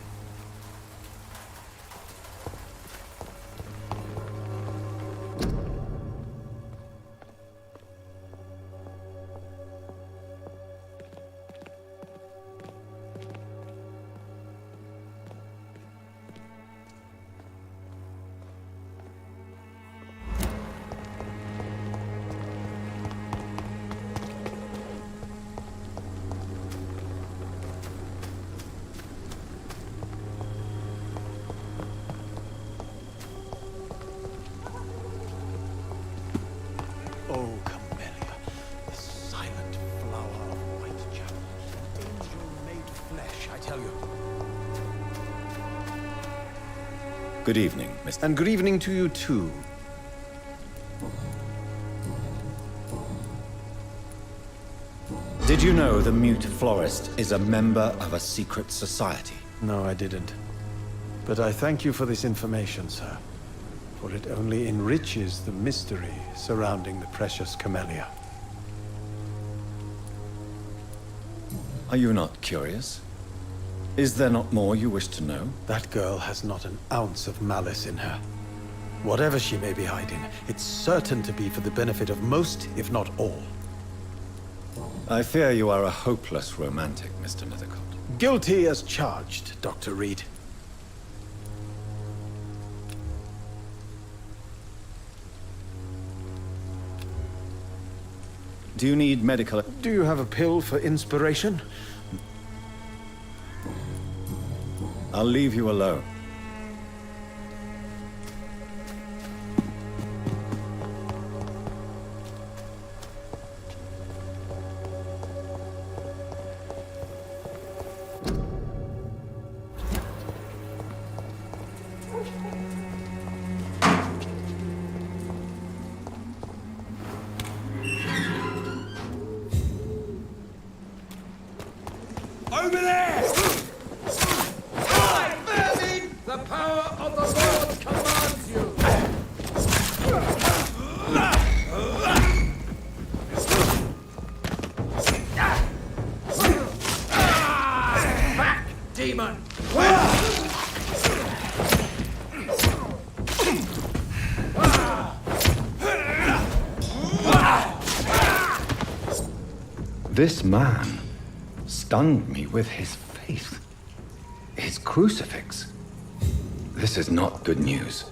S19: Oh, Camellia, the silent flower of Whitechapel. Angel made flesh, I tell you.
S1: Good evening, Mr.
S19: And good evening to you too.
S1: Did you know the mute florist is a member of a secret society?
S19: No, I didn't. But I thank you for this information, sir. For it only enriches the mystery surrounding the precious Camellia.
S1: Are you not curious? Is there not more you wish to know?
S19: That girl has not an ounce of malice in her. Whatever she may be hiding, it's certain to be for the benefit of most, if not all.
S1: I fear you are a hopeless romantic, Mr. Nethercott.
S19: Guilty as charged, Dr. Reed.
S1: Do you need medical...
S19: Do you have a pill for inspiration?
S1: I'll leave you alone.
S10: Over there! Fly, vermin! The power of the Lord commands you! Back, demon!
S1: This man stunned me with his faith. His crucifix. This is not good news.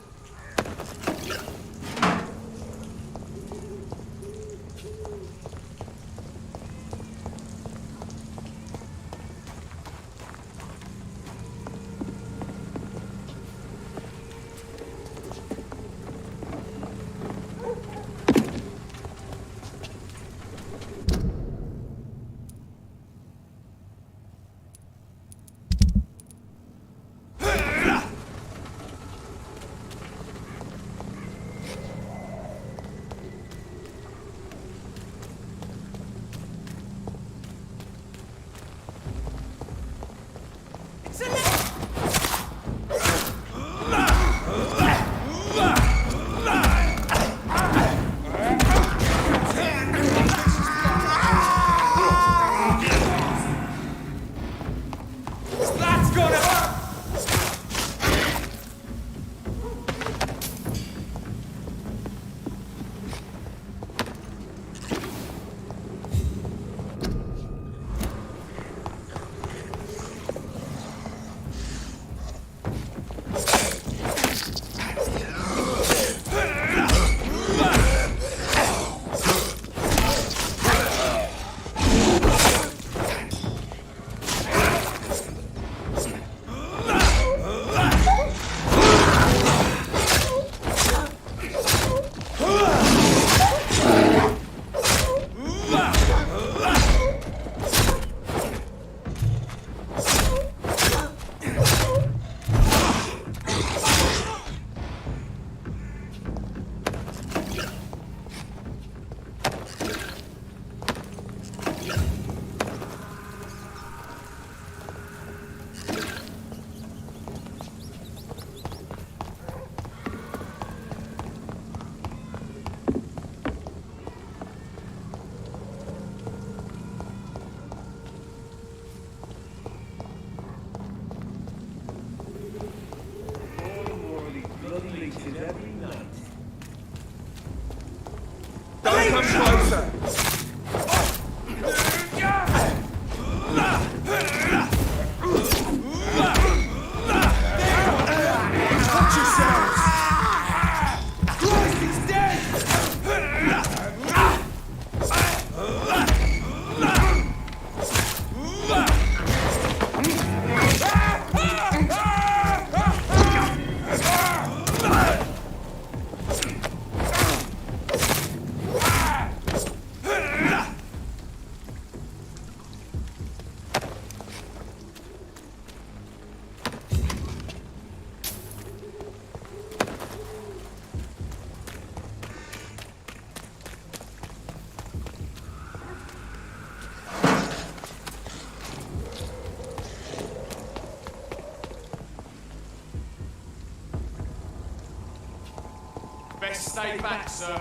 S3: Don't come closer! Watch yourselves! Christ, he's dead!
S10: Best stay back, sir.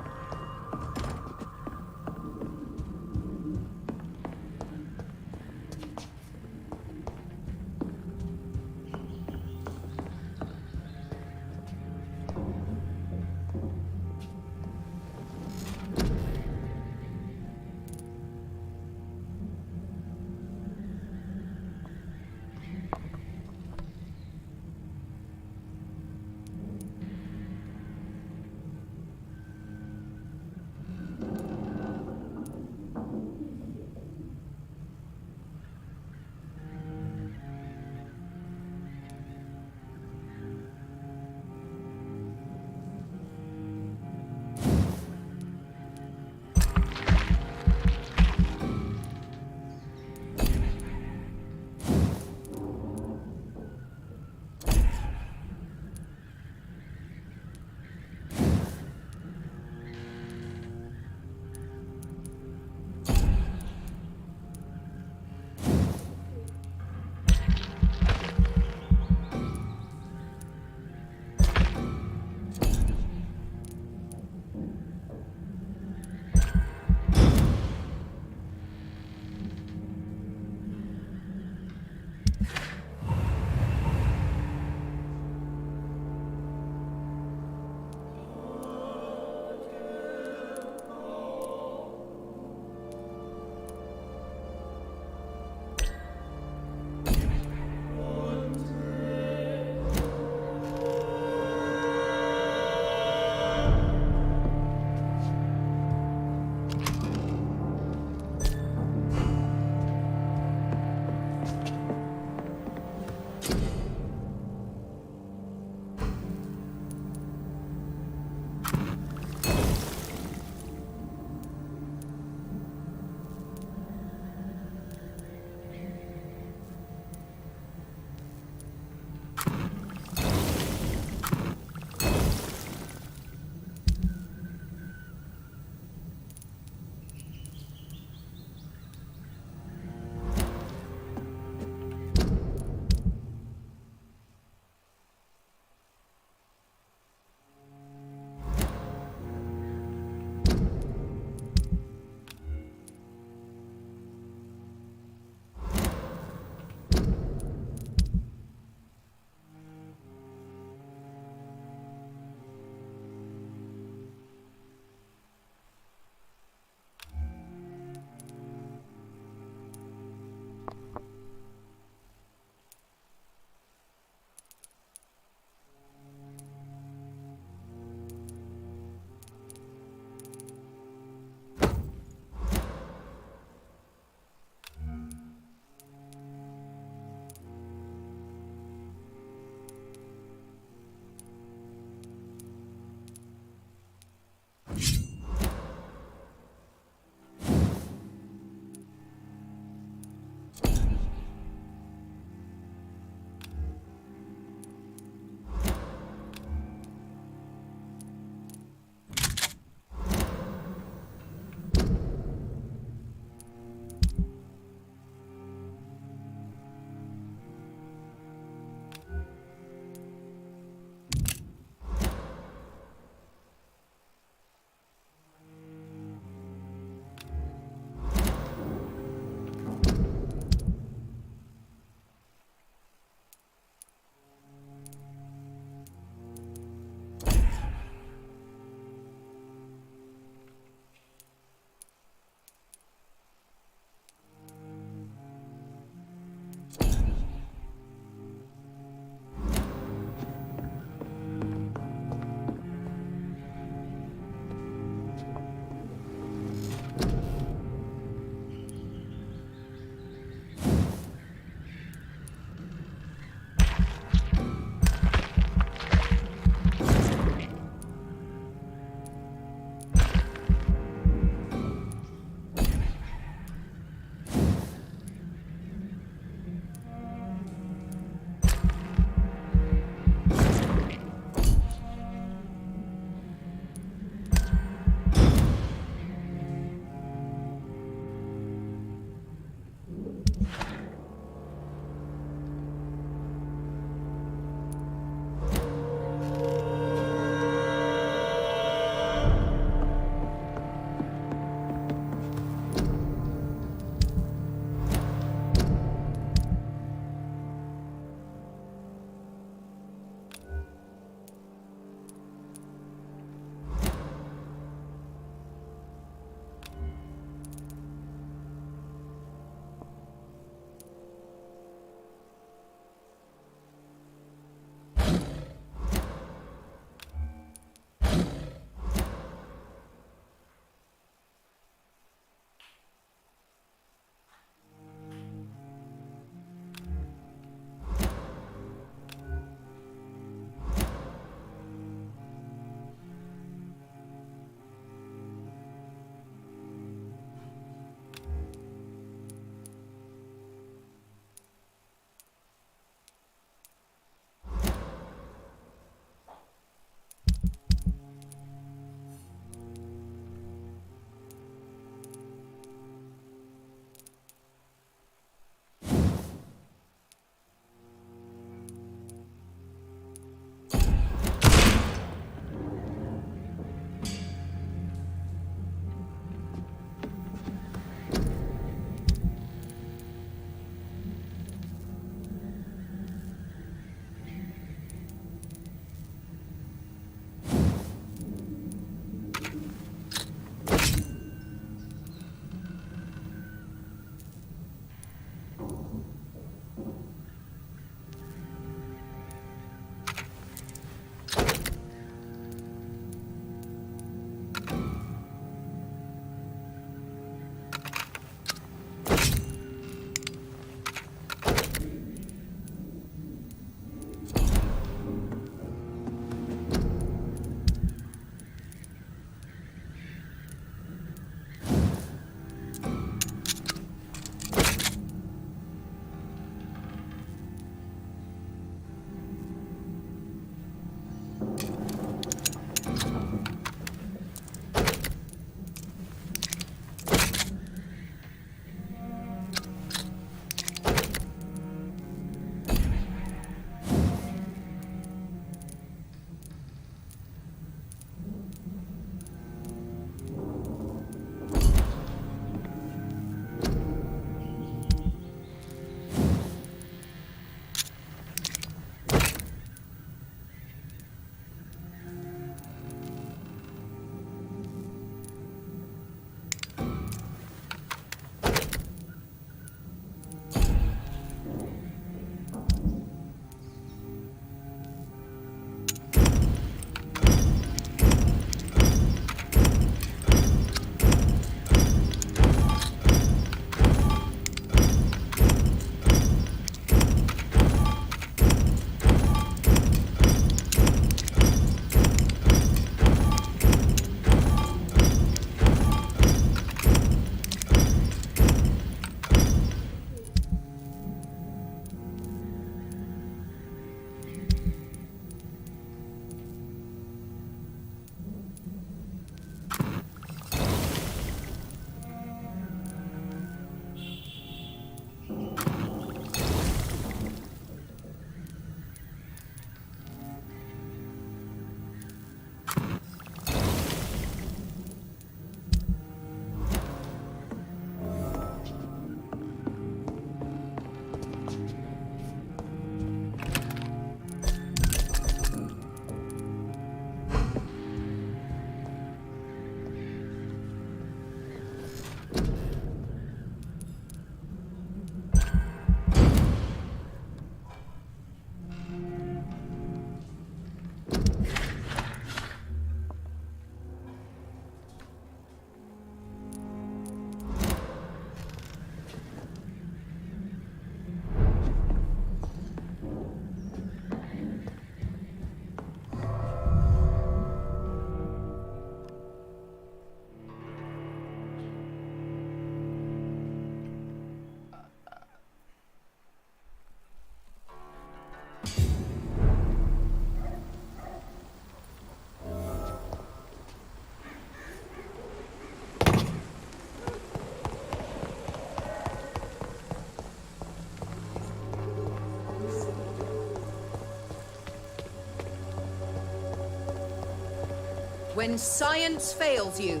S6: When science fails you,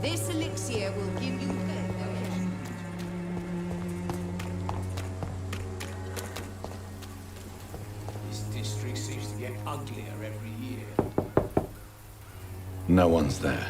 S6: this elixir will give you faith again.
S3: This district seems to get uglier every year.
S1: No one's there.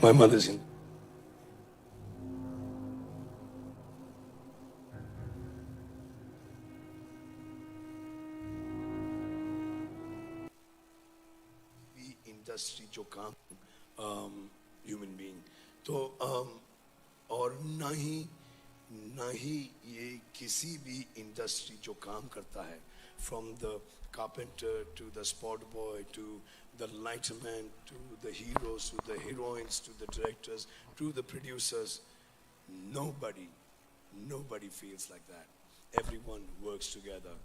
S3: My mother's in. Industry जो काम human being तो और ना ही ये किसी भी industry जो काम करता है from the carpenter to the spot boy to the lighterman to the heroes to the heroines to the directors to the producers, nobody feels like that. Everyone works together.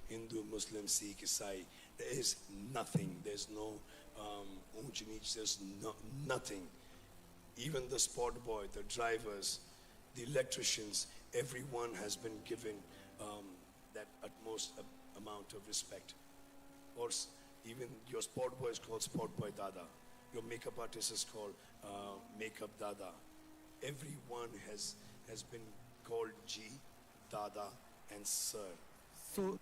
S3: Hindu, Muslim, Sikh, Isai, There is nothing. There's no unch neech. There's nothing. Even the spot boy, the drivers, the electricians, everyone has been given that utmost amount of respect. Or even your spot boy is called Spot Boy Dada. Your makeup artist is called Makeup Dada. Everyone has been called G, Dada, and Sir.
S19: So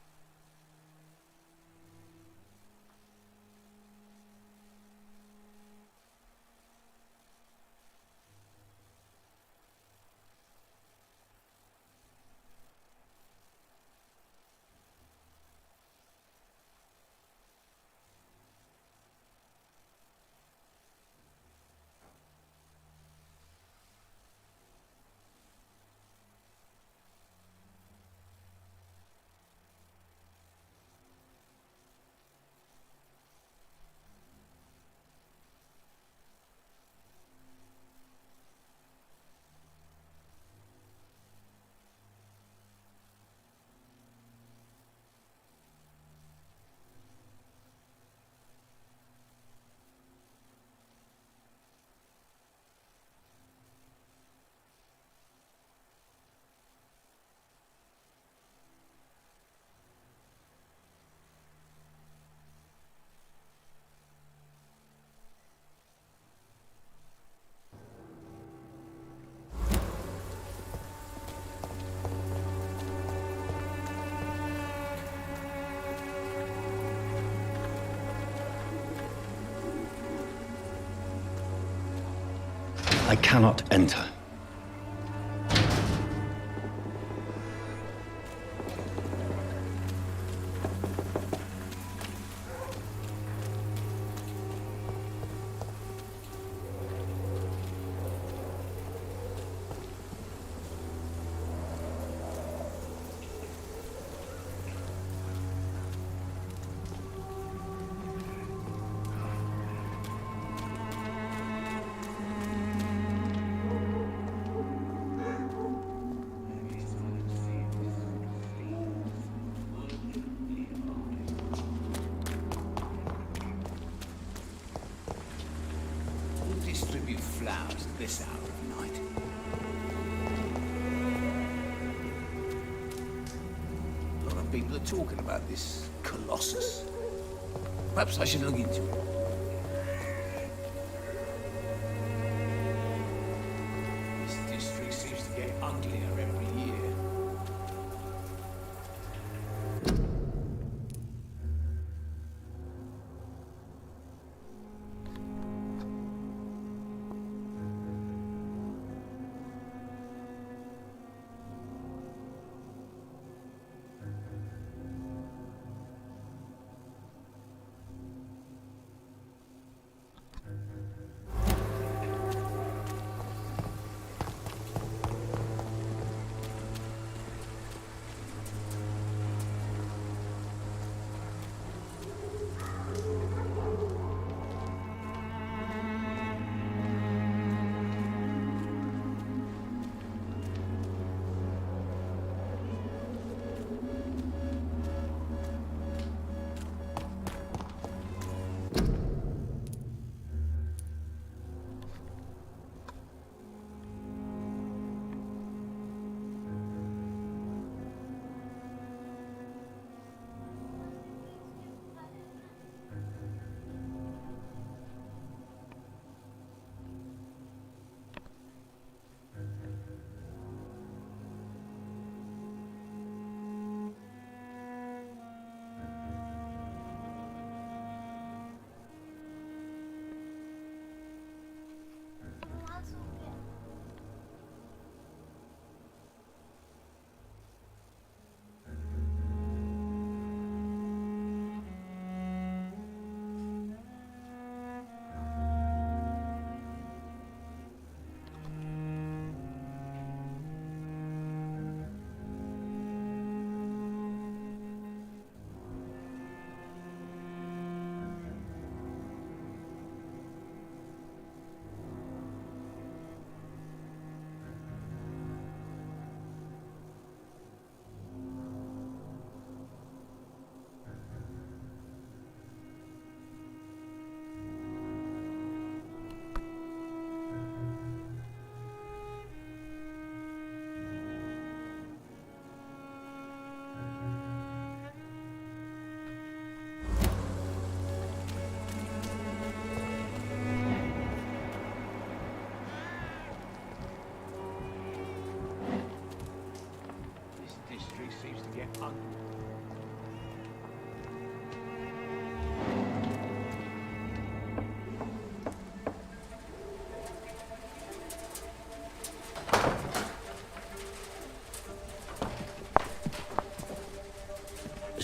S1: I cannot enter.
S15: Distribute flowers at this hour of night. A lot of people are talking about this Colossus. Perhaps I should look into it. This district seems to get uglier every year.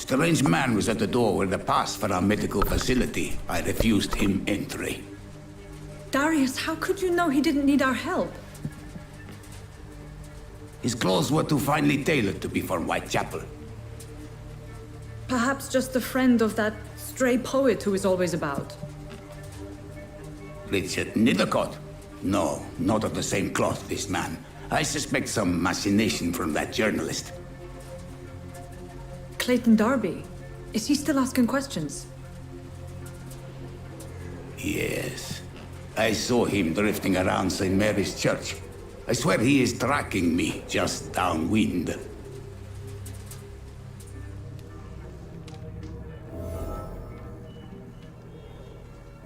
S17: Strange man was at the door with a pass for our medical facility. I refused him entry.
S4: Darius, how could you know he didn't need our help?
S17: His clothes were too finely tailored to be from Whitechapel.
S4: Perhaps just a friend of that stray poet who is always about.
S17: Richard Nethercott? No, not of the same cloth, this man. I suspect some machination from that journalist.
S4: Clayton Darby. Is he still asking questions?
S17: Yes. I saw him drifting around St. Mary's Church. I swear he is tracking me just downwind.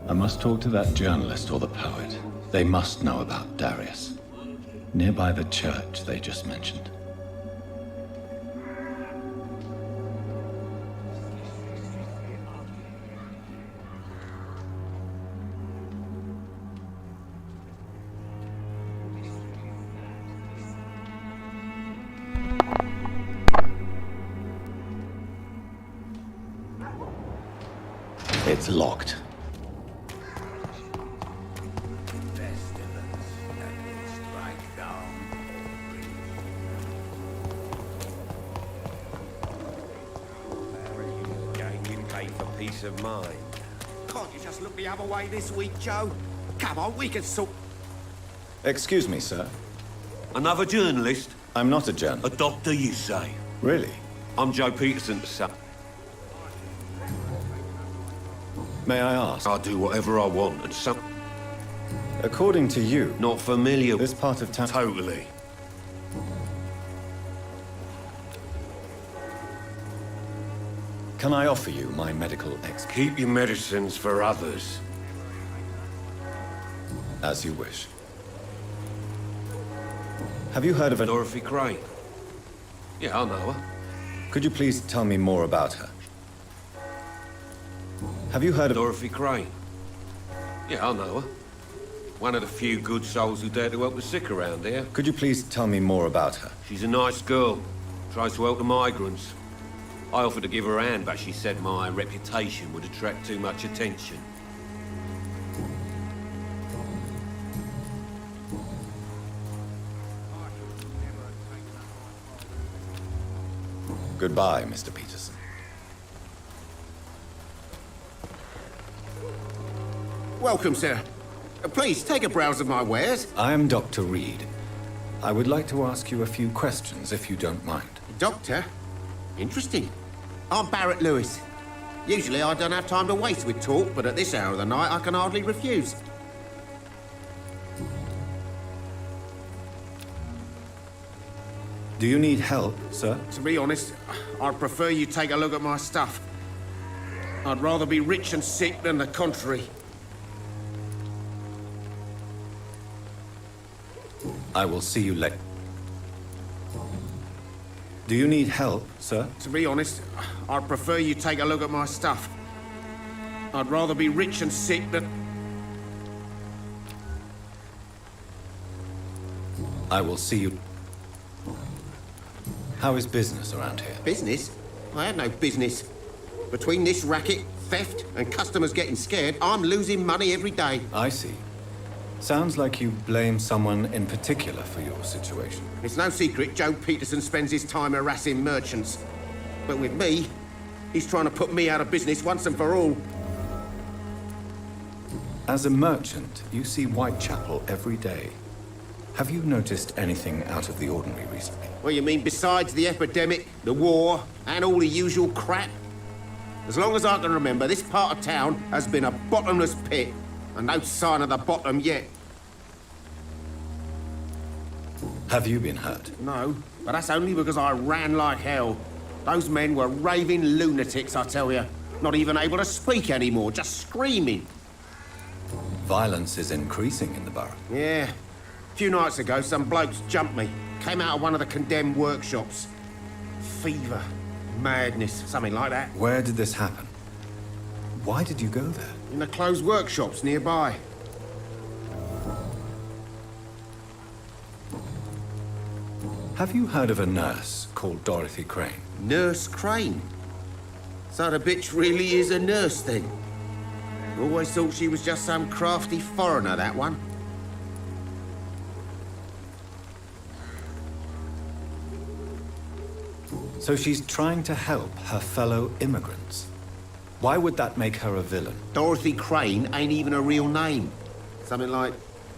S1: I must talk to that journalist or the poet. They must know about Darius. Nearby the church they just mentioned. It's locked.
S10: Peace of mind.
S15: Can't you just look the other way this week, Joe? Come on, we can sort...
S1: Excuse me, sir.
S10: Another journalist?
S1: I'm not a journalist.
S10: A doctor, you say?
S1: Really?
S10: I'm Joe Peterson's son.
S1: May I ask?
S10: I do whatever I want, and some...
S1: According to you...
S10: Not familiar...
S1: This part of town...
S10: Totally.
S1: Can I offer you my medical expert?
S10: Keep your medicines for others.
S1: As you wish. Have you heard of a...
S10: Dorothy Crane? Yeah, I know her.
S1: Could you please tell me more about her? Have you heard of...
S10: Dorothy Crane? Yeah, I know her. One of the few good souls who dare to help the sick around here.
S1: Could you please tell me more about her?
S10: She's a nice girl. Tries to help the migrants. I offered to give her a hand, but she said my reputation would attract too much attention.
S1: Goodbye, Mr. Peterson.
S15: Welcome, sir. Please, take a browse of my wares.
S1: I am Dr. Reed. I would like to ask you a few questions, if you don't mind.
S15: Doctor? Interesting. I'm Barrett Lewis. Usually I don't have time to waste with talk, but at this hour of the night I can hardly refuse.
S1: Do you need help, sir?
S15: To be honest, I'd prefer you take a look at my stuff. I'd rather be rich and sick than the contrary.
S1: I will see you later. Do you need help, sir?
S15: To be honest, I'd prefer you take a look at my stuff. I'd rather be rich and sick than...
S1: I will see you... How is business around here?
S15: Business? I had no business. Between this racket, theft, and customers getting scared, I'm losing money every day.
S1: I see. Sounds like you blame someone in particular for your situation.
S15: It's no secret Joe Peterson spends his time harassing merchants. But with me, he's trying to put me out of business once and for all.
S1: As a merchant, you see Whitechapel every day. Have you noticed anything out of the ordinary recently?
S15: Well, you mean besides the epidemic, the war, and all the usual crap? As long as I can remember, this part of town has been a bottomless pit. And no sign of the bottom yet.
S1: Have you been hurt?
S15: No, but that's only because I ran like hell. Those men were raving lunatics, I tell you. Not even able to speak anymore, just screaming.
S1: Violence is increasing in the borough.
S15: Yeah. A few nights ago, some blokes jumped me. Came out of one of the condemned workshops. Fever, madness, something like that.
S1: Where did this happen? Why did you go there?
S15: In the closed workshops nearby.
S1: Have you heard of a nurse called Dorothy Crane?
S15: Nurse Crane?
S5: So the bitch really is a nurse then? Always thought she was just some crafty foreigner, that one.
S1: So she's trying to help her fellow immigrants. Why would that make her a villain?
S5: Dorothy Crane ain't even a real name. Something like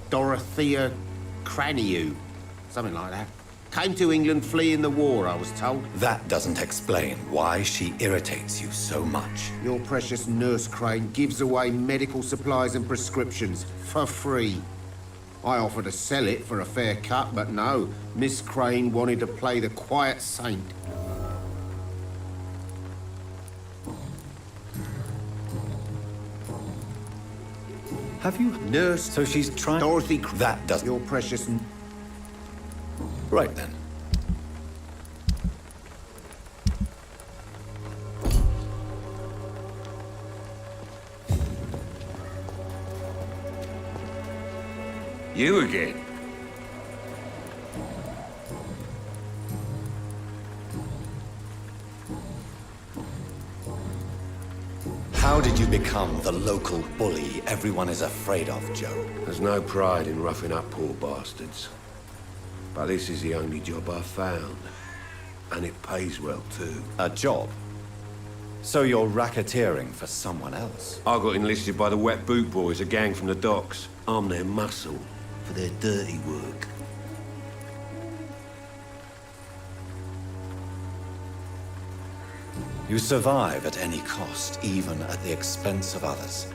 S5: Dorothea Craniu. Something like that. Came to England fleeing the war, I was told.
S1: That doesn't explain why she irritates you so much.
S5: Your precious Nurse Crane gives away medical supplies and prescriptions for free. I offered to sell it for a fair cut, but no. Miss Crane wanted to play the quiet saint.
S1: Have you...
S5: Nurse...
S1: So she's trying...
S5: Dorothy...
S1: That doesn't...
S5: Your precious...
S1: Right then.
S17: You again?
S1: How did you become the local bully everyone is afraid of, Joe?
S22: There's no pride in roughing up poor bastards. But this is the only job I've found. And it pays well, too.
S1: A job? So you're racketeering for someone else?
S22: I got enlisted by the Wet Boot Boys, a gang from the docks. I'm their muscle for their dirty work.
S1: You survive at any cost, even at the expense of others.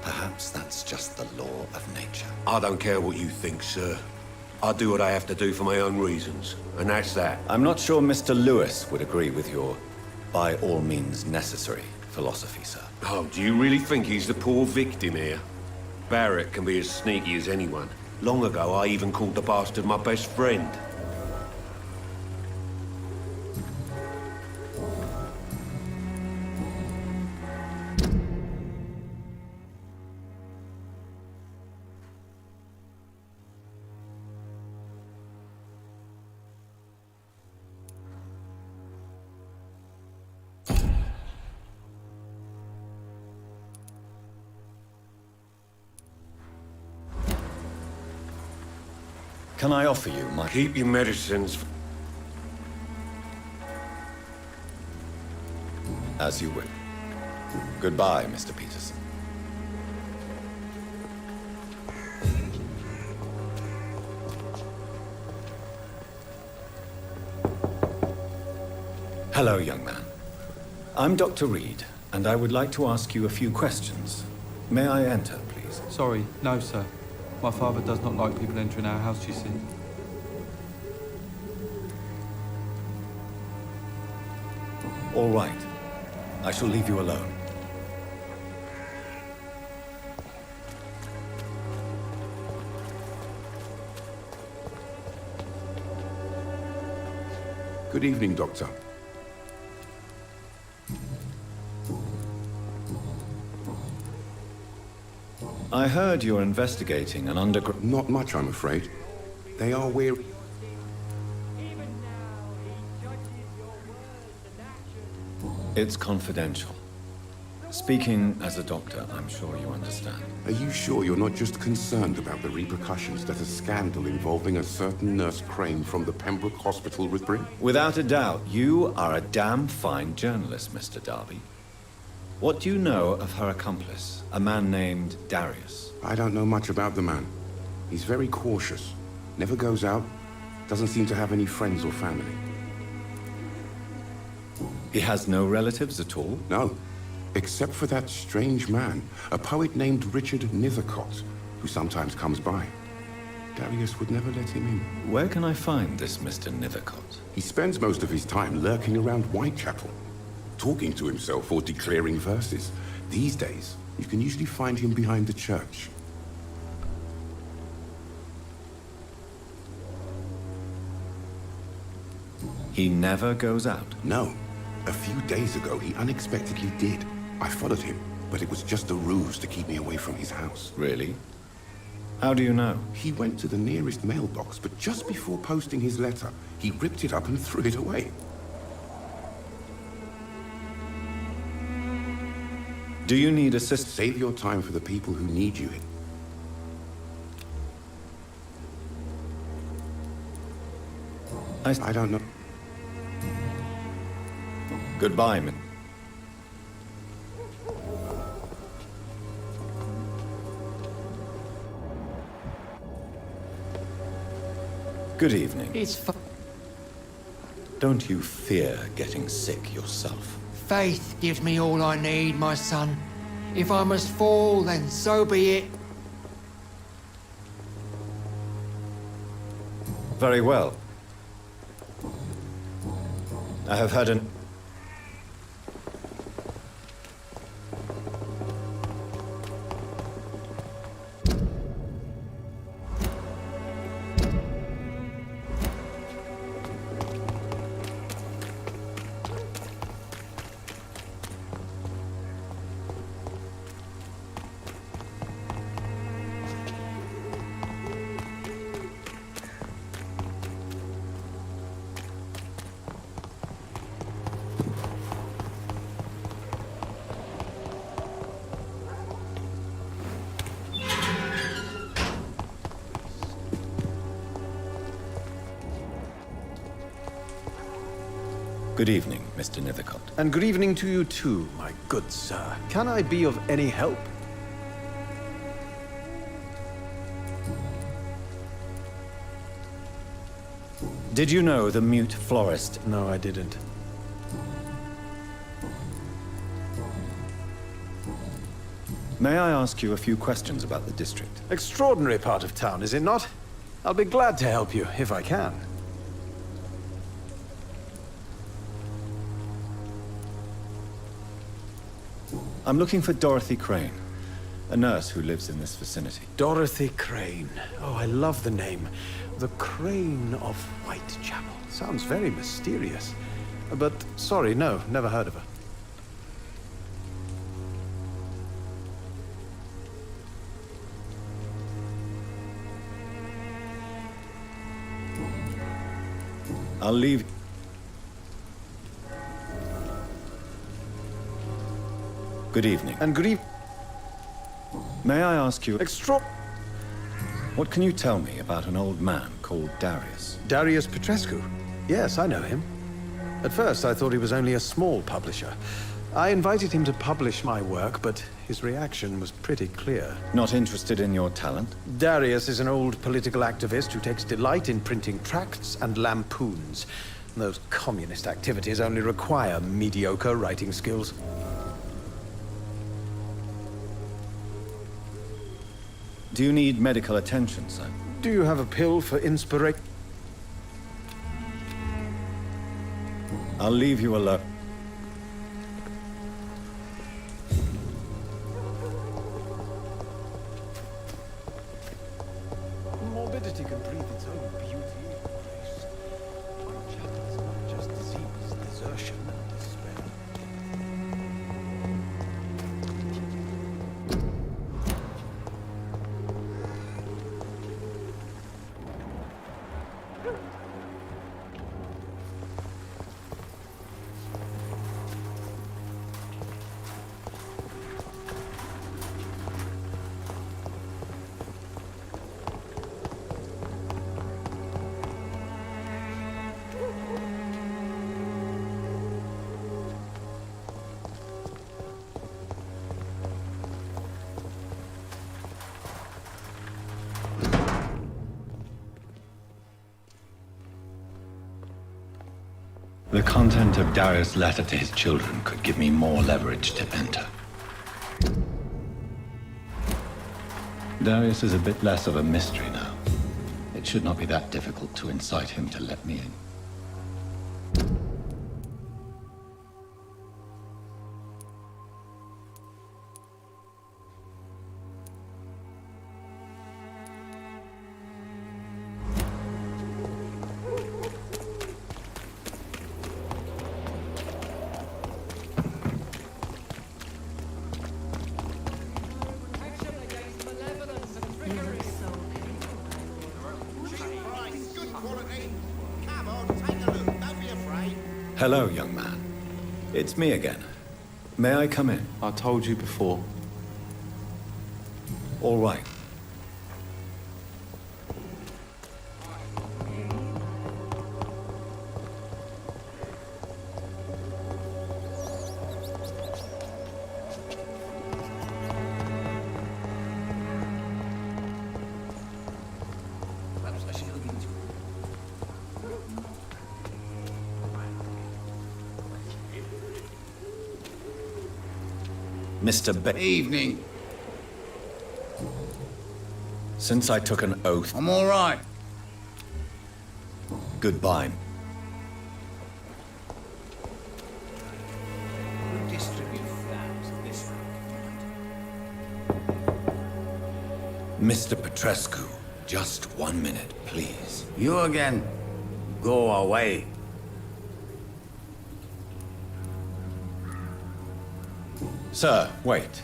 S1: Perhaps that's just the law of nature.
S22: I don't care what you think, sir. I do what I have to do for my own reasons, and that's that.
S1: I'm not sure Mr. Lewis would agree with your by all means necessary philosophy, sir.
S22: Oh, do you really think he's the poor victim here? Barrett can be as sneaky as anyone. Long ago, I even called the bastard my best friend.
S1: Can I offer you my...
S22: Keep your medicines.
S1: As you will. Goodbye, Mr. Peterson. Hello, young man. I'm Dr. Reed, and I would like to ask you a few questions. May I enter, please?
S23: Sorry, no, sir. My father does not like people entering our house, you see.
S1: All right. I shall leave you alone.
S21: Good evening, Doctor.
S1: I heard you're investigating an underground...
S21: Not much, I'm afraid. They are weary.
S1: It's confidential. Speaking as a doctor, I'm sure you understand.
S21: Are you sure you're not just concerned about the repercussions that a scandal involving a certain Nurse Crane from the Pembroke Hospital would bring?
S1: Without a doubt, you are a damn fine journalist, Mr. Darby. What do you know of her accomplice, a man named Darius?
S21: I don't know much about the man. He's very cautious. Never goes out. Doesn't seem to have any friends or family.
S1: He has no relatives at all?
S21: No. Except for that strange man, a poet named Richard Nethercott, who sometimes comes by. Darius would never let him in.
S1: Where can I find this Mr. Nethercott?
S21: He spends most of his time lurking around Whitechapel, talking to himself or declaring verses. These days, you can usually find him behind the church.
S1: He never goes out?
S21: No. A few days ago, he unexpectedly did. I followed him, but it was just a ruse to keep me away from his house.
S1: Really? How do you know?
S21: He went to the nearest mailbox, but just before posting his letter, he ripped it up and threw it away.
S1: Do you need assistance?
S21: Save your time for the people who need you. I don't know.
S1: Goodbye, man. Good evening. Don't you fear getting sick yourself?
S14: Faith gives me all I need, my son. If I must fall, then so be it.
S1: Very well. I have heard an... Good evening, Mr. Nithercott.
S19: And good evening to you too, my good sir. Can I be of any help?
S1: Did you know the mute florist?
S19: No, I didn't.
S1: May I ask you a few questions about the district?
S19: Extraordinary part of town, is it not? I'll be glad to help you, if I can.
S1: I'm looking for Dorothy Crane, a nurse who lives in this vicinity.
S19: Dorothy Crane. Oh, I love the name. The Crane of Whitechapel. Sounds very mysterious. But, sorry, no, never heard of her.
S1: I'll leave... Good evening.
S19: And good evening.
S1: May I ask you... What can you tell me about an old man called Darius?
S19: Darius Petrescu? Yes, I know him. At first, I thought he was only a small publisher. I invited him to publish my work, but his reaction was pretty clear.
S1: Not interested in your talent?
S19: Darius is an old political activist who takes delight in printing tracts and lampoons. Those communist activities only require mediocre writing skills.
S1: Do you need medical attention, sir?
S19: Do you have a pill for inspiration?
S1: I'll leave you alone.
S19: Morbidity can breathe its own beauty and grace. Whitechapel is not just disease, desertion, and despair.
S1: The content of Darius' letter to his children could give me more leverage to enter. Darius is a bit less of a mystery now. It should not be that difficult to incite him to let me in. Hello, young man. It's me again. May I come in?
S23: I told you before.
S1: All right. Mr.
S15: Evening.
S1: Since I took an oath...
S15: I'm all right.
S1: Goodbye.
S15: We'll distribute flowers this
S1: Mr. Petrescu, just 1 minute, please.
S15: You again. Go away.
S1: Sir, wait.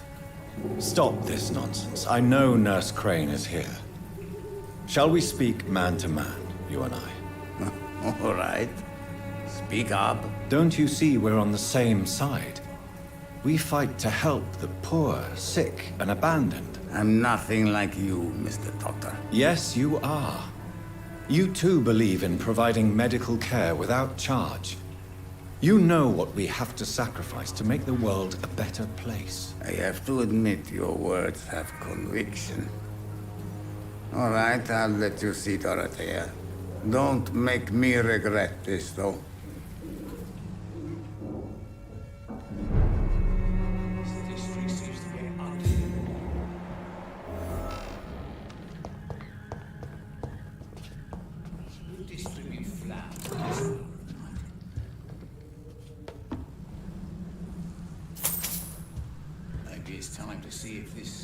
S1: Stop this nonsense. I know Nurse Crane is here. Shall we speak man to man, you and I?
S15: All right. Speak up.
S1: Don't you see we're on the same side? We fight to help the poor, sick, and abandoned.
S15: I'm nothing like you, Mr. Doctor.
S1: Yes, you are. You too believe in providing medical care without charge. You know what we have to sacrifice to make the world a better place.
S15: I have to admit your words have conviction. All right, I'll let you see Dorothea. Don't make me regret this, though.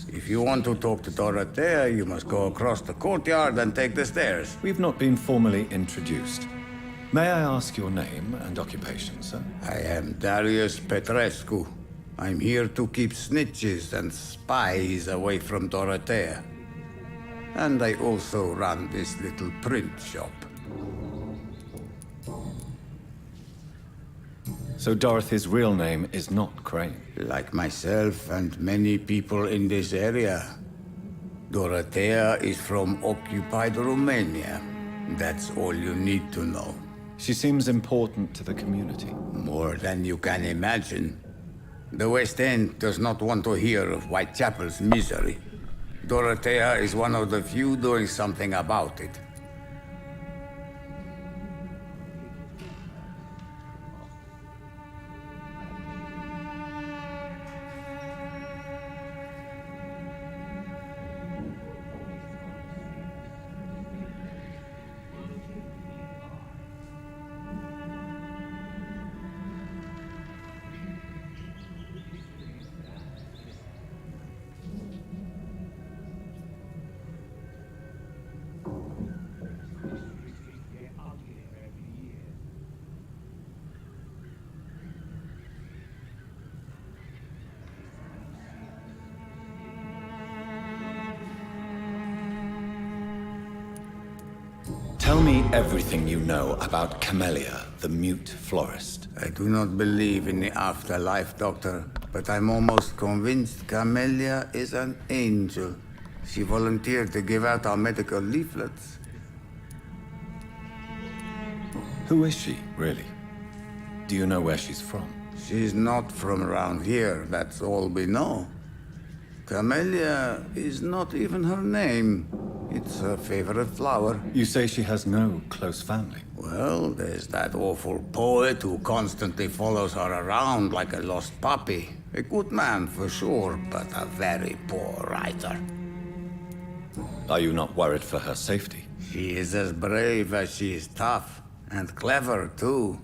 S15: If you want to talk to Dorothea, you must go across the courtyard and take the stairs.
S1: We've not been formally introduced. May I ask your name and occupation, sir?
S15: I am Darius Petrescu. I'm here to keep snitches and spies away from Dorothea. And I also run this little print shop.
S1: So Dorothy's real name is not Crane?
S15: Like myself and many people in this area. Dorothea is from occupied Romania. That's all you need to know.
S1: She seems important to the community.
S15: More than you can imagine. The West End does not want to hear of Whitechapel's misery. Dorothea is one of the few doing something about it.
S1: Tell me everything you know about Camellia, the mute florist.
S15: I do not believe in the afterlife, Doctor, but I'm almost convinced Camellia is an angel. She volunteered to give out our medical leaflets.
S1: Who is she, really? Do you know where she's from?
S15: She's not from around here, that's all we know. Camellia is not even her name. It's her favorite flower.
S1: You say she has no close family?
S15: Well, there's that awful poet who constantly follows her around like a lost puppy. A good man for sure, but a very poor writer.
S1: Are you not worried for her safety?
S15: She is as brave as she is tough. And clever, too.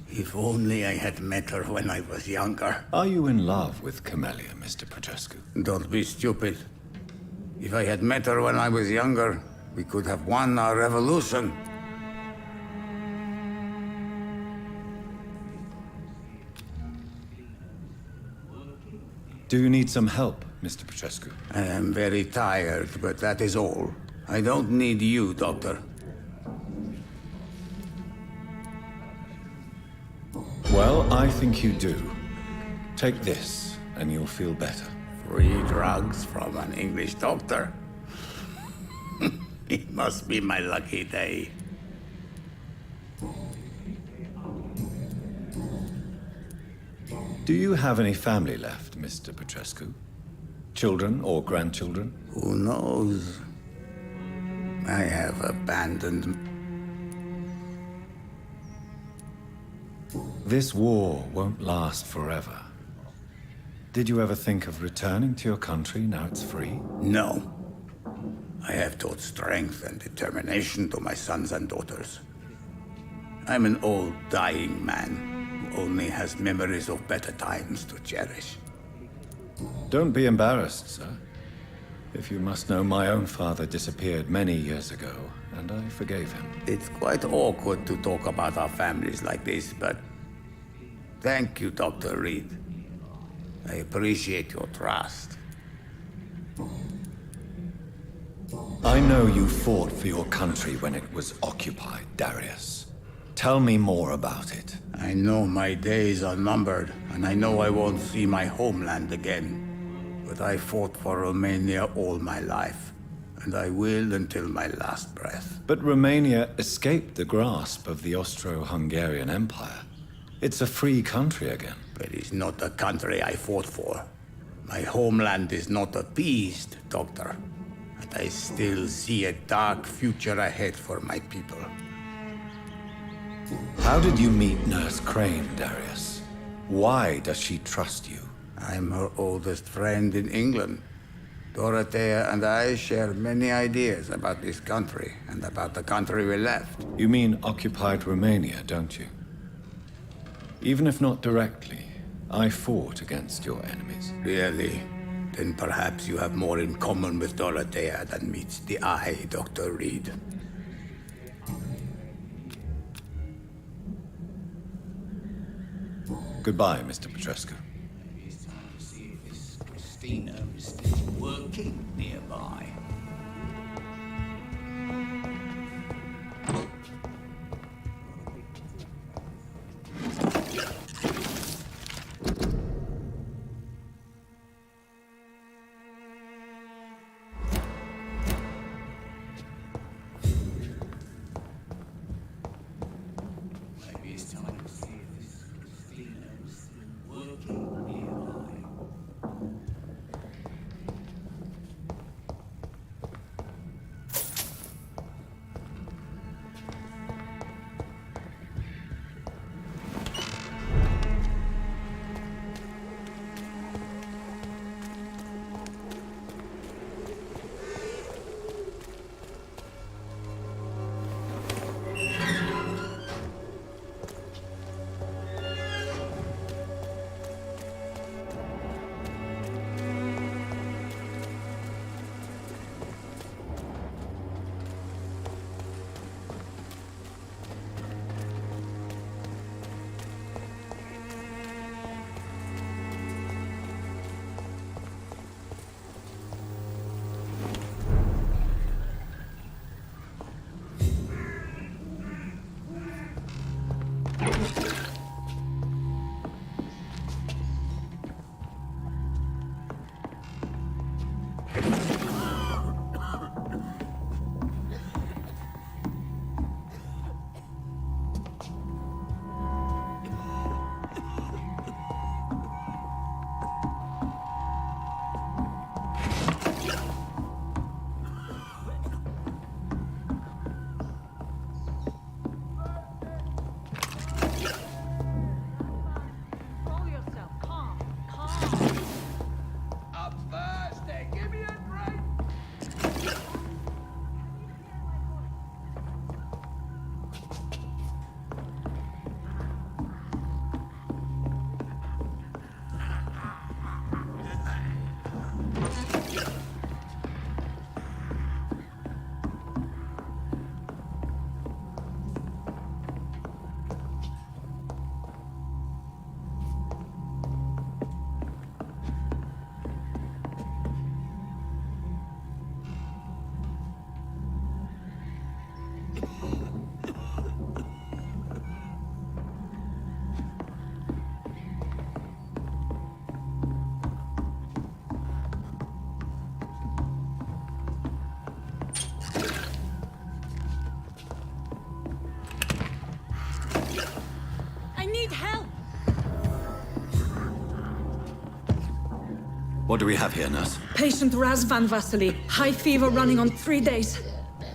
S15: If only I had met her when I was younger.
S1: Are you in love with Camellia, Mr. Petrescu?
S15: Don't be stupid. If I had met her when I was younger, we could have won our revolution.
S1: Do you need some help, Mr. Petrescu?
S15: I am very tired, but that is all. I don't need you, Doctor.
S1: Well, I think you do. Take this, and you'll feel better.
S17: Free drugs from an English doctor? It must be my lucky day.
S1: Do you have any family left, Mr. Petrescu? Children or grandchildren?
S17: Who knows? I have abandoned.
S1: This war won't last forever. Did you ever think of returning to your country now it's free?
S17: No. I have taught strength and determination to my sons and daughters. I'm an old, dying man who only has memories of better times to cherish.
S1: Don't be embarrassed, sir. If you must know, my own father disappeared many years ago, and I forgave him.
S17: It's quite awkward to talk about our families like this, but thank you, Dr. Reed. I appreciate your trust.
S1: I know you fought for your country when it was occupied, Darius. Tell me more about it.
S17: I know my days are numbered, and I know I won't see my homeland again. But I fought for Romania all my life, and I will until my last breath.
S1: But Romania escaped the grasp of the Austro-Hungarian Empire. It's a free country again.
S17: But it's not the country I fought for. My homeland is not appeased, Doctor. And I still see a dark future ahead for my people.
S1: How did you meet Nurse Crane, Darius? Why does she trust you?
S17: I'm her oldest friend in England. Dorothea and I share many ideas about this country and about the country we left.
S1: You mean occupied Romania, don't you? Even if not directly, I fought against your enemies.
S17: Really? Then perhaps you have more in common with Dorothea than meets the eye, Dr. Reed.
S1: Goodbye, Mr. Petrescu.
S17: It's time to see if this Christina is still working nearby. Maybe it's time to see if this Christina is still working nearby.
S1: What do we have here, nurse?
S4: Patient Raz Van Vasily. High fever running on 3 days.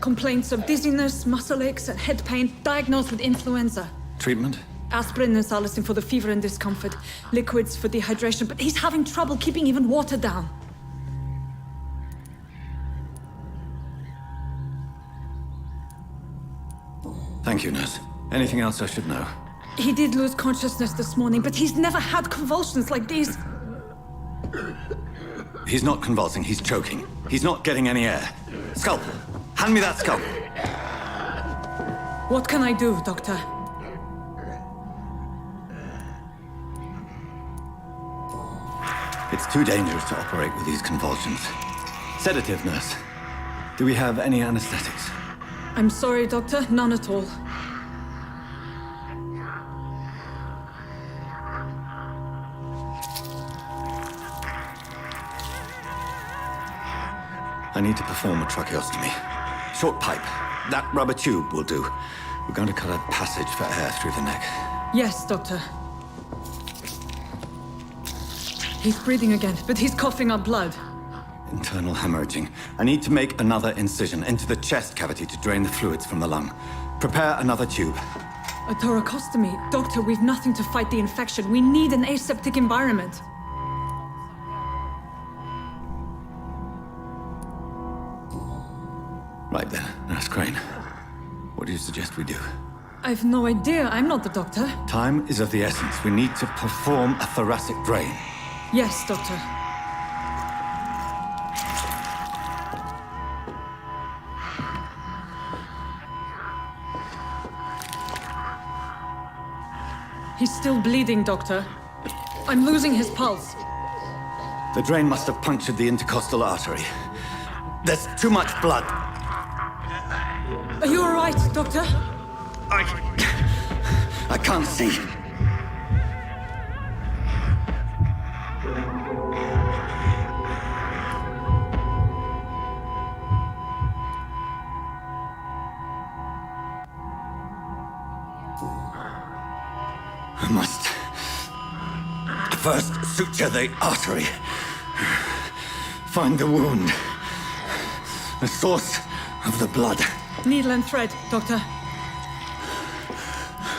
S4: Complaints of dizziness, muscle aches, and head pain. Diagnosed with influenza.
S1: Treatment?
S4: Aspirin and salicin for the fever and discomfort. Liquids for dehydration, but he's having trouble keeping even water down.
S1: Thank you, nurse. Anything else I should know?
S4: He did lose consciousness this morning, but he's never had convulsions like these.
S1: He's not convulsing, he's choking. He's not getting any air. Scalpel! Hand me that scalpel!
S4: What can I do, Doctor?
S1: It's too dangerous to operate with these convulsions. Sedative, nurse. Do we have any anesthetics?
S4: I'm sorry, Doctor. None at all.
S1: I need to perform a tracheostomy. Short pipe. That rubber tube will do. We're going to cut a passage for air through the neck.
S4: Yes, Doctor. He's breathing again, but he's coughing up blood.
S1: Internal hemorrhaging. I need to make another incision into the chest cavity to drain the fluids from the lung. Prepare another tube.
S4: A thoracostomy. Doctor, we've nothing to fight the infection. We need an aseptic environment.
S1: Right then, Nurse Crane. What do you suggest we do?
S4: I've no idea. I'm not the doctor.
S1: Time is of the essence. We need to perform a thoracic drain.
S4: Yes, Doctor. He's still bleeding, Doctor. I'm losing his pulse.
S1: The drain must have punctured the intercostal artery. There's too much blood.
S4: Are you all right, Doctor?
S1: I can't see. I must first suture the artery. Find the wound. The source of the blood.
S4: Needle and thread, Doctor.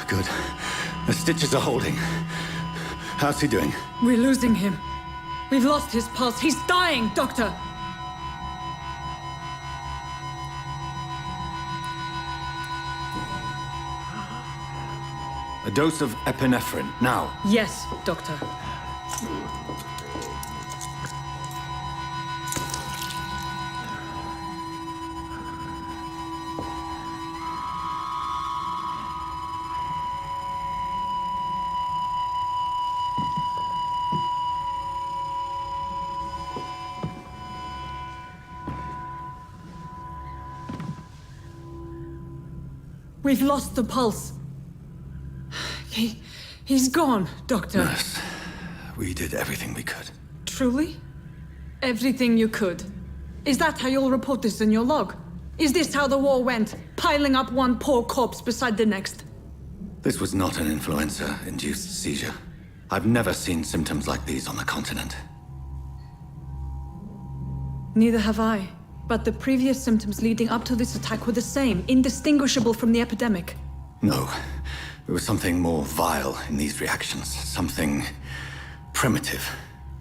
S1: Good. The stitches are holding. How's he doing?
S4: We're losing him. We've lost his pulse. He's dying, Doctor.
S1: A dose of epinephrine, now.
S4: Yes, Doctor. We've lost the pulse. He's gone, Doctor.
S1: Nurse, we did everything we could.
S4: Truly? Everything you could? Is that how you'll report this in your log? Is this how the war went? Piling up one poor corpse beside the next?
S1: This was not an influenza-induced seizure. I've never seen symptoms like these on the continent.
S4: Neither have I. But the previous symptoms leading up to this attack were the same, indistinguishable from the epidemic.
S1: No. There was something more vile in these reactions. Something primitive.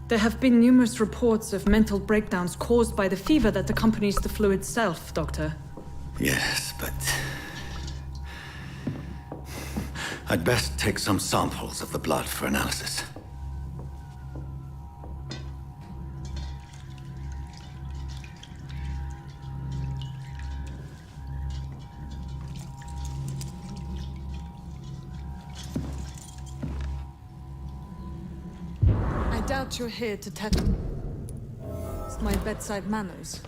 S4: There have been numerous reports of mental breakdowns caused by the fever that accompanies the flu itself, Doctor.
S1: Yes, but... I'd best take some samples of the blood for analysis.
S4: I doubt you're here to test my bedside manners.